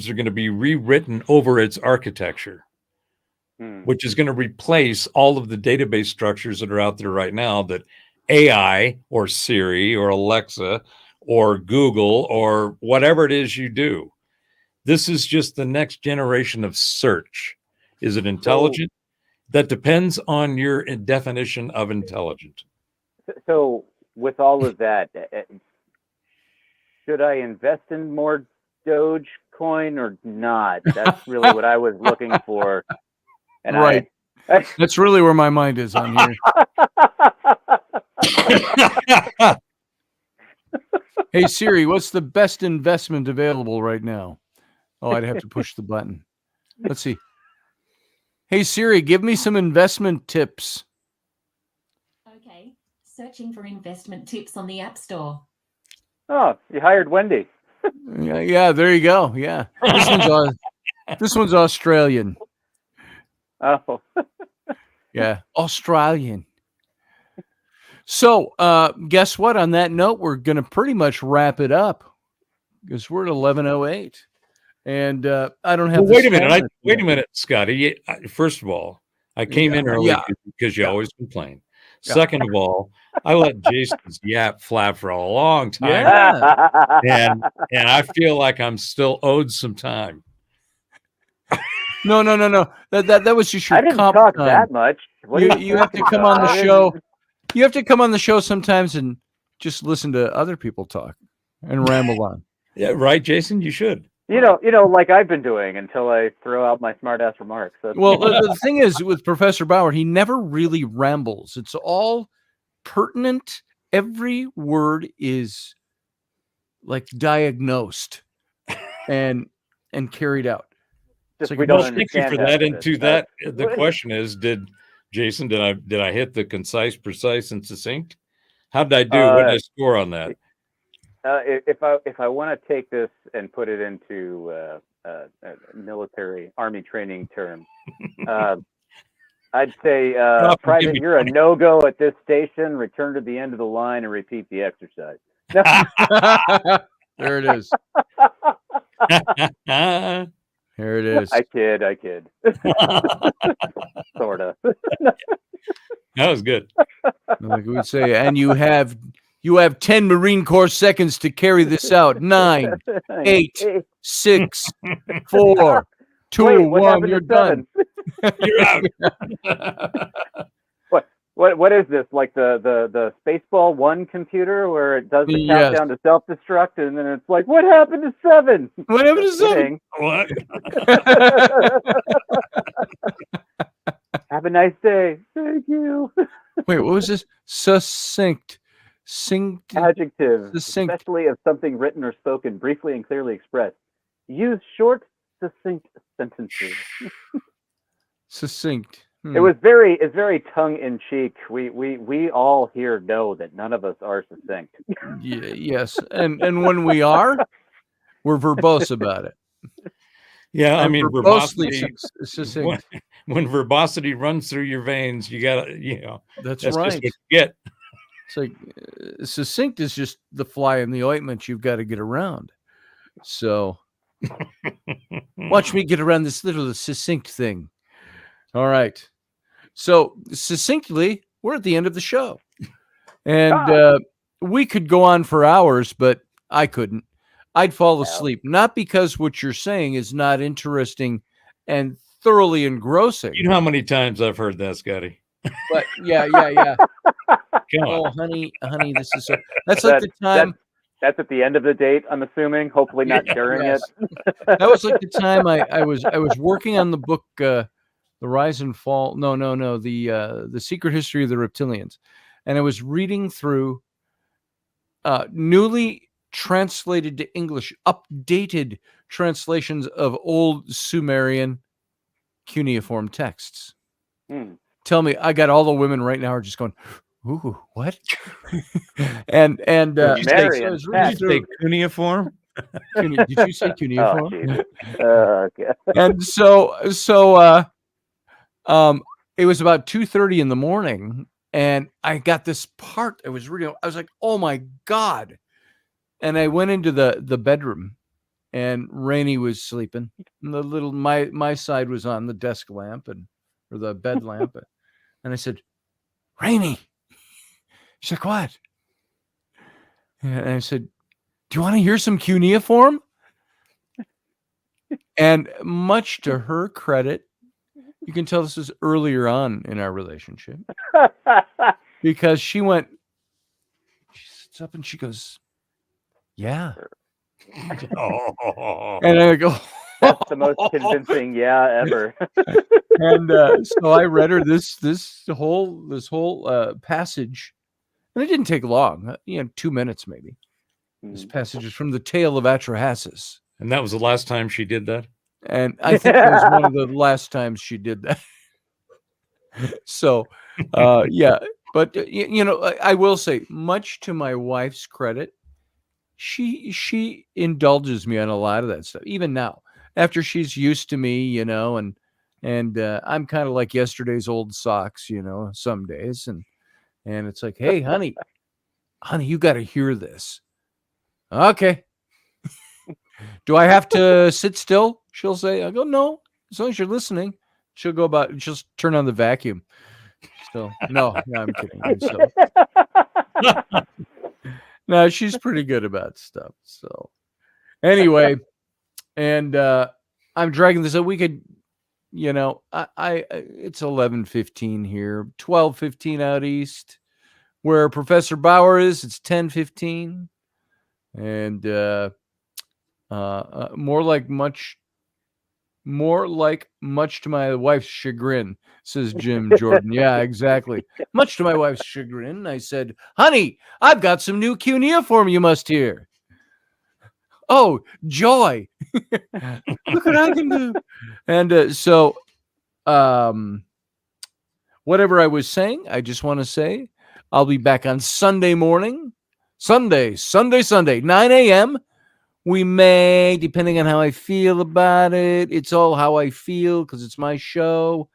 Speaker 3: are going to be rewritten over its architecture, which is going to replace all of the database structures that are out there right now that AI or Siri or Alexa or Google or whatever it is you do. This is just the next generation of search. Is it intelligent? That depends on your definition of intelligent.
Speaker 4: So with all of that, should I invest in more Dogecoin or not? That's really what I was looking for. And
Speaker 1: right. That's really where my mind is on here. Hey, Siri, what's the best investment available right now? Oh, I'd have to push the button. Let's see. Hey, Siri, give me some investment tips.
Speaker 5: Okay. Searching for investment tips on the App Store.
Speaker 4: Oh, you hired Wendy.
Speaker 1: Yeah, there you go. Yeah. This one's Australian.
Speaker 4: Oh.
Speaker 1: Yeah, Australian. So, guess what? On that note, we're going to pretty much wrap it up because we're at 11:08. And I don't have.
Speaker 3: Well, wait a minute, Scotty. First of all, I came in early because you always complain. Second of all, I let Jason's yap flap for a long time, and I feel like I'm still owed some time.
Speaker 1: No. That was just your.
Speaker 4: I didn't talk that much.
Speaker 1: You have to come on the show. You have to come on the show sometimes and just listen to other people talk and ramble on.
Speaker 3: Yeah, right, Jason. You should.
Speaker 4: You know, like I've been doing until I throw out my smart-ass remarks.
Speaker 1: Well, the thing is with Professor Bauer, he never really rambles. It's all pertinent. Every word is like diagnosed and carried out.
Speaker 4: Just
Speaker 3: we don't thank you for that. And to that, the question is, did I hit the concise, precise, and succinct? How did I do? What did I score on that?
Speaker 4: If I want to take this and put it into military Army training terms, I'd say, Private, you're a no-go at this station. Return to the end of the line and repeat the exercise.
Speaker 1: There it is. There it is.
Speaker 4: I kid. Sort of.
Speaker 3: That was good.
Speaker 1: Like we'd say, and you have 10 Marine Corps seconds to carry this out. 9, 8, 6, 4, 2, 1. You're done.
Speaker 3: You're out.
Speaker 4: What is this? Like the Spaceball 1 computer where it does the countdown to self-destruct, and then it's like, what happened to 7?
Speaker 1: What happened to 7?
Speaker 3: What?
Speaker 4: Have a nice day. Thank you.
Speaker 1: Wait, what was this? Succinct.
Speaker 4: Adjective,
Speaker 1: succinct.
Speaker 4: Especially of something written or spoken, briefly and clearly expressed. Use short, succinct sentences.
Speaker 1: Succinct.
Speaker 4: It's very tongue in cheek. We all here know that none of us are succinct.
Speaker 1: Yes, and when we are, we're verbose about it.
Speaker 3: Yeah, I mean, verbosity.
Speaker 1: Succinct.
Speaker 3: When verbosity runs through your veins, you gotta,
Speaker 1: that's
Speaker 3: right.
Speaker 1: Just
Speaker 3: what you get.
Speaker 1: It's like succinct is just the fly in the ointment you've got to get around. So watch me get around this little succinct thing. All right. So succinctly, we're at the end of the show. And we could go on for hours, but I couldn't. I'd fall asleep. Not because what you're saying is not interesting and thoroughly engrossing.
Speaker 3: You know how many times I've heard that, Scotty?
Speaker 1: But yeah. Oh, honey, this is so. That's like the time.
Speaker 4: That's at the end of the date, I'm assuming. Hopefully not during it.
Speaker 1: That was like the time I was working on the book, The Rise and Fall. No, the Secret History of the Reptilians, and I was reading through newly translated to English, updated translations of old Sumerian cuneiform texts. Tell me, I got all the women right now are just going, ooh, what? and
Speaker 3: did you say cuneiform?
Speaker 1: Did you say cuneiform?
Speaker 4: Okay.
Speaker 1: And so it was about 2:30 in the morning, and I got this part I was reading. I was like, oh my God, And I went into the bedroom, and Rainey was sleeping. And the little my side was on the desk lamp or the bed lamp, and I said, "Rainey." She's like, "What?" And I said, "Do you want to hear some cuneiform?" And much to her credit, you can tell this is earlier on in our relationship, because she sits up and she goes, "Yeah." And I go,
Speaker 4: That's the most convincing yeah ever.
Speaker 1: And so I read her this whole passage, and it didn't take long, 2 minutes maybe. This passage is from the Tale of Atrahasis.
Speaker 3: And that was the last time she did that?
Speaker 1: And I think it was one of the last times she did that. So, yeah. But, I will say, much to my wife's credit, she indulges me on a lot of that stuff, even now, after she's used to me, and I'm kind of like yesterday's old socks, some days. And it's like, "Hey, honey, you got to hear this." Okay. Do I have to sit still? She'll say. I go, "No, as long as you're listening." She'll just turn on the vacuum. So no, I'm kidding. No, she's pretty good about stuff. So anyway, and I'm dragging this up. We could, it's 11:15 here, 12:15 out east, where Professor Bauer is. It's 10:15, and more like much to my wife's chagrin, says Jim Jordan. Yeah, exactly. Much to my wife's chagrin, I said, "Honey, I've got some new cuneiform you must hear." "Oh, joy." Look what I can do. And so whatever I was saying, I just want to say I'll be back on Sunday morning. Sunday, 9 a.m. We may, depending on how I feel about it, it's all how I feel because it's my show.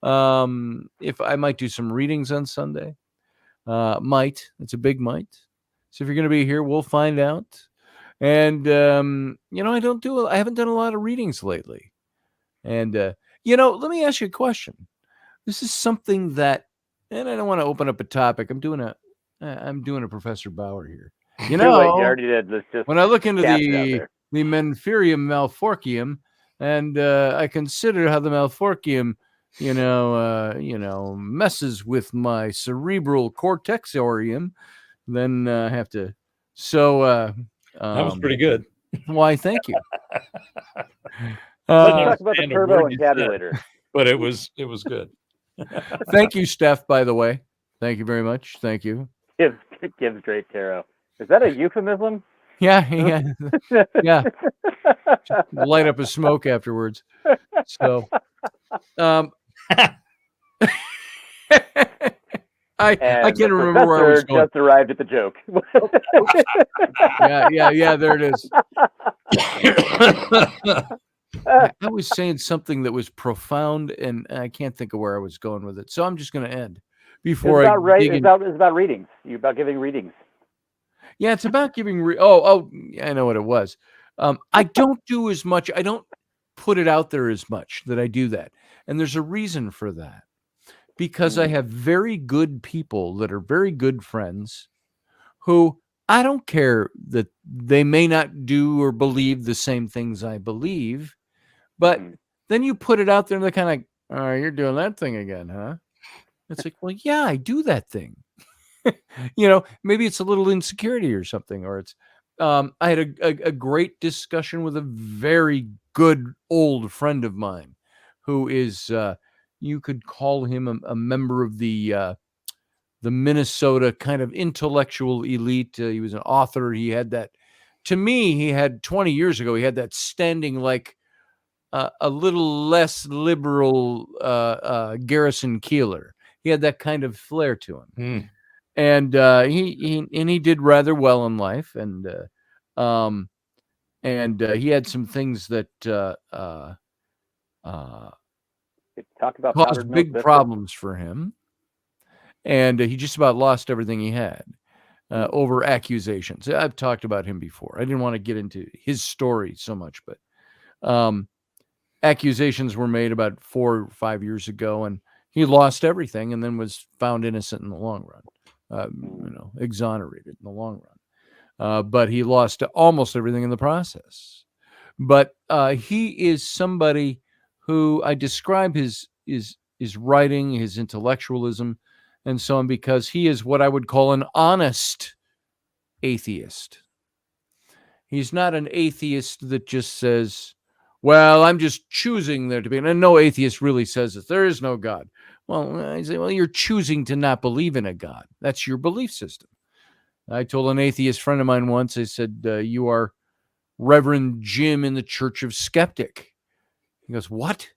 Speaker 1: If I might do some readings on Sunday, it's a big might. So if you're going to be here, we'll find out. And I haven't done a lot of readings lately. And let me ask you a question. This is something that, and I don't want to open up a topic. I'm doing a Professor Bauer here.
Speaker 4: You already did. Let's just
Speaker 1: when I look into the Menferium Malforcium, and I consider how the Malforcium, messes with my cerebral cortexorium, then I have to. So
Speaker 3: that was pretty good.
Speaker 1: Why? Thank you.
Speaker 4: Let's talk about the turbo encabulator.
Speaker 3: But it was good.
Speaker 1: Thank you, Steph. By the way, thank you very much. Thank you.
Speaker 4: Gives great tarot. Is that a euphemism?
Speaker 1: Yeah. Light up a smoke afterwards. So, I can't remember where I was going.
Speaker 4: Just arrived at the joke.
Speaker 1: Yeah. There it is. I was saying something that was profound, and I can't think of where I was going with it. So I'm just going to end before
Speaker 4: it's about readings. You're about giving readings.
Speaker 1: Yeah, it's about giving. I know what it was. I don't do as much. I don't put it out there as much that I do that, and there's a reason for that. Because I have very good people that are very good friends who I don't care that they may not do or believe the same things I believe, but then you put it out there and they're kind of like, "Oh, you're doing that thing again, huh?" It's like, well, yeah, I do that thing. Maybe it's a little insecurity or something, or it's, I had a great discussion with a very good old friend of mine who is, you could call him a member of the Minnesota kind of intellectual elite. He was an author. He had that, to me, he had 20 years ago, he had that standing like a little less liberal Garrison Keillor. He had that kind of flair to him. And he did rather well in life. And he had some things that
Speaker 4: talk about
Speaker 1: caused big problems for him, and he just about lost everything he had. over accusations. I've talked about him before. I didn't want to get into his story so much, but accusations were made about 4 or 5 years ago, and he lost everything and then was found innocent in the long run, exonerated in the long run. But he lost almost everything in the process. But he is somebody who I describe his writing, his intellectualism, and so on, because he is what I would call an honest atheist. He's not an atheist that just says, well, I'm just choosing there to be. And no atheist really says that there is no God. Well, I say, well, you're choosing to not believe in a God. That's your belief system. I told an atheist friend of mine once, I said, you are Reverend Jim in the Church of Skeptic. He goes, what?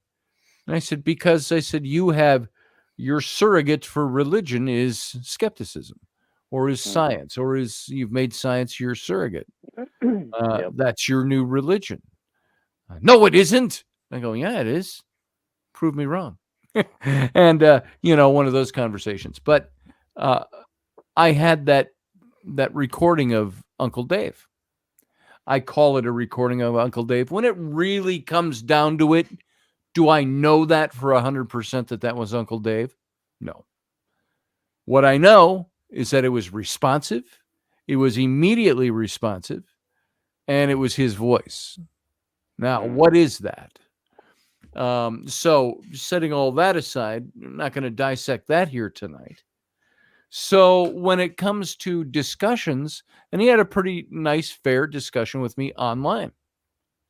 Speaker 1: And I said, because you have your surrogate for religion is skepticism, or is science, or is you've made science your surrogate. That's your new religion. No, it isn't. I go, yeah, it is. Prove me wrong. And, one of those conversations. But I had that recording of Uncle Dave. I call it a recording of Uncle Dave. When it really comes down to it, do I know that for 100% that was Uncle Dave? No. What I know is that it was responsive. It was immediately responsive. And it was his voice. Now, what is that? So setting all that aside, I'm not going to dissect that here tonight. So when it comes to discussions, and he had a pretty nice, fair discussion with me online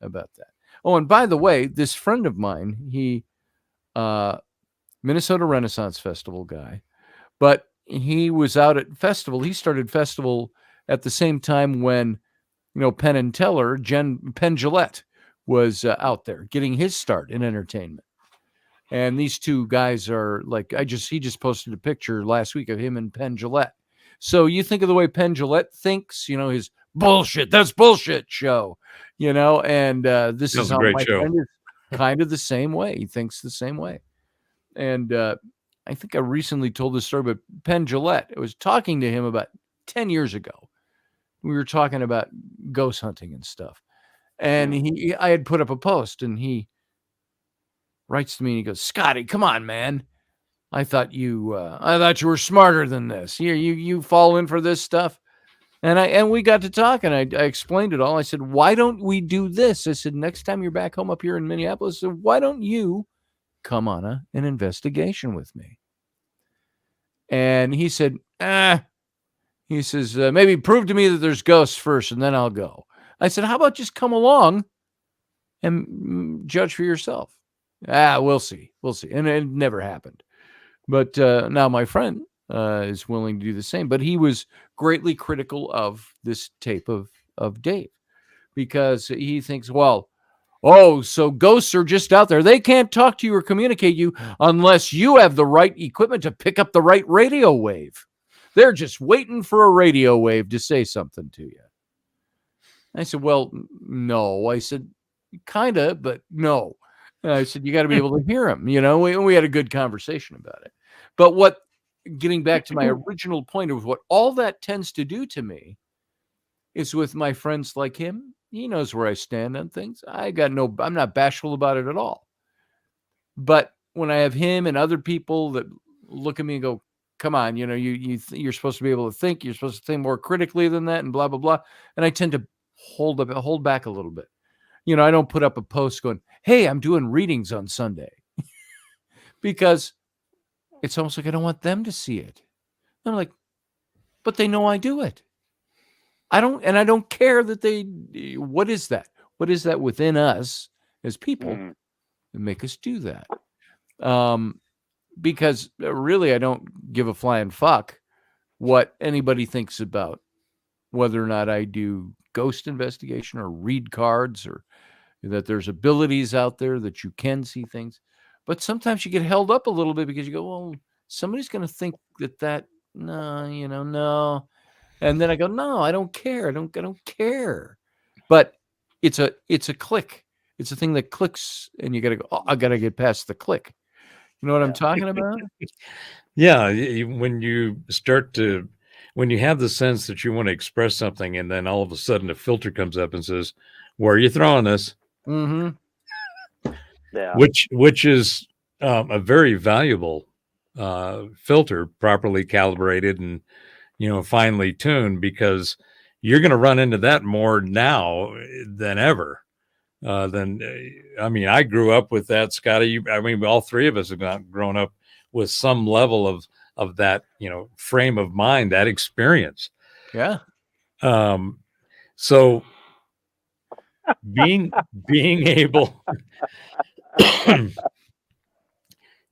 Speaker 1: about that. Oh, and by the way, this friend of mine, he, Minnesota Renaissance Festival guy, but he was out at festival. He started festival at the same time when, Penn and Teller, Penn Jillette was out there getting his start in entertainment. And these two guys are like, he just posted a picture last week of him and Penn Jillette. So you think of the way Penn Jillette thinks, his that's bullshit show, and this is how my friend is kind of the same way. He thinks the same way. And I think I recently told this story, but Penn Jillette, I was talking to him about 10 years ago. We were talking about ghost hunting and stuff. And I had put up a post, and he writes to me and he goes, Scotty, come on, man. I thought you were smarter than this. You fall in for this stuff. And we got to talk, and I explained it all. I said, why don't we do this? I said, next time you're back home up here in Minneapolis, why don't you come on an investigation with me? And he said, he says, maybe prove to me that there's ghosts first, and then I'll go. I said, how about just come along and judge for yourself? We'll see. And it never happened. But now my friend is willing to do the same. But he was greatly critical of this tape of Dave, because he thinks, so ghosts are just out there. They can't talk to you or communicate you unless you have the right equipment to pick up the right radio wave. They're just waiting for a radio wave to say something to you. I said, well, no. I said, kind of, but no. I said, you got to be able to hear him. We had a good conversation about it. But getting back to my original point of what all that tends to do to me is with my friends like him, he knows where I stand on things. I'm not bashful about it at all. But when I have him and other people that look at me and go, come on, you're supposed to be able to think, you're supposed to think more critically than that, and blah, blah, blah. And I tend to hold back a little bit. I don't put up a post going, hey, I'm doing readings on Sunday, because it's almost like I don't want them to see it. I'm like, but they know I do it. I don't care that what is that? What is that within us as people that make us do that? Because really, I don't give a flying fuck what anybody thinks about whether or not I do ghost investigation or read cards, or that there's abilities out there that you can see things. But sometimes you get held up a little bit because you go, well, somebody's going to think no. And then I go, no, I don't care. I don't care. But it's a click. It's a thing that clicks, and you got to go, I got to get past the click. You know what I'm talking about?
Speaker 3: Yeah. When you start to when you have the sense that you want to express something, and then all of a sudden a filter comes up and says, "Where are you throwing this?"
Speaker 1: Mm-hmm.
Speaker 4: Yeah.
Speaker 3: Which is a very valuable filter, properly calibrated and finely tuned, because you're going to run into that more now than ever. I grew up with that, Scotty. All three of us have grown up with some level of that, frame of mind, that experience.
Speaker 1: Yeah.
Speaker 3: So being able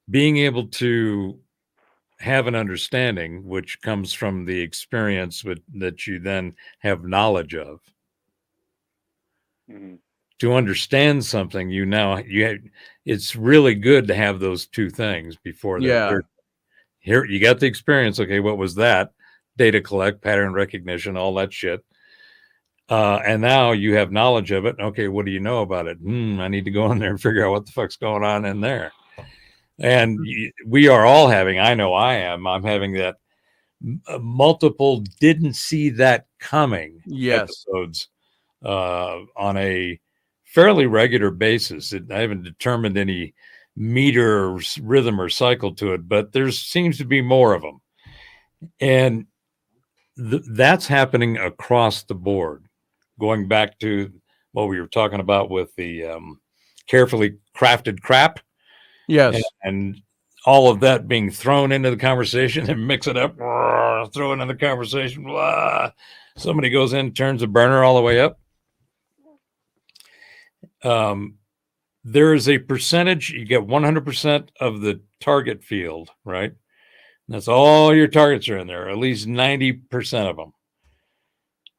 Speaker 3: being able to have an understanding, which comes from the experience that you then have knowledge of.
Speaker 4: Mm-hmm.
Speaker 3: To understand something, it's really good to have those two things before that. Here you got the experience. Okay, what was that? Data collect, pattern recognition, all that shit. And now you have knowledge of it. Okay, what do you know about it? I need to go in there and figure out what the fuck's going on in there. And we are all having, I know I am, I'm having that multiple didn't see that coming episodes on a fairly regular basis. I haven't determined any meter or rhythm or cycle to it, but there seems to be more of them. And that's happening across the board. Going back to what we were talking about with the carefully crafted crap.
Speaker 1: Yes.
Speaker 3: And all of that being thrown into the conversation and mix it up, throw it in the conversation. Blah. Somebody goes in, turns the burner all the way up. There is a percentage, you get 100% of the target field, right? And that's all your targets are in there, at least 90% of them.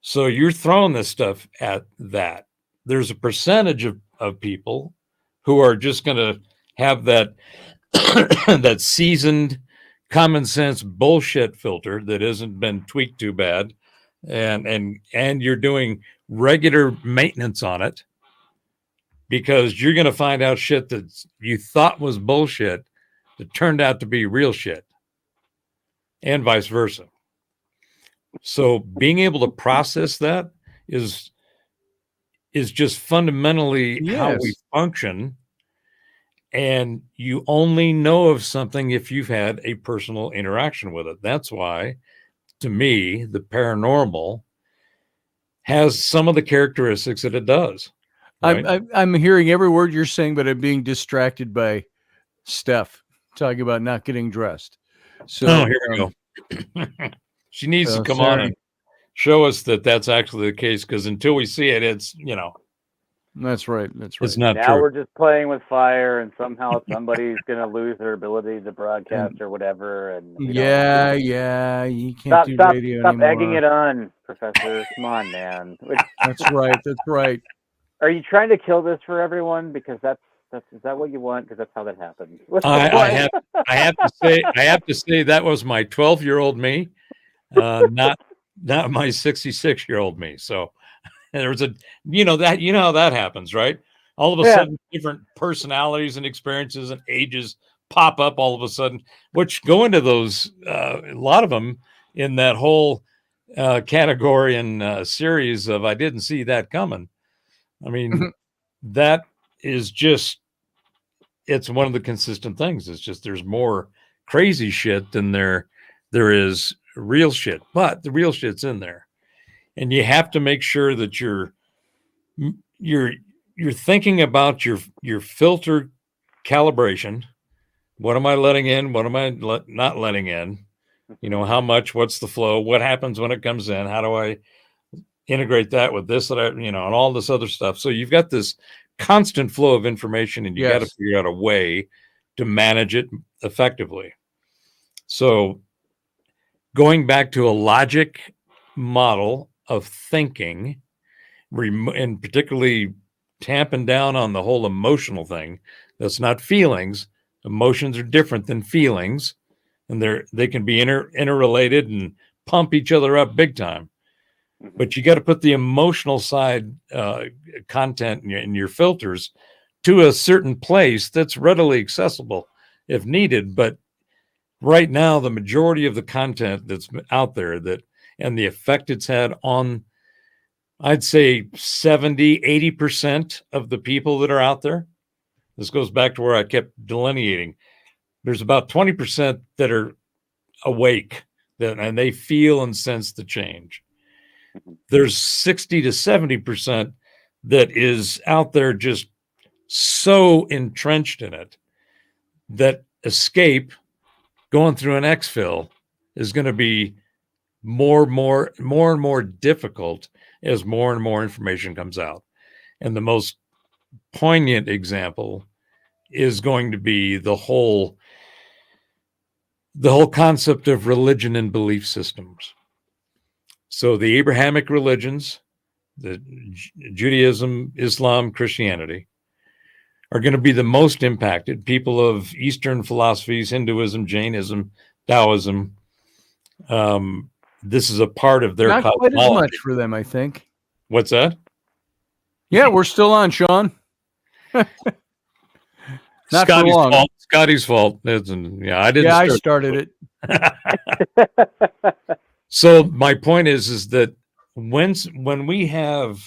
Speaker 3: So you're throwing this stuff at that. There's a percentage of people who are just going to have that that seasoned common sense bullshit filter that hasn't been tweaked too bad, and you're doing regular maintenance on it, because you're going to find out shit that you thought was bullshit that turned out to be real shit, and vice versa. So being able to process that is just fundamentally how we function. And you only know of something if you've had a personal interaction with it. That's why, to me, the paranormal has some of the characteristics that it does. Right?
Speaker 1: I'm hearing every word you're saying, but I'm being distracted by Steph talking about not getting dressed. So
Speaker 3: here we go. She needs to come on and show us that that's actually the case, because until we see it, it's,
Speaker 1: That's right. That's right.
Speaker 3: It's not
Speaker 4: now
Speaker 3: true.
Speaker 4: We're just playing with fire, and somehow somebody's going to lose their ability to broadcast or whatever. And
Speaker 1: you can't do radio
Speaker 4: stop
Speaker 1: anymore.
Speaker 4: egging it on, Professor. Come on, man.
Speaker 1: That's right. That's right.
Speaker 4: Are you trying to kill this for everyone? Because is that what you want? Because that's how that happens.
Speaker 3: I have to say that was my 12-year-old me, not my 66-year-old me. So there was how that happens, right? All of a sudden, different personalities and experiences and ages pop up all of a sudden, which go into those, a lot of them in that whole category and series of I didn't see that coming. I mean, that is just, it's one of the consistent things. It's just there's more crazy shit than there is real shit, but the real shit's in there. And you have to make sure that you're thinking about your filter calibration. What am I letting in? What am I not letting in? How much? What's the flow? What happens when it comes in? How do I integrate that with this, and all this other stuff? So you've got this constant flow of information, and you got to figure out a way to manage it effectively. So going back to a logic model of thinking, and particularly tamping down on the whole emotional thing. That's not feelings. Emotions are different than feelings, and they can be interrelated and pump each other up big time. But you got to put the emotional side content in your filters to a certain place that's readily accessible if needed. But right now, the majority of the content that's out there that and the effect it's had on, I'd say 70, 80% of the people that are out there. This goes back to where I kept delineating. There's about 20% that are awake and they feel and sense the change. There's 60 to 70% that is out there just so entrenched in it that escape, going through an exfil, is going to be more and more difficult as more and more information comes out. And the most poignant example is going to be the whole concept of religion and belief systems. So the Abrahamic religions, the Judaism, Islam, Christianity, are going to be the most impacted. People of Eastern philosophies, Hinduism, Jainism, Taoism. This is a part of their
Speaker 1: not
Speaker 3: cosmology.
Speaker 1: Quite as much for them, I think.
Speaker 3: What's that?
Speaker 1: Yeah, we're still on, Sean. Not
Speaker 3: Scotty's
Speaker 1: for long.
Speaker 3: fault. Scotty's fault. I didn't.
Speaker 1: Yeah, I started
Speaker 3: it. So my point is that when we have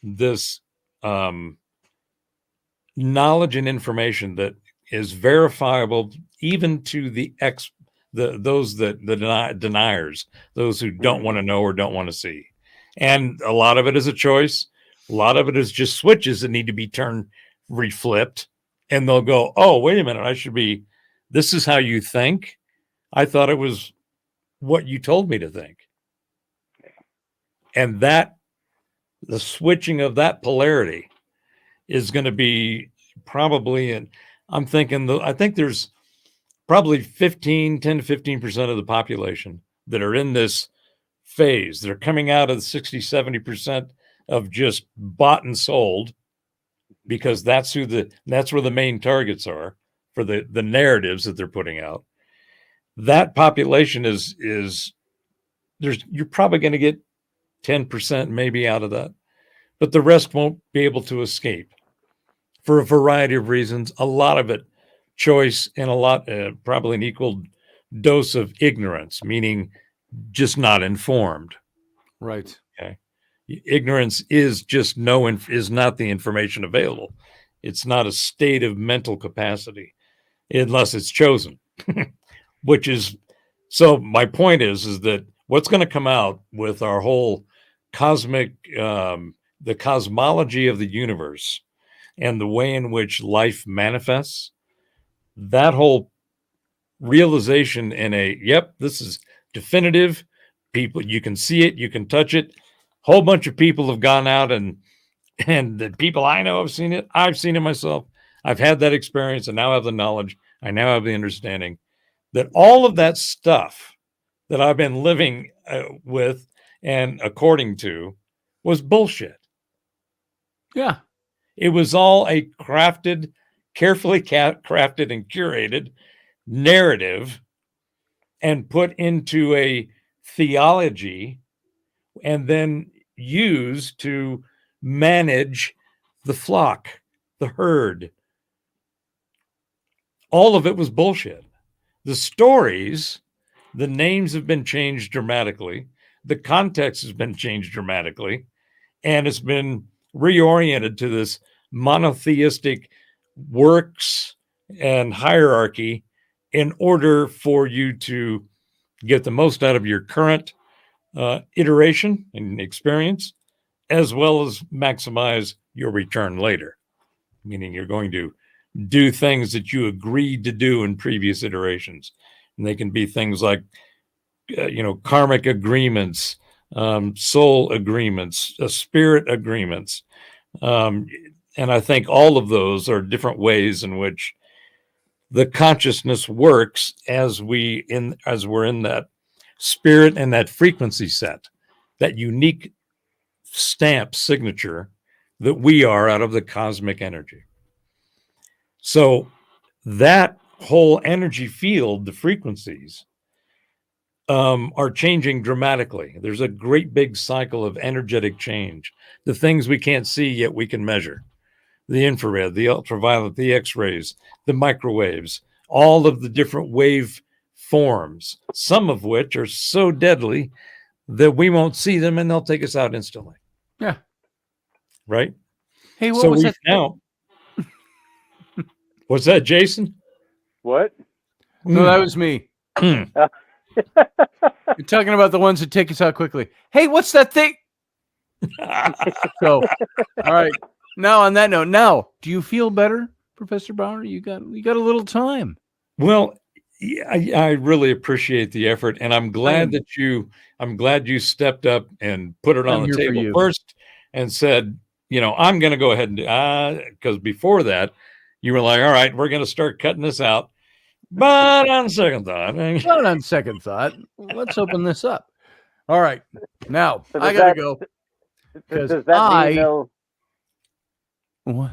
Speaker 3: this knowledge and information that is verifiable, even to those deniers, those who don't want to know or don't want to see, and a lot of it is a choice. A lot of it is just switches that need to be reflipped, and they'll go, "Oh, wait a minute! This is how you think. I thought it was what you told me to think." And that the switching of that polarity is going to be probably, and I'm thinking, I think there's probably 10 to 15% of the population that are in this phase. They're coming out of the 60, 70% of just bought and sold, because that's where the main targets are for the narratives that they're putting out. That population you're probably going to get 10% maybe out of that, but the rest won't be able to escape for a variety of reasons. A lot of it choice, and a lot, probably an equal dose of ignorance, meaning just not informed.
Speaker 1: Right.
Speaker 3: Okay. Ignorance is just is not the information available. It's not a state of mental capacity unless it's chosen, which is, so my point is that what's going to come out with our whole cosmic, the cosmology of the universe and the way in which life manifests, that whole realization this is definitive. People, you can see it, you can touch it. Whole bunch of people have gone out, and the people I know have seen it. I've seen it myself. I've had that experience, and now I have the knowledge. I now have the understanding that all of that stuff that I've been living with and according to was bullshit.
Speaker 1: Yeah.
Speaker 3: It was all a carefully crafted and curated narrative and put into a theology and then used to manage the flock, the herd. All of it was bullshit. The stories, the names have been changed dramatically. The context has been changed dramatically. And it's been reoriented to this monotheistic works and hierarchy in order for you to get the most out of your current iteration and experience, as well as maximize your return later. Meaning you're going to do things that you agreed to do in previous iterations. And they can be things like, karmic agreements, soul agreements, spirit agreements. And I think all of those are different ways in which the consciousness works as we're in that spirit and that frequency set, that unique stamp signature that we are out of the cosmic energy. So that whole energy field, the frequencies, are changing dramatically. There's a great big cycle of energetic change. The things we can't see yet we can measure. The infrared, the ultraviolet, the X-rays, the microwaves, all of the different wave forms, some of which are so deadly that we won't see them and they'll take us out instantly.
Speaker 1: Yeah.
Speaker 3: Right.
Speaker 1: Hey, what
Speaker 3: so
Speaker 1: was
Speaker 3: we
Speaker 1: that?
Speaker 3: now. What's that, Jason?
Speaker 4: What?
Speaker 1: No, that was me. You're talking about the ones that take us out quickly. Hey, what's that thing? So, all right. Now, on that note, do you feel better, Professor Bauer? You got a little time.
Speaker 3: Well, I really appreciate the effort, and I'm glad you stepped up and put it on the table first and said, I'm going to go ahead and because before that, you were like, all right, we're going to start cutting this out. But on second thought,
Speaker 1: let's open this up. All right, now
Speaker 4: So
Speaker 1: I gotta go.
Speaker 4: Does that mean though?
Speaker 1: What?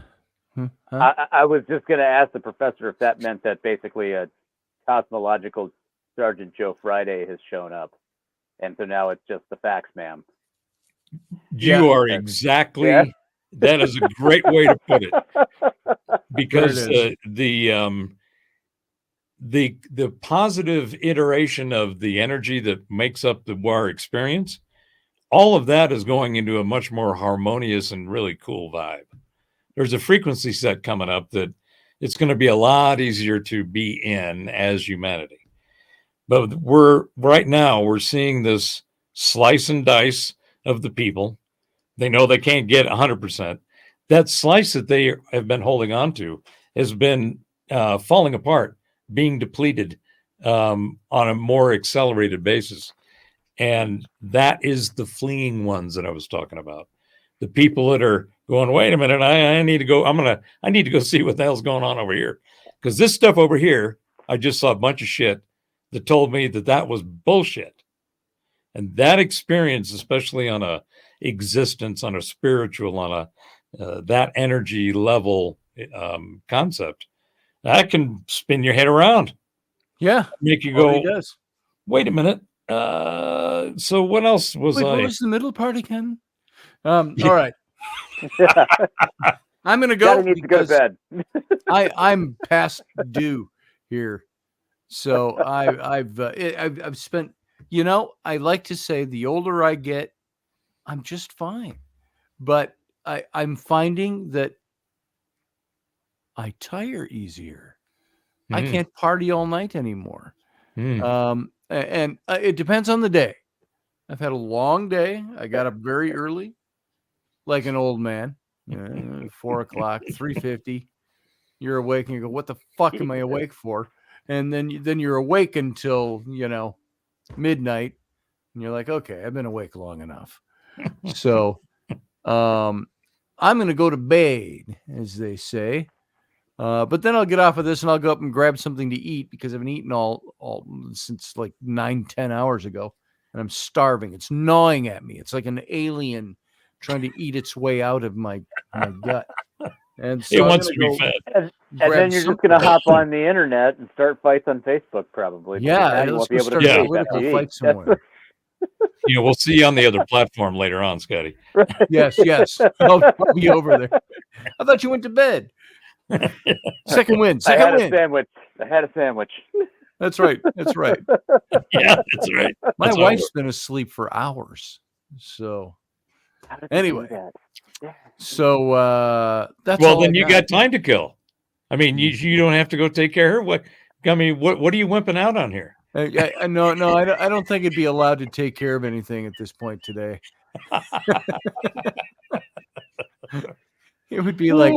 Speaker 1: Huh?
Speaker 4: I was just going to ask the professor if that meant that basically a cosmological Sergeant Joe Friday has shown up, and so now it's just the fax ma'am.
Speaker 3: You are exactly. Yeah. That is a great way to put it, because the positive iteration of the energy that makes up our experience, all of that is going into a much more harmonious and really cool vibe. There's a frequency set coming up that it's going to be a lot easier to be in as humanity. But right now we're seeing this slice and dice of the people. They know they can't get 100%. That slice that they have been holding on to has been falling apart, being depleted on a more accelerated basis. And that is the fleeing ones that I was talking about. The people that are going, wait a minute, I need to go. I need to go see what the hell's going on over here. Because this stuff over here, I just saw a bunch of shit that told me that was bullshit. And that experience, especially on a existence, on a spiritual, on a that energy level concept, that can spin your head around.
Speaker 1: Yeah.
Speaker 3: Make you go, wait a minute. So what else was
Speaker 1: what was the middle part again? All right. I'm going to go.
Speaker 4: Needs to go to bed.
Speaker 1: I'm past due here. So I've spent, I like to say the older I get, I'm just fine. But I'm finding that I tire easier. I can't party all night anymore. And it depends on the day. I've had a long day. I got up very early, like an old man, 4 o'clock, 3:50. You're awake and you go, what the fuck am I awake for? And then you're awake until, midnight. And you're like, okay, I've been awake long enough. So I'm going to go to bed, as they say. But then I'll get off of this and I'll go up and grab something to eat, because I haven't eaten all since like 9-10 hours ago. And I'm starving. It's gnawing at me. It's like an alien trying to eat its way out of my gut. And so
Speaker 3: it wants to be fed.
Speaker 4: And then you're just going to hop on the internet and start fights on Facebook, probably.
Speaker 1: Yeah, you won't be able to start a political fight somewhere.
Speaker 3: We'll see you on the other platform later on, Scotty.
Speaker 1: Yes. I'll be over there. I thought you went to bed. Second win.
Speaker 4: I had a sandwich.
Speaker 1: That's right.
Speaker 3: Yeah, that's right.
Speaker 1: My wife's been asleep for hours. So anyway. So that's
Speaker 3: well. Then you got time to kill. I mean, you don't have to go take care of her. What are you wimping out on here?
Speaker 1: No, I don't think it'd be allowed to take care of anything at this point today. It would be like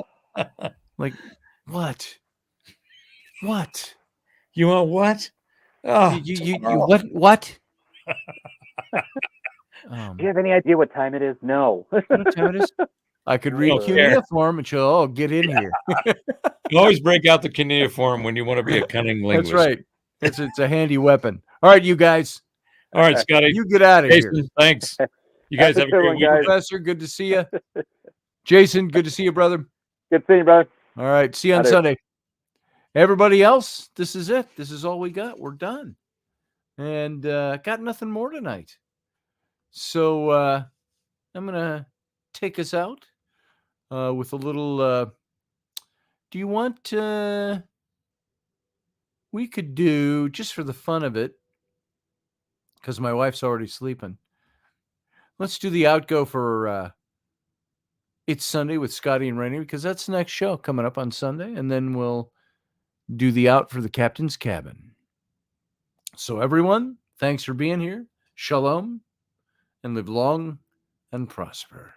Speaker 1: what?
Speaker 3: You want what? Oh,
Speaker 1: you what?
Speaker 4: Do you have any idea what time it is? No.
Speaker 1: What time it is? I could read cuneiform and she'll get in here.
Speaker 3: You always break out the cuneiform when you want to be a cunning linguist.
Speaker 1: That's right. It's a handy weapon. All right, you guys.
Speaker 3: All right, Scotty.
Speaker 1: You get out of here.
Speaker 3: Thanks. You guys have a great week.
Speaker 1: Professor, good to see you. Jason, good to see you, brother.
Speaker 4: Good seeing you, brother.
Speaker 1: All right, see you on Sunday. Everybody else, this is it. This is all we got. We're done. And got nothing more tonight. So I'm going to take us out with a little... do you want... we could do, just for the fun of it, because my wife's already sleeping, let's do the outgo for It's Sunday with Scotty and Rainey, because that's the next show coming up on Sunday, and then we'll do the out for the Captain's Cabin. So everyone, thanks for being here. Shalom, and live long and prosper.